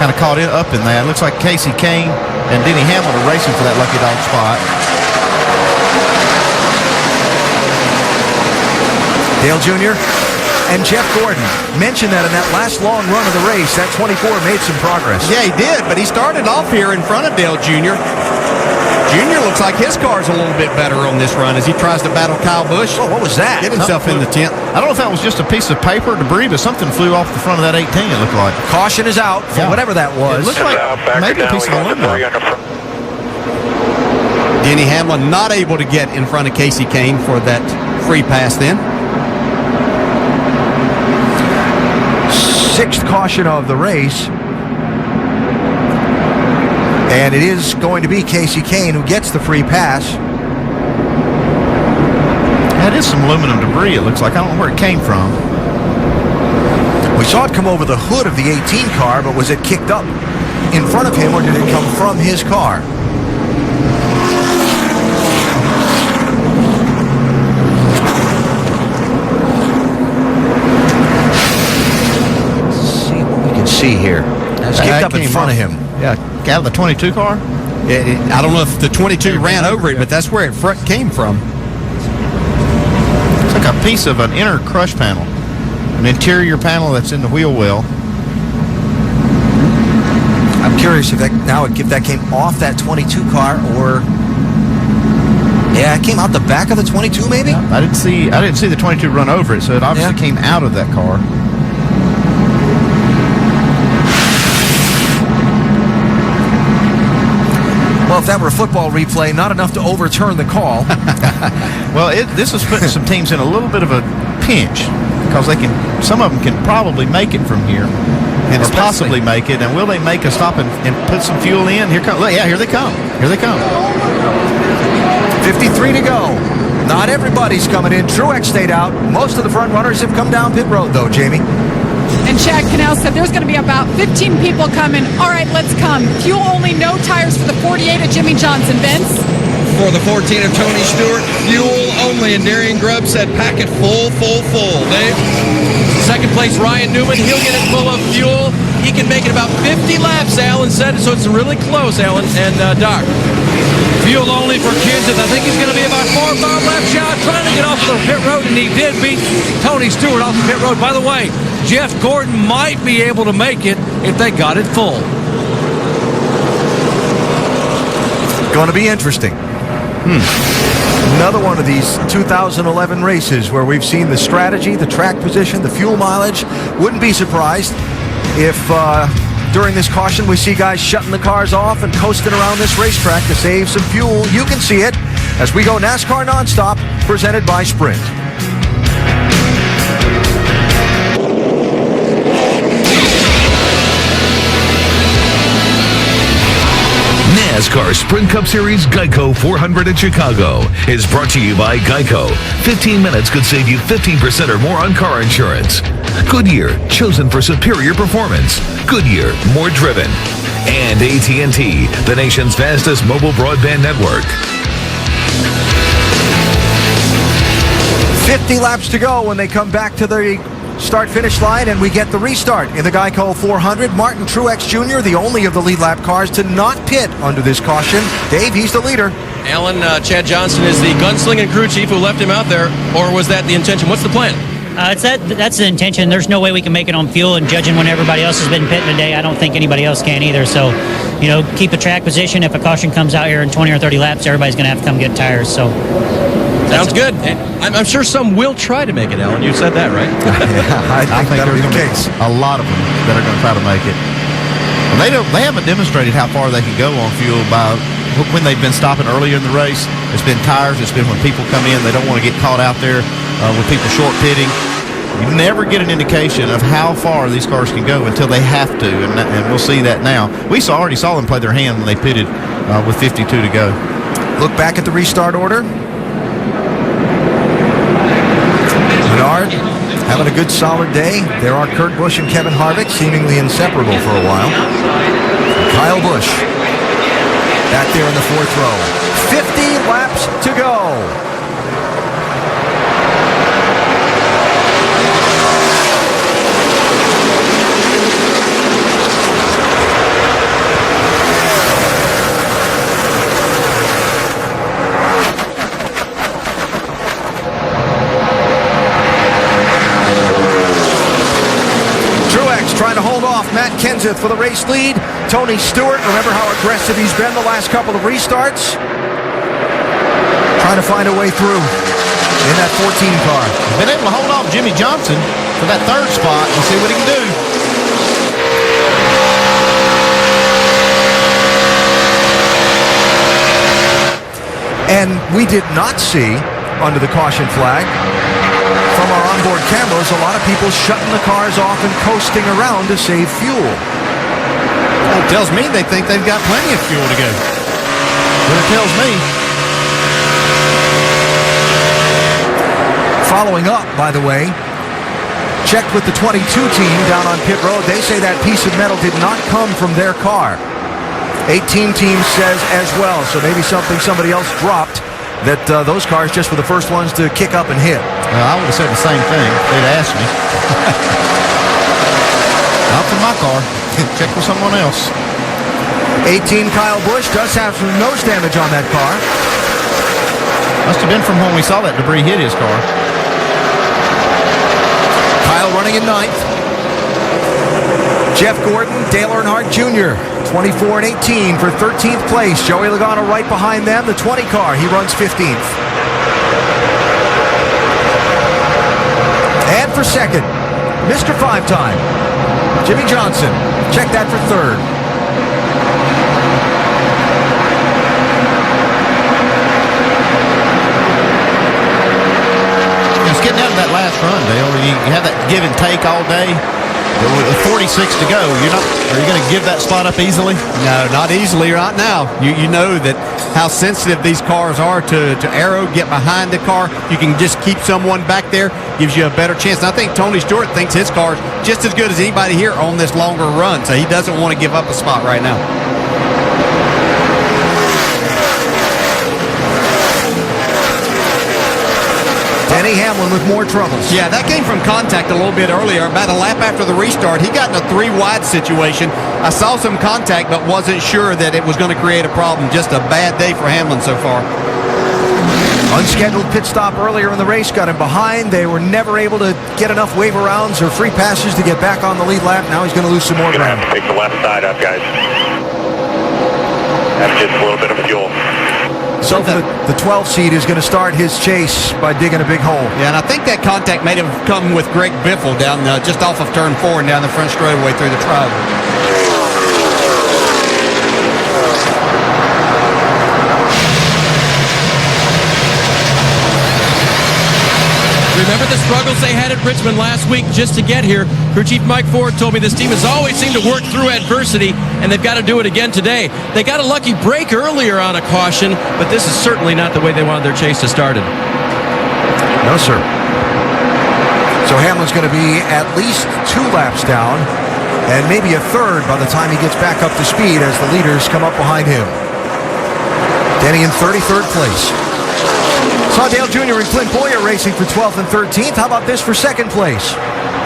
Kind of caught up in that. Looks like Casey Kane and Denny Hamlin are racing for that lucky dog spot. Dale Jr. and Jeff Gordon mentioned that in that last long run of the race, that 24 made some progress. Yeah, he did, but he started off here in front of Dale Jr. Jr. looks like his car's a little bit better on this run as he tries to battle Kyle Busch. Oh, what was that? Get himself in the tent. I don't know if that was just a piece of paper or debris, but something flew off the front of that 18, it looked like. Caution is out for whatever that was. It looked like maybe a piece of aluminum. Denny Hamlin not able to get in front of Casey Kane for that free pass then. Sixth caution of the race. And it is going to be Casey Kane who gets the free pass. That is some aluminum debris, it looks like. I don't know where it came from. We saw it come over the hood of the 18 car, but was it kicked up in front of him, or did it come from his car? Let's see what we can see here. It's kicked up in front of him. Yeah, out of the 22 car? I don't know if the 22 ran over it, but that's where it came from. It's like a piece of an inner crush panel, an interior panel that's in the wheel well. I'm curious if that came off that 22 car, or it came out the back of the 22 maybe. Yeah, I didn't see the 22 run over it, so it obviously came out of that car. Well, if that were a football replay, not enough to overturn the call. Well, this is putting some teams in a little bit of a pinch because some of them can probably make it from here, or possibly make it. And will they make a stop and put some fuel in? Here they come. Here they come. 53 to go. Not everybody's coming in. Truex stayed out. Most of the front runners have come down pit road, though, Jamie. And Chad Cannell said there's going to be about 15 people coming. All right, let's come. Fuel only, no tires for the 48 of Jimmy Johnson. Vince? For the 14 of Tony Stewart, fuel only. And Darian Grubb said pack it full. Dave? Second place, Ryan Newman. He'll get it full of fuel. He can make it about 50 laps, Alan said. So it's really close, Alan and Doc. Fuel only for Kenseth. I think he's going to be about 4 or 5 laps shot trying to get off the pit road, and he did beat Tony Stewart off the pit road. By the way, Jeff Gordon might be able to make it if they got it full. Going to be interesting. Another one of these 2011 races where we've seen the strategy, the track position, the fuel mileage. Wouldn't be surprised if during this caution we see guys shutting the cars off and coasting around this racetrack to save some fuel. You can see it as we go NASCAR Nonstop, presented by Sprint. NASCAR Sprint Cup Series Geico 400 at Chicago is brought to you by Geico. 15 minutes could save you 15% or more on car insurance. Goodyear, chosen for superior performance. Goodyear, more driven. And AT&T, the nation's fastest mobile broadband network. 50 laps to go when they come back to the start-finish line, and we get the restart in the Geico 400. Martin Truex Jr., the only of the lead lap cars to not pit under this caution. Dave, he's the leader. Alan, Chad Johnson is the gunslinging crew chief who left him out there, or was that the intention? What's the plan? That's the intention. There's no way we can make it on fuel, and judging when everybody else has been pitting today, I don't think anybody else can either. So, keep a track position. If a caution comes out here in 20 or 30 laps, everybody's going to have to come get tires. So, sounds good. I'm sure some will try to make it, Alan. You said that, right? I think that'll be the case. A lot of them that are going to try to make it. And they haven't demonstrated how far they can go on fuel by when they've been stopping earlier in the race. It's been tires. It's been when people come in. They don't want to get caught out there with people short pitting. You never get an indication of how far these cars can go until they have to, and we'll see that now. We already saw them play their hand when they pitted with 52 to go. Look back at the restart order. Menard having a good solid day. There are Kurt Busch and Kevin Harvick, seemingly inseparable for a while. Kyle Busch back there in the fourth row. 50 laps to go. Trying to hold off Matt Kenseth for the race lead. Tony Stewart, remember how aggressive he's been the last couple of restarts? Trying to find a way through in that 14 car. Been able to hold off Jimmy Johnson for that third spot and see what he can do. And we did not see, under the caution flag, from our onboard cameras, a lot of people shutting the cars off and coasting around to save fuel. Well, it tells me they think they've got plenty of fuel to go. But it tells me. Following up, by the way, checked with the 22 team down on pit road. They say that piece of metal did not come from their car. 18 team says as well, so maybe something somebody else dropped, that those cars just were the first ones to kick up and hit. I would have said the same thing if they'd asked me. Not for my car. Check with someone else. 18 Kyle Busch does have some nose damage on that car. Must have been from when we saw that debris hit his car. Kyle running in ninth. Jeff Gordon, Dale Earnhardt Jr., 24 and 18 for 13th place. Joey Logano right behind them, the 20 car. He runs 15th. And for second, Mr. Five-Time, Jimmy Johnson. Check that for third. It's getting out of that last run, Dale. You have that give and take all day. But with 46 to go, are you going to give that spot up easily? No, not easily, not now. You know that how sensitive these cars are to aero, get behind the car. You can just keep someone back there, gives you a better chance. And I think Tony Stewart thinks his car's just as good as anybody here on this longer run, so he doesn't want to give up a spot right now. Denny Hamlin with more troubles. Yeah, that came from contact a little bit earlier. About a lap after the restart, he got in a 3-wide situation. I saw some contact, but wasn't sure that it was going to create a problem. Just a bad day for Hamlin so far. Unscheduled pit stop earlier in the race got him behind. They were never able to get enough waiver rounds or free passes to get back on the lead lap. Now he's going to lose some more ground. Take the left side up, guys. That's just a little bit of fuel. So the 12 seed is going to start his chase by digging a big hole. Yeah, and I think that contact may have come with Greg Biffle down just off of turn 4 and down the front straightaway through the triangle. Remember the struggles they had at Richmond last week just to get here? Crew Chief Mike Ford told me this team has always seemed to work through adversity, and they've got to do it again today. They got a lucky break earlier on a caution, but this is certainly not the way they wanted their chase to start. No, sir. So Hamlin's going to be at least 2 laps down, and maybe a third by the time he gets back up to speed as the leaders come up behind him. Denny in 33rd place. Saw Dale Jr. and Clint Boyer racing for 12th and 13th. How about this for second place?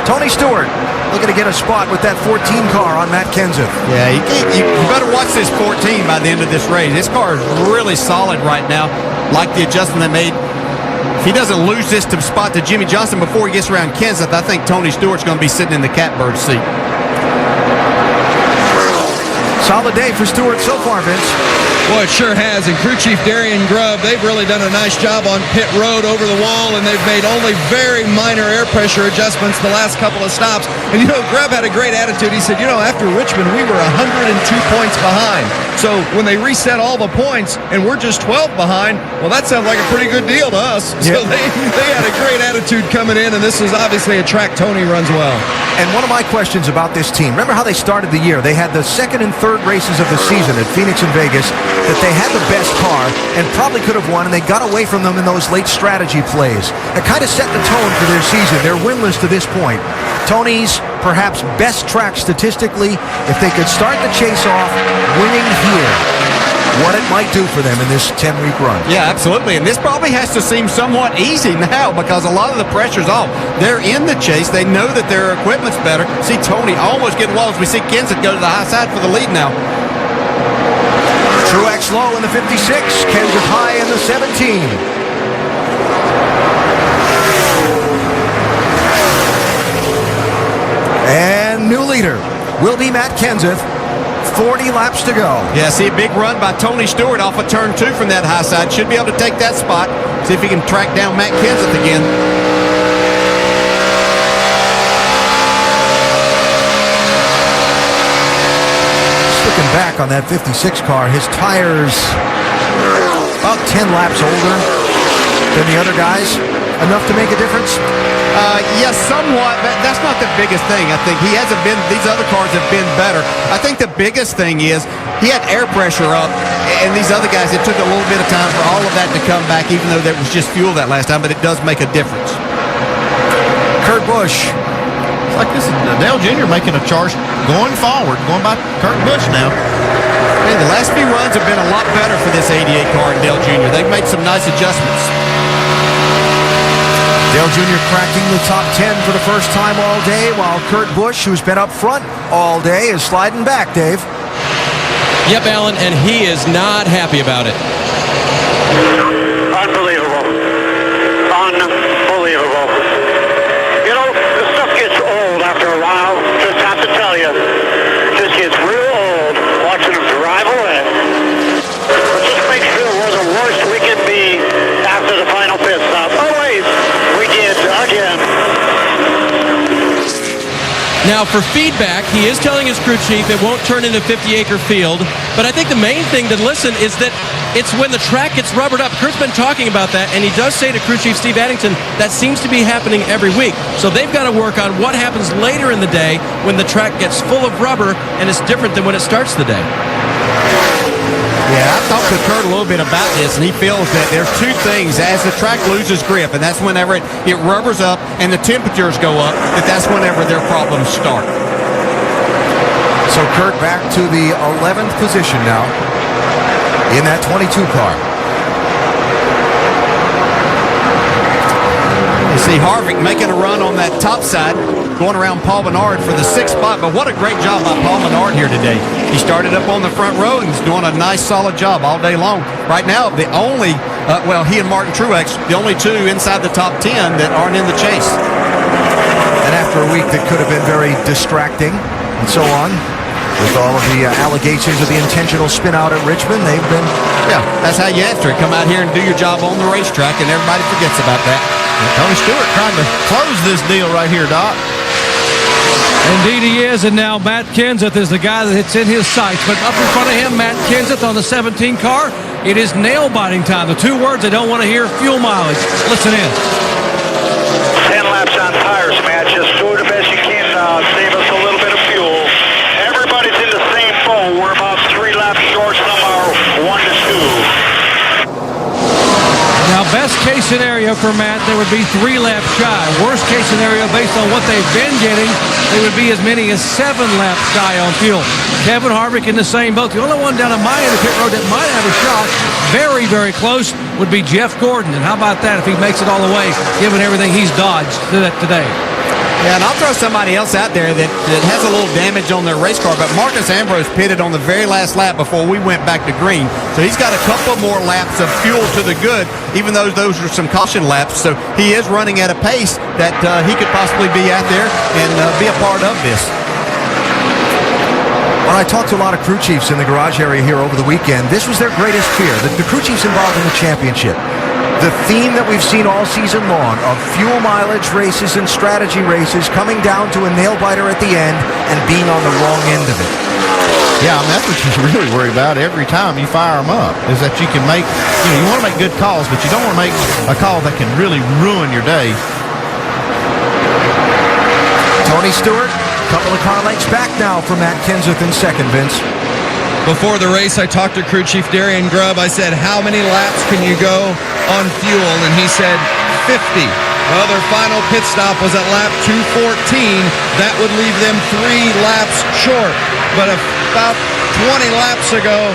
Tony Stewart looking to get a spot with that 14 car on Matt Kenseth. Yeah, you better watch this 14 by the end of this race. This car is really solid right now, like the adjustment they made. If he doesn't lose this spot to Jimmy Johnson before he gets around Kenseth, I think Tony Stewart's going to be sitting in the catbird seat. Solid day for Stewart so far, Vince. Well, it sure has. And Crew Chief Darian Grubb, they've really done a nice job on pit road over the wall, and they've made only very minor air pressure adjustments the last couple of stops. And, Grubb had a great attitude. He said, after Richmond, we were 102 points behind. So when they reset all the points and we're just 12 behind, well, that sounds like a pretty good deal to us. Yep. So they had a great attitude coming in, and this is obviously a track Tony runs well. And one of my questions about this team, remember how they started the year? They had the second and third races of the season at Phoenix and Vegas, that they had the best car and probably could have won, and they got away from them in those late strategy plays. It kind of set the tone for their season. They're winless to this point. Tony's perhaps best track statistically, if they could start the chase off winning here, what it might do for them in this 10-week run. Yeah, absolutely. And this probably has to seem somewhat easy now because a lot of the pressure's off. They're in the chase. They know that their equipment's better. See Tony almost getting lost. We see Kenseth go to the high side for the lead now. Truex low in the 56, Kenseth high in the 17. And new leader will be Matt Kenseth. 40 laps to go. Yeah, see a big run by Tony Stewart off of turn 2 from that high side. Should be able to take that spot. See if he can track down Matt Kenseth again. Just looking back on that 56 car, his tires about 10 laps older than the other guys. Enough to make a difference? Yes, somewhat. That's not the biggest thing. I think he hasn't been, these other cars have been better. I think the biggest thing is he had air pressure up, and these other guys, it took a little bit of time for all of that to come back, even though there was just fuel that last time, but it does make a difference. Kurt Busch. It's like this is Dale Jr. making a charge going forward, going by Kurt Busch now. Man, the last few runs have been a lot better for this 88 car and Dale Jr. They've made some nice adjustments. Dale Jr. cracking the top 10 for the first time all day, while Kurt Busch, who's been up front all day, is sliding back, Dave. Yep, Alan, and he is not happy about it. Unbelievable. Unbelievable. You know, the stuff gets old after a while. Just have to tell you. It just gets real old watching them drive away. It just makes me feel we're the worst we can be after the final pit stop. Oh, wait. We did again. Now, for feedback, he is telling his crew chief it won't turn into a 50-acre field, but I think the main thing to listen is that it's when the track gets rubbered up. Kurt's been talking about that, and he does say to crew chief Steve Addington that seems to be happening every week. So they've got to work on what happens later in the day when the track gets full of rubber and it's different than when it starts the day. Yeah, I talked to Kurt a little bit about this, and he feels that there's two things. As the track loses grip, and that's whenever it rubbers up and the temperatures go up, that's whenever their problems start. So Kurt back to the 11th position now in that 22 car. You see Harvick making a run on that top side, going around Paul Menard for the 6th spot, but what a great job by Paul Menard here today. He started up on the front row and he's doing a nice solid job all day long. Right now, the only, he and Martin Truex, the only two inside the top 10 that aren't in the chase. And after a week that could have been very distracting and so on, with all of the allegations of the intentional spin out at Richmond, they've been... Yeah, that's how you answer it. Come out here and do your job on the racetrack, and everybody forgets about that. And Tony Stewart trying to close this deal right here, Doc. Indeed he is, and now Matt Kenseth is the guy that's in his sights. But up in front of him, Matt Kenseth on the 17 car, it is nail-biting time. The two words they don't want to hear, fuel mileage. Listen in. 10 laps on tires, Matt. Just do the best you can. Save us a little bit of fuel. Everybody's in the same boat. We're about 3 laps short. Some are 1 to 2. Now, best case scenario for Matt, they would be 3 laps shy. Worst case scenario, based on what they've been getting, they would be as many as 7 laps shy on fuel. Kevin Harvick in the same boat. The only one down on my end of the pit road that might have a shot, very, very close, would be Jeff Gordon. And how about that if he makes it all the way, given everything he's dodged today? Yeah, and I'll throw somebody else out there that has a little damage on their race car, but Marcus Ambrose pitted on the very last lap before we went back to green. So he's got a couple more laps of fuel to the good, even though those are some caution laps. So he is running at a pace that he could possibly be out there and be a part of this. Well, I talked to a lot of crew chiefs in the garage area here over the weekend. This was their greatest fear, the crew chiefs involved in the championship. The theme that we've seen all season long of fuel mileage races and strategy races coming down to a nail-biter at the end and being on the wrong end of it. Yeah, I mean, that's what you really worry about every time you fire them up, is that you can make, you want to make good calls, but you don't want to make a call that can really ruin your day. Tony Stewart, a couple of car lengths back now for Matt Kenseth in second, Vince. Before the race, I talked to crew chief Darian Grubb. I said, how many laps can you go on fuel? And he said 50. Well, their final pit stop was at lap 214. That would leave them 3 laps short. But about 20 laps ago,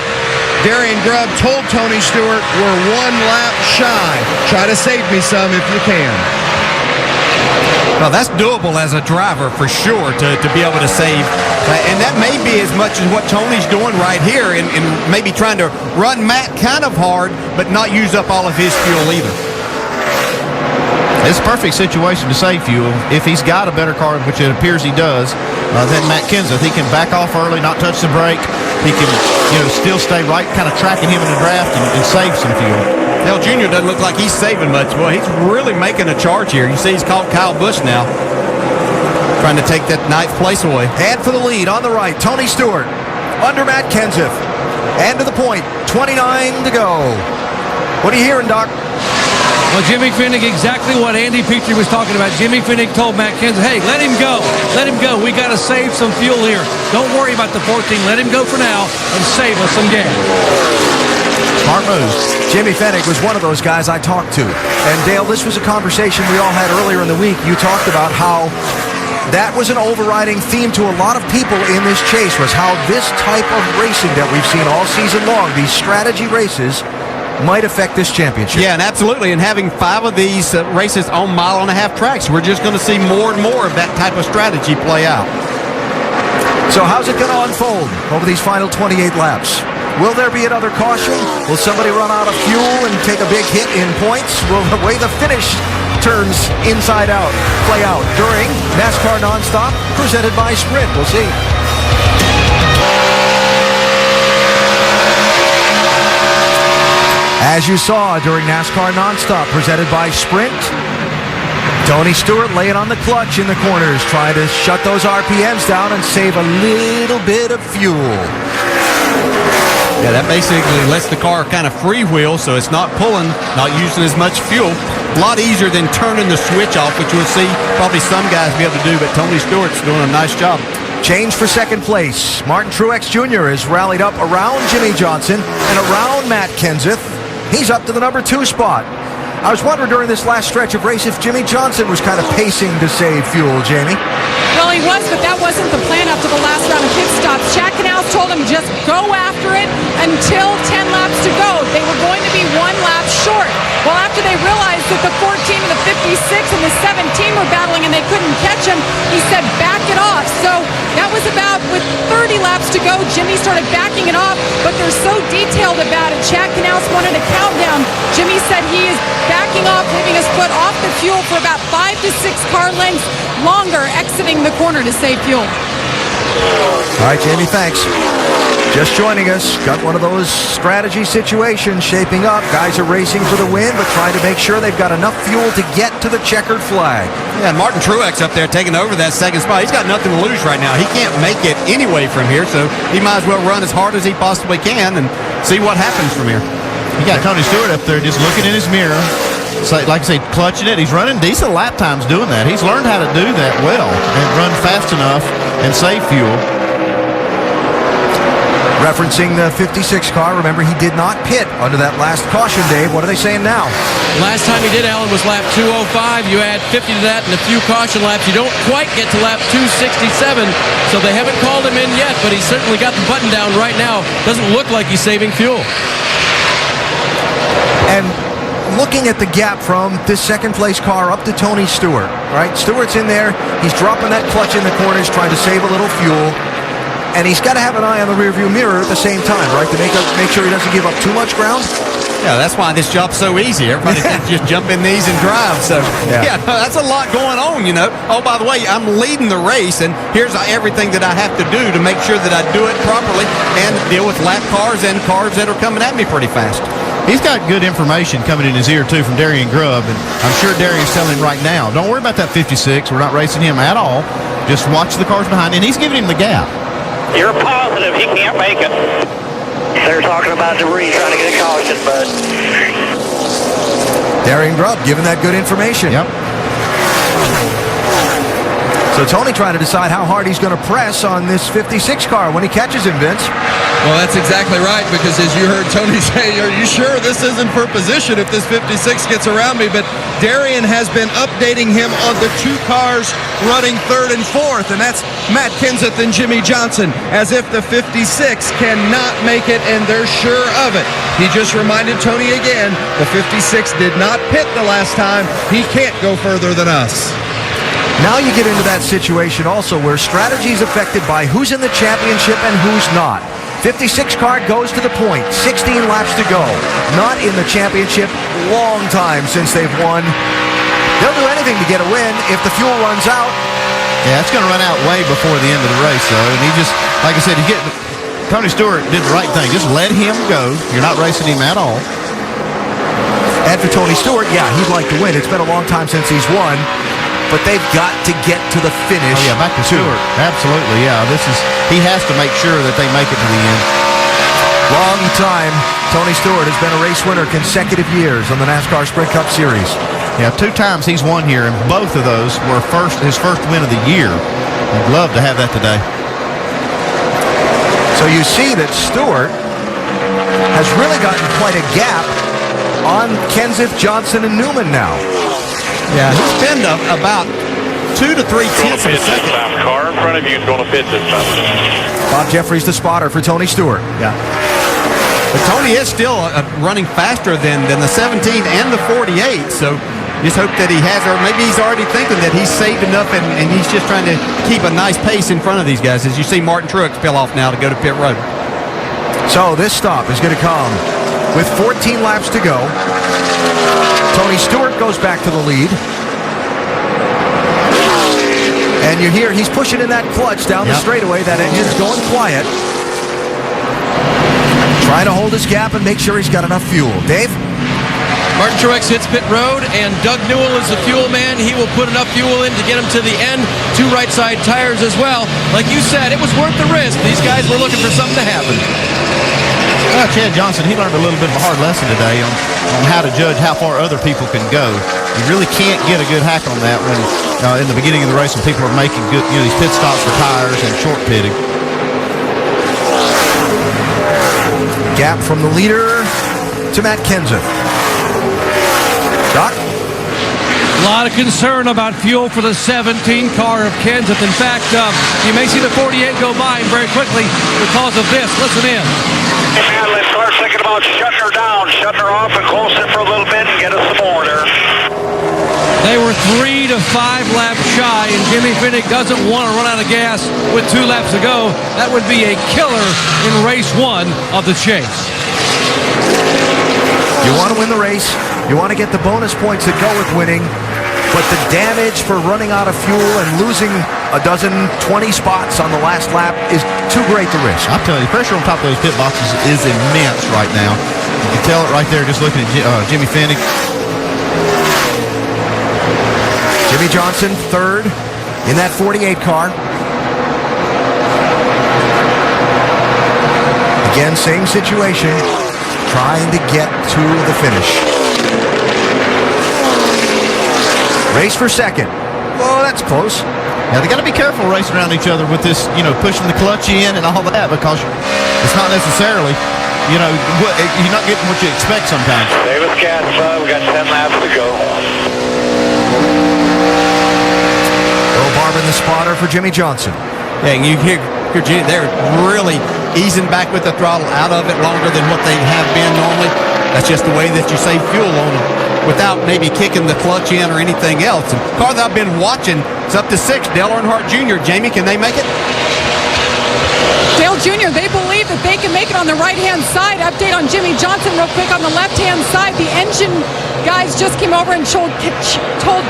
Darian Grubb told Tony Stewart, we're 1 lap shy. Try to save me some if you can. Well, that's doable as a driver for sure to be able to save. And that may be as much as what Tony's doing right here and maybe trying to run Matt kind of hard, but not use up all of his fuel either. It's a perfect situation to save fuel. If he's got a better car, which it appears he does, than Matt Kenseth, he can back off early, not touch the brake. He can, still stay right, kind of tracking him in the draft and save some fuel. Dale Jr. doesn't look like he's saving much. Well, he's really making a charge here. You see he's caught Kyle Busch now, trying to take that 9th place away. And for the lead on the right, Tony Stewart under Matt Kenseth. And to the point, 29 to go. What are you hearing, Doc? Well, Jimmy Finnick, exactly what Andy Petrie was talking about. Jimmy Finnick told Matt Kenseth, hey, let him go. Let him go. We got to save some fuel here. Don't worry about the 14. Let him go for now and save us some gas. Smart moves. Jimmy Finnick was one of those guys I talked to. And Dale, this was a conversation we all had earlier in the week. You talked about how that was an overriding theme to a lot of people in this chase, was how this type of racing that we've seen all season long, these strategy races, might affect this championship. Yeah, and absolutely. And having 5 of these races on 1.5-mile tracks, we're just going to see more and more of that type of strategy play out. So how's it going to unfold over these final 28 laps? Will there be another caution? Will somebody run out of fuel and take a big hit in points? Will the way the finish turns inside out play out during NASCAR Nonstop, presented by Sprint? We'll see. As you saw during NASCAR Nonstop, presented by Sprint, Tony Stewart laying on the clutch in the corners, trying to shut those RPMs down and save a little bit of fuel. Yeah, that basically lets the car kind of freewheel, so it's not pulling, not using as much fuel. A lot easier than turning the switch off, which we'll see probably some guys be able to do, but Tony Stewart's doing a nice job. Change for second place. Martin Truex Jr. has rallied up around Jimmy Johnson and around Matt Kenseth. He's up to the number 2 spot. I was wondering during this last stretch of race if Jimmy Johnson was kind of pacing to save fuel, Jamie. Well, he was, but that wasn't the plan after the last round of pit stops. Chad Canals told him just go after it until 10 laps to go. They were going to be 1 lap short. Well, after they realized that the 14 and the 56 and the 17 were battling and they couldn't catch him, he said back it off. So that was about, with 30 laps to go, Jimmy started backing it off, but they're so detailed about it. Chad Canals wanted a countdown. Jimmy said he is backing off, leaving his foot off the fuel for about 5 to 6 car lengths longer, exiting the corner to save fuel. All right, Jamie, thanks. Just joining us, got one of those strategy situations shaping up. Guys are racing for the win, but trying to make sure they've got enough fuel to get to the checkered flag. Yeah, and Martin Truex up there taking over that second spot. He's got nothing to lose right now. He can't make it anyway from here, so he might as well run as hard as he possibly can and see what happens from here. You got Tony Stewart up there just looking in his mirror. So, like I say, clutching it. He's running decent lap times doing that. He's learned how to do that well and run fast enough and save fuel. Referencing the 56 car, remember he did not pit under that last caution, Dave. What are they saying now? Last time he did, Alan, was lap 205. You add 50 to that and a few caution laps. You don't quite get to lap 267, so they haven't called him in yet, but he's certainly got the button down right now. Doesn't look like he's saving fuel. And looking at the gap from this second place car up to Tony Stewart, right? Stewart's in there. He's dropping that clutch in the corners, trying to save a little fuel. And he's got to have an eye on the rearview mirror at the same time, right? To make sure he doesn't give up too much ground. Yeah, that's why this job's so easy. Everybody can just jump in these and drive. So, yeah, that's a lot going on, you know. Oh, by the way, I'm leading the race, and here's everything that I have to do to make sure that I do it properly and deal with lap cars and cars that are coming at me pretty fast. He's got good information coming in his ear, too, from Darian Grubb, and I'm sure Darian's telling him right now, don't worry about that 56. We're not racing him at all. Just watch the cars behind, and he's giving him the gap. You're positive he can't make it. They're talking about debris, trying to get a caution, bud. Darian Grubb giving that good information. Yep. So Tony trying to decide how hard he's going to press on this 56 car when he catches him, Vince. Well, that's exactly right, because as you heard Tony say, are you sure this isn't for position if this 56 gets around me? But Darian has been updating him on the 2 cars running 3rd and 4th, and that's Matt Kenseth and Jimmy Johnson, as if the 56 cannot make it, and they're sure of it. He just reminded Tony again, the 56 did not pit the last time. He can't go further than us. Now you get into that situation also where strategy is affected by who's in the championship and who's not. 56 car goes to the point, 16 laps to go. Not in the championship, long time since they've won. They'll do anything to get a win if the fuel runs out. Yeah, it's going to run out way before the end of the race, though. And he just, like I said, Tony Stewart did the right thing. Just let him go. You're not racing him at all. And for Tony Stewart, yeah, he'd like to win. It's been a long time since he's won. But they've got to get to the finish. Oh, yeah, back to Stewart. Absolutely, yeah. He has to make sure that they make it to the end. Long time. Tony Stewart has been a race winner consecutive years on the NASCAR Sprint Cup Series. Yeah, 2 times he's won here, and both of those were his first win of the year. I'd love to have that today. So you see that Stewart has really gotten quite a gap on Kenseth, Johnson, and Newman now. Yeah, he's been about 2 to 3 tenths of a second. Car in front of you is going to pit this time. Bob Jeffries, the spotter for Tony Stewart. Yeah. But Tony is still running faster than the 17 and the 48, so just hope that he has, or maybe he's already thinking that he's saved enough and he's just trying to keep a nice pace in front of these guys. As you see, Martin Truex peel off now to go to pit road. So this stop is going to come with 14 laps to go. Tony Stewart goes back to the lead. And you hear he's pushing in that clutch down the straightaway. That engine's going quiet. Trying to hold his gap and make sure he's got enough fuel. Dave? Martin Truex hits pit road, and Doug Newell is the fuel man. He will put enough fuel in to get him to the end. 2 right side tires as well. Like you said, it was worth the risk. These guys were looking for something to happen. Chad Johnson, he learned a little bit of a hard lesson today on how to judge how far other people can go. You really can't get a good hack on that when in the beginning of the race when people are making good, these pit stops for tires and short pitting. Gap from the leader to Matt Kenseth. Doc? A lot of concern about fuel for the 17 car of Kenseth. In fact, you may see the 48 go by very quickly because of this. Listen in. Hey, man, let's start thinking about shutting her down, shutting her off and close it for a little bit and get us some more there. They were 3 to 5 laps shy, and Jimmy Finnick doesn't want to run out of gas with 2 laps to go. That would be a killer in race 1 of the chase. You want to win the race. You want to get the bonus points that go with winning. But the damage for running out of fuel and losing a dozen, 20 spots on the last lap is too great to risk. I'm telling you, pressure on top of those pit boxes is immense right now. You can tell it right there just looking at Jimmy Finnick. Jimmy Johnson, 3rd in that 48 car. Again, same situation, trying to get to the finish. Race for 2nd. Oh, that's close. Now, they got to be careful racing around each other with this, pushing the clutch in and all that, because it's not necessarily, you're not getting what you expect sometimes. Davis Cat, we got 10 laps to go. Earl Barban, the spotter for Jimmy Johnson. Yeah, and you hear Jimmy, they're really easing back with the throttle out of it longer than what they have been normally. That's just the way that you save fuel on them without maybe kicking the clutch in or anything else. And the car that I've been watching, it's up to 6. Dale Earnhardt Jr. Jamie, can they make it? Dale Jr., they believe that they can make it on the right-hand side. Update on Jimmy Johnson real quick on the left-hand side. The engine guys just came over and told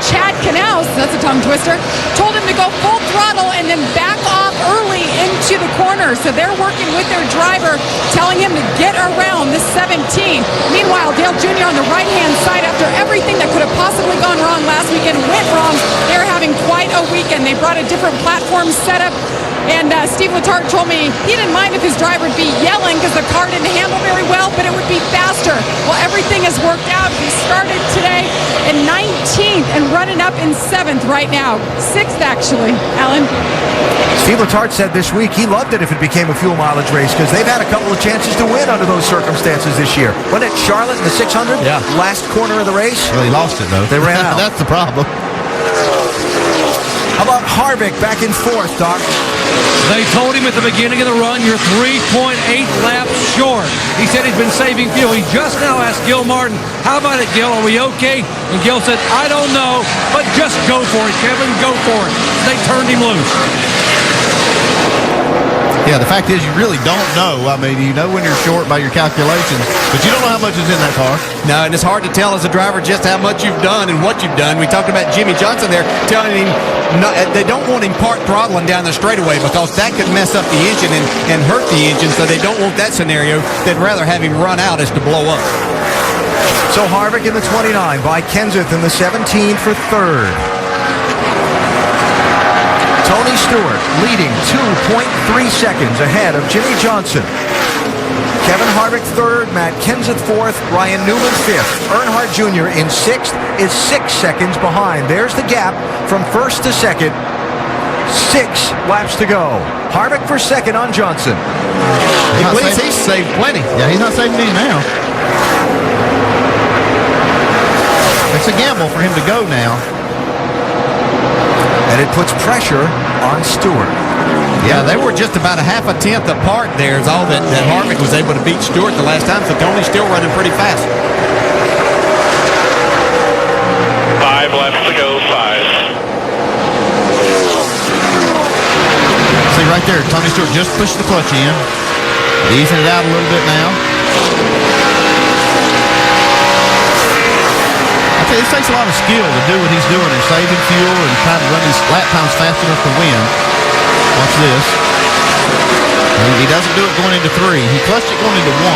Chad Knaus, that's a tongue twister, told him to go full throttle and then back off early into the corner. So they're working with their driver, telling him to get around this 17. Meanwhile, Dale Jr. on the right-hand side, after everything that could have possibly gone wrong last weekend went wrong, they're having quite a weekend. They brought a different platform setup. And Steve Letarte told me he didn't mind if his driver would be yelling because the car didn't handle very well, but it would be faster. Well, everything has worked out. He started today in 19th and running up in 7th right now. 6th, actually, Alan. Steve Letarte said this week he loved it if it became a fuel mileage race because they've had a couple of chances to win under those circumstances this year. Wasn't it Charlotte in the 600? Yeah. Last corner of the race? Well, he lost it, though. They ran out. That's the problem. How about Harvick back in 4th, Doc? They told him at the beginning of the run, you're 3.8 laps short. He said he's been saving fuel. He just now asked Gil Martin, how about it, Gil? Are we okay? And Gil said, I don't know, but just go for it, Kevin. Go for it. They turned him loose. Yeah, the fact is you really don't know. I mean, you know when you're short by your calculations, but you don't know how much is in that car. No, and it's hard to tell as a driver just how much you've done and what you've done. We talked about Jimmy Johnson there telling him they don't want him part throttling down the straightaway because that could mess up the engine and hurt the engine, so they don't want that scenario. They'd rather have him run out as to blow up. So Harvick in the 29, by Kenseth in the 17 for 3rd. Tony Stewart leading 2.3 seconds ahead of Jimmy Johnson. Kevin Harvick 3rd, Matt Kenseth 4th, Ryan Newman 5th. Earnhardt Jr. in 6th is 6 seconds behind. There's the gap from 1st to 2nd. 6 laps to go. Harvick for 2nd on Johnson. He's saved plenty. Yeah, he's not saving any now. It's a gamble for him to go now. And it puts pressure on Stewart. Yeah, they were just about a half a tenth apart there is all that Harvick was able to beat Stewart the last time, so Tony's still running pretty fast. 5 laps to go, 5. See right there, Tony Stewart just pushed the clutch in. Easing it out a little bit now. I tell you, this takes a lot of skill to do what he's doing and saving fuel and trying to run his lap times fast enough to win. Watch this. And he doesn't do it going into 3. He clutched it going into 1.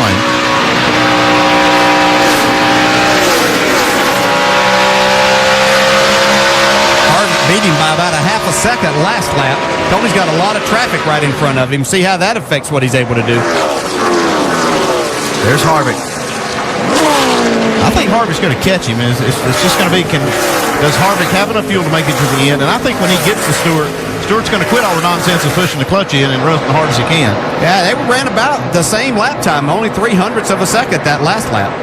Harvick beat him by about a half a second last lap. Tony's got a lot of traffic right in front of him. See how that affects what he's able to do. There's Harvick. I think Harvick's going to catch him. It's just going to be, does Harvick have enough fuel to make it to the end? And I think when he gets to Stewart's going to quit all the nonsense of pushing the clutch in and run as hard as he can. Yeah, they ran about the same lap time, only 0.03 of a second that last lap.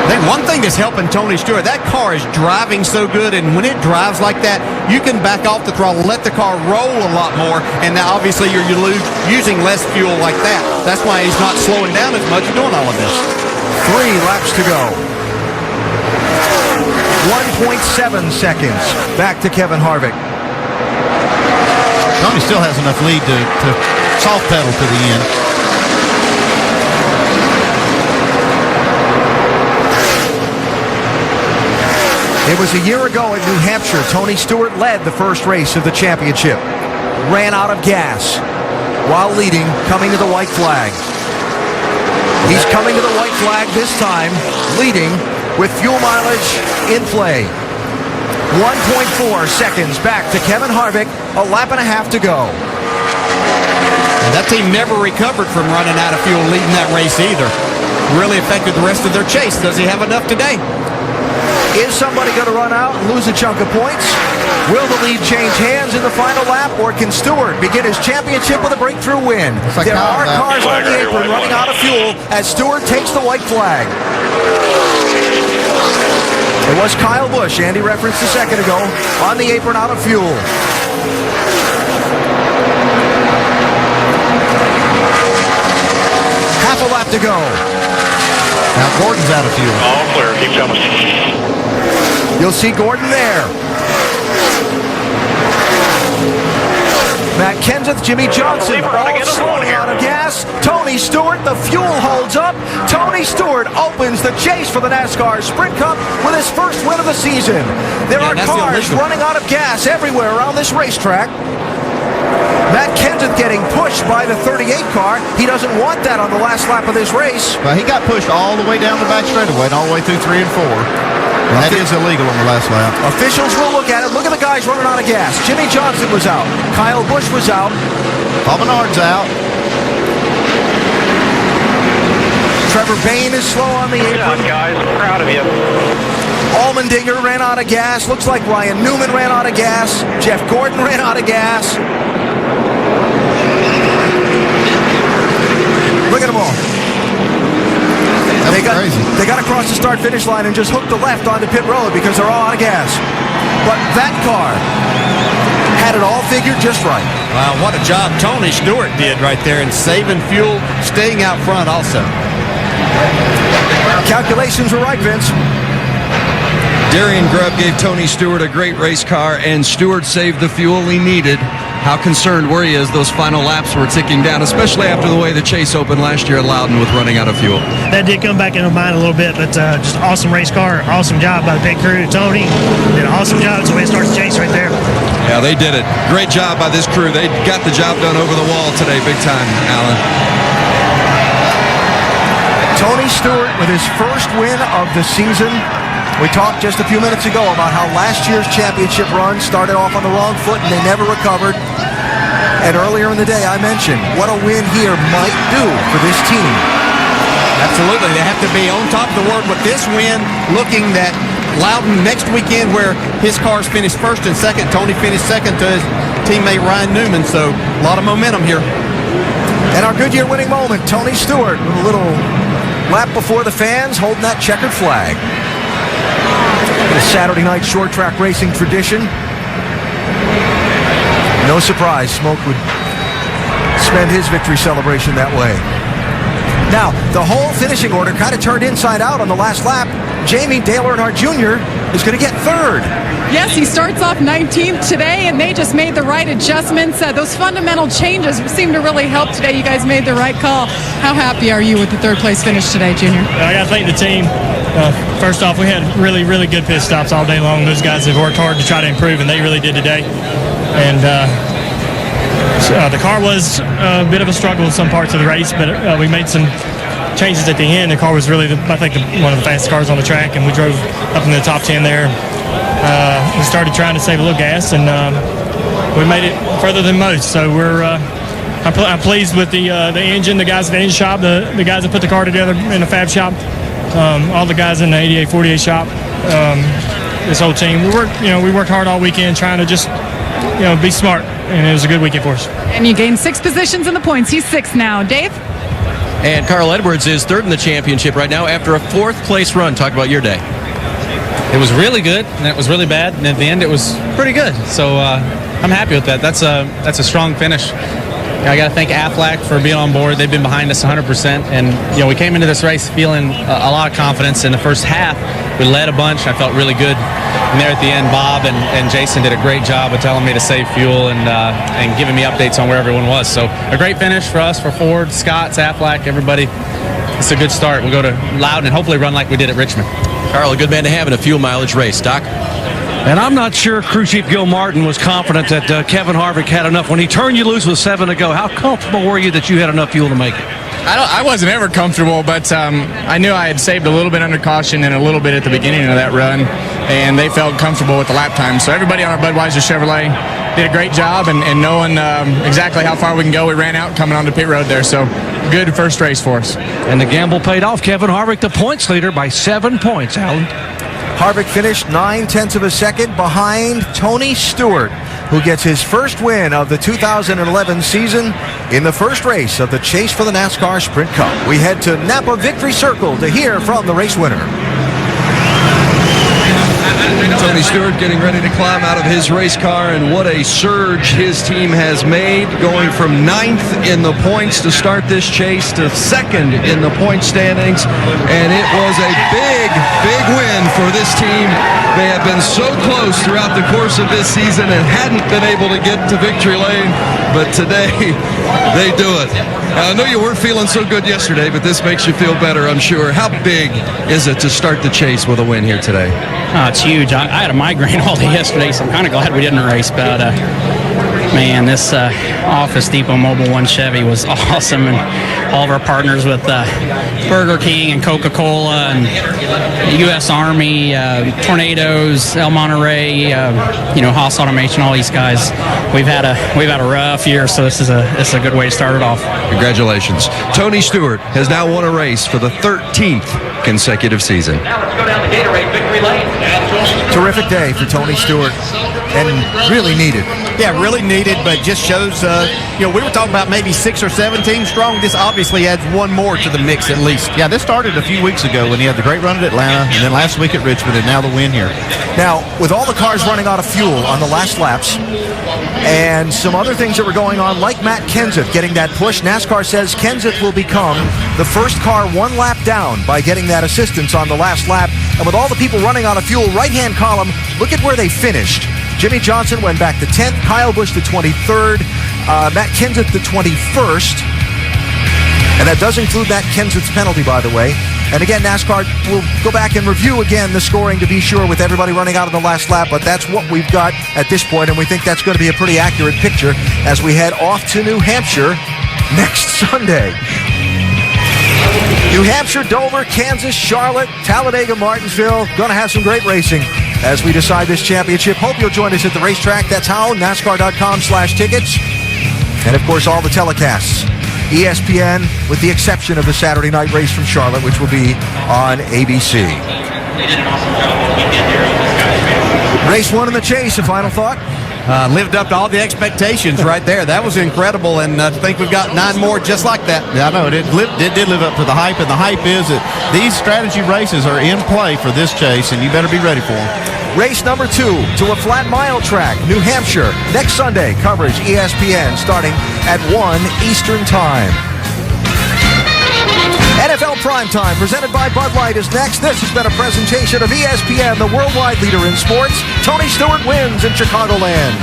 I think one thing that's helping Tony Stewart, that car is driving so good, and when it drives like that, you can back off the throttle, let the car roll a lot more, and now obviously you're using less fuel like that. That's why he's not slowing down as much doing all of this. 3 laps to go. 1.7 seconds back to Kevin Harvick. Tony still has enough lead to soft pedal to the end. It was a year ago at New Hampshire. Tony Stewart led the first race of the championship. Ran out of gas while leading, coming to the white flag. He's coming to the white flag this time, leading with fuel mileage in play. 1.4 seconds back to Kevin Harvick, a lap and a half to go. And that team never recovered from running out of fuel leading that race either. Really affected the rest of their chase. Does he have enough today? Is somebody going to run out and lose a chunk of points? Will the lead change hands in the final lap, or can Stewart begin his championship with a breakthrough win? Like there are cars on the apron running out of fuel as Stewart takes the white flag. It was Kyle Busch, Andy referenced a second ago, on the apron out of fuel. Half a lap to go. Now Gordon's out of fuel. All clear, keep coming. You'll see Gordon there. Matt Kenseth, Jimmy Johnson, all slowing out of gas. Tony Stewart, the fuel holds up. Tony Stewart opens the chase for the NASCAR Sprint Cup with his first win of the season. There are cars running out of gas everywhere around this racetrack. Matt Kenseth getting pushed by the 38 car. He doesn't want that on the last lap of this race. Well, he got pushed all the way down the back straightaway and all the way through 3 and 4. That is illegal on the last lap. Officials will look at it. Look at the guys running out of gas. Jimmy Johnson was out. Kyle Busch was out. Paul Menard's out. Trevor Bayne is slow on the apron. Good job, guys. Proud of you. Allmendinger ran out of gas. Looks like Ryan Newman ran out of gas. Jeff Gordon ran out of gas. Look at them all. They got across the start-finish line and just hooked the left onto pit road because they're all out of gas. But that car had it all figured just right. Wow, what a job Tony Stewart did right there in saving fuel, staying out front also. Calculations were right, Vince. Darian Grubb gave Tony Stewart a great race car, and Stewart saved the fuel he needed. How concerned were you as those final laps were ticking down, especially after the way the chase opened last year at Loudon with running out of fuel? That did come back into mind a little bit, but just awesome race car, awesome job by the pit crew. Tony did an awesome job. That's the way it starts the chase right there. Yeah, they did it. Great job by this crew. They got the job done over the wall today, big time, Alan. Tony Stewart with his first win of the season. We talked just a few minutes ago about how last year's championship run started off on the wrong foot and they never recovered. And earlier in the day, I mentioned what a win here might do for this team. Absolutely. They have to be on top of the world with this win, looking that Loudon next weekend where his cars finished first and second. Tony finished second to his teammate Ryan Newman. So a lot of momentum here. And our Goodyear winning moment, Tony Stewart with a little lap before the fans holding that checkered flag. A Saturday night short track racing tradition. No surprise, Smoke would spend his victory celebration that way. Now, the whole finishing order kind of turned inside out on the last lap. Jamie Dale Earnhardt Jr. is going to get third. Yes, he starts off 19th today, and they just made the right adjustments. Those fundamental changes seem to really help today. You guys made the right call. How happy are you with the third place finish today, Junior? I got to thank the team. First off, we had really, really good pit stops all day long. Those guys have worked hard to try to improve, and they really did today. And the car was a bit of a struggle in some parts of the race, but we made some changes at the end. The car was really, one of the fastest cars on the track, and we drove up in the top 10 there. We started trying to save a little gas, and we made it further than most. So I'm pleased with the engine, the guys at the engine shop, the guys that put the car together in the fab shop, all the guys in the 88-48 shop, this whole team. We worked hard all weekend trying to just be smart, and it was a good weekend for us. And you gained 6 positions in the points. He's 6th now. Dave? And Carl Edwards is 3rd in the championship right now after a 4th place run. Talk about your day. It was really good, and it was really bad, and at the end it was pretty good. So I'm happy with that. That's a strong finish. I got to thank Aflac for being on board. They've been behind us 100%, and we came into this race feeling a lot of confidence. In the first half, we led a bunch. I felt really good. And there at the end, Bob and Jason did a great job of telling me to save fuel and giving me updates on where everyone was. So a great finish for us, for Ford, Scott's, Aflac, everybody. It's a good start. We'll go to Loudon and hopefully run like we did at Richmond. Carl, a good man to have in a fuel mileage race. Doc? And I'm not sure Crew Chief Gil Martin was confident that Kevin Harvick had enough. When he turned you loose with 7 to go, how comfortable were you that you had enough fuel to make it? I wasn't ever comfortable, but I knew I had saved a little bit under caution and a little bit at the beginning of that run, and they felt comfortable with the lap time. So everybody on our Budweiser Chevrolet did a great job, and knowing exactly how far we can go, we ran out coming onto pit road there. So good first race for us. And the gamble paid off. Kevin Harvick, the points leader, by 7 points, Alan. Harvick finished 9/10 of a second behind Tony Stewart, who gets his first win of the 2011 season in the first race of the Chase for the NASCAR Sprint Cup. We head to Napa Victory Circle to hear from the race winner. Tony Stewart getting ready to climb out of his race car, and what a surge his team has made, going from 9th in the points to start this chase to 2nd in the point standings, and it was a big win for this team. They have been so close throughout the course of this season and hadn't been able to get to victory lane, but today they do it. Now, I know you weren't feeling so good yesterday, but this makes you feel better, I'm sure. How big is it to start the chase with a win here today? Oh, it's huge. I had a migraine all day yesterday, so I'm kind of glad we didn't race. But Man, this Office Depot Mobile One Chevy was awesome, and all of our partners with Burger King and Coca-Cola and U.S. Army, Tornadoes, El Monterey, Haas Automation, all these guys. We've had a rough year, so this is a good way to start it off. Congratulations. Tony Stewart has now won a race for the 13th consecutive season. Now let's go down the Gatorade victory lane. Terrific day for Tony Stewart, and really needed. Yeah, really needed, but just shows, we were talking about maybe 6 or 7 teams strong. This obviously adds one more to the mix at least. Yeah, this started a few weeks ago when he had the great run at Atlanta, and then last week at Richmond, and now the win here. Now, with all the cars running out of fuel on the last laps, and some other things that were going on, like Matt Kenseth getting that push, NASCAR says Kenseth will become the first car 1 lap down by getting that assistance on the last lap. And with all the people running out of fuel, right-hand column, look at where they finished. Jimmy Johnson went back to 10th, Kyle Busch to 23rd, Matt Kenseth to 21st. And that does include that Kenseth's penalty, by the way. And again, NASCAR will go back and review again the scoring to be sure with everybody running out of the last lap, but that's what we've got at this point, and we think that's going to be a pretty accurate picture as we head off to New Hampshire next Sunday. New Hampshire, Dover, Kansas, Charlotte, Talladega, Martinsville. Going to have some great racing as we decide this championship. Hope you'll join us at the racetrack. That's how, NASCAR.com/tickets. And, of course, all the telecasts. ESPN, with the exception of the Saturday night race from Charlotte, which will be on ABC. Race 1 in the chase, a final thought? Lived up to all the expectations right there. That was incredible, and I think we've got 9 more just like that. Yeah, I know. It did live up to the hype, and the hype is that these strategy races are in play for this chase, and you better be ready for them. Race number 2 to a flat mile track, New Hampshire. Next Sunday, coverage ESPN starting at 1 Eastern Time. NFL Primetime, presented by Bud Light, is next. This has been a presentation of ESPN, the worldwide leader in sports. Tony Stewart wins in Chicagoland.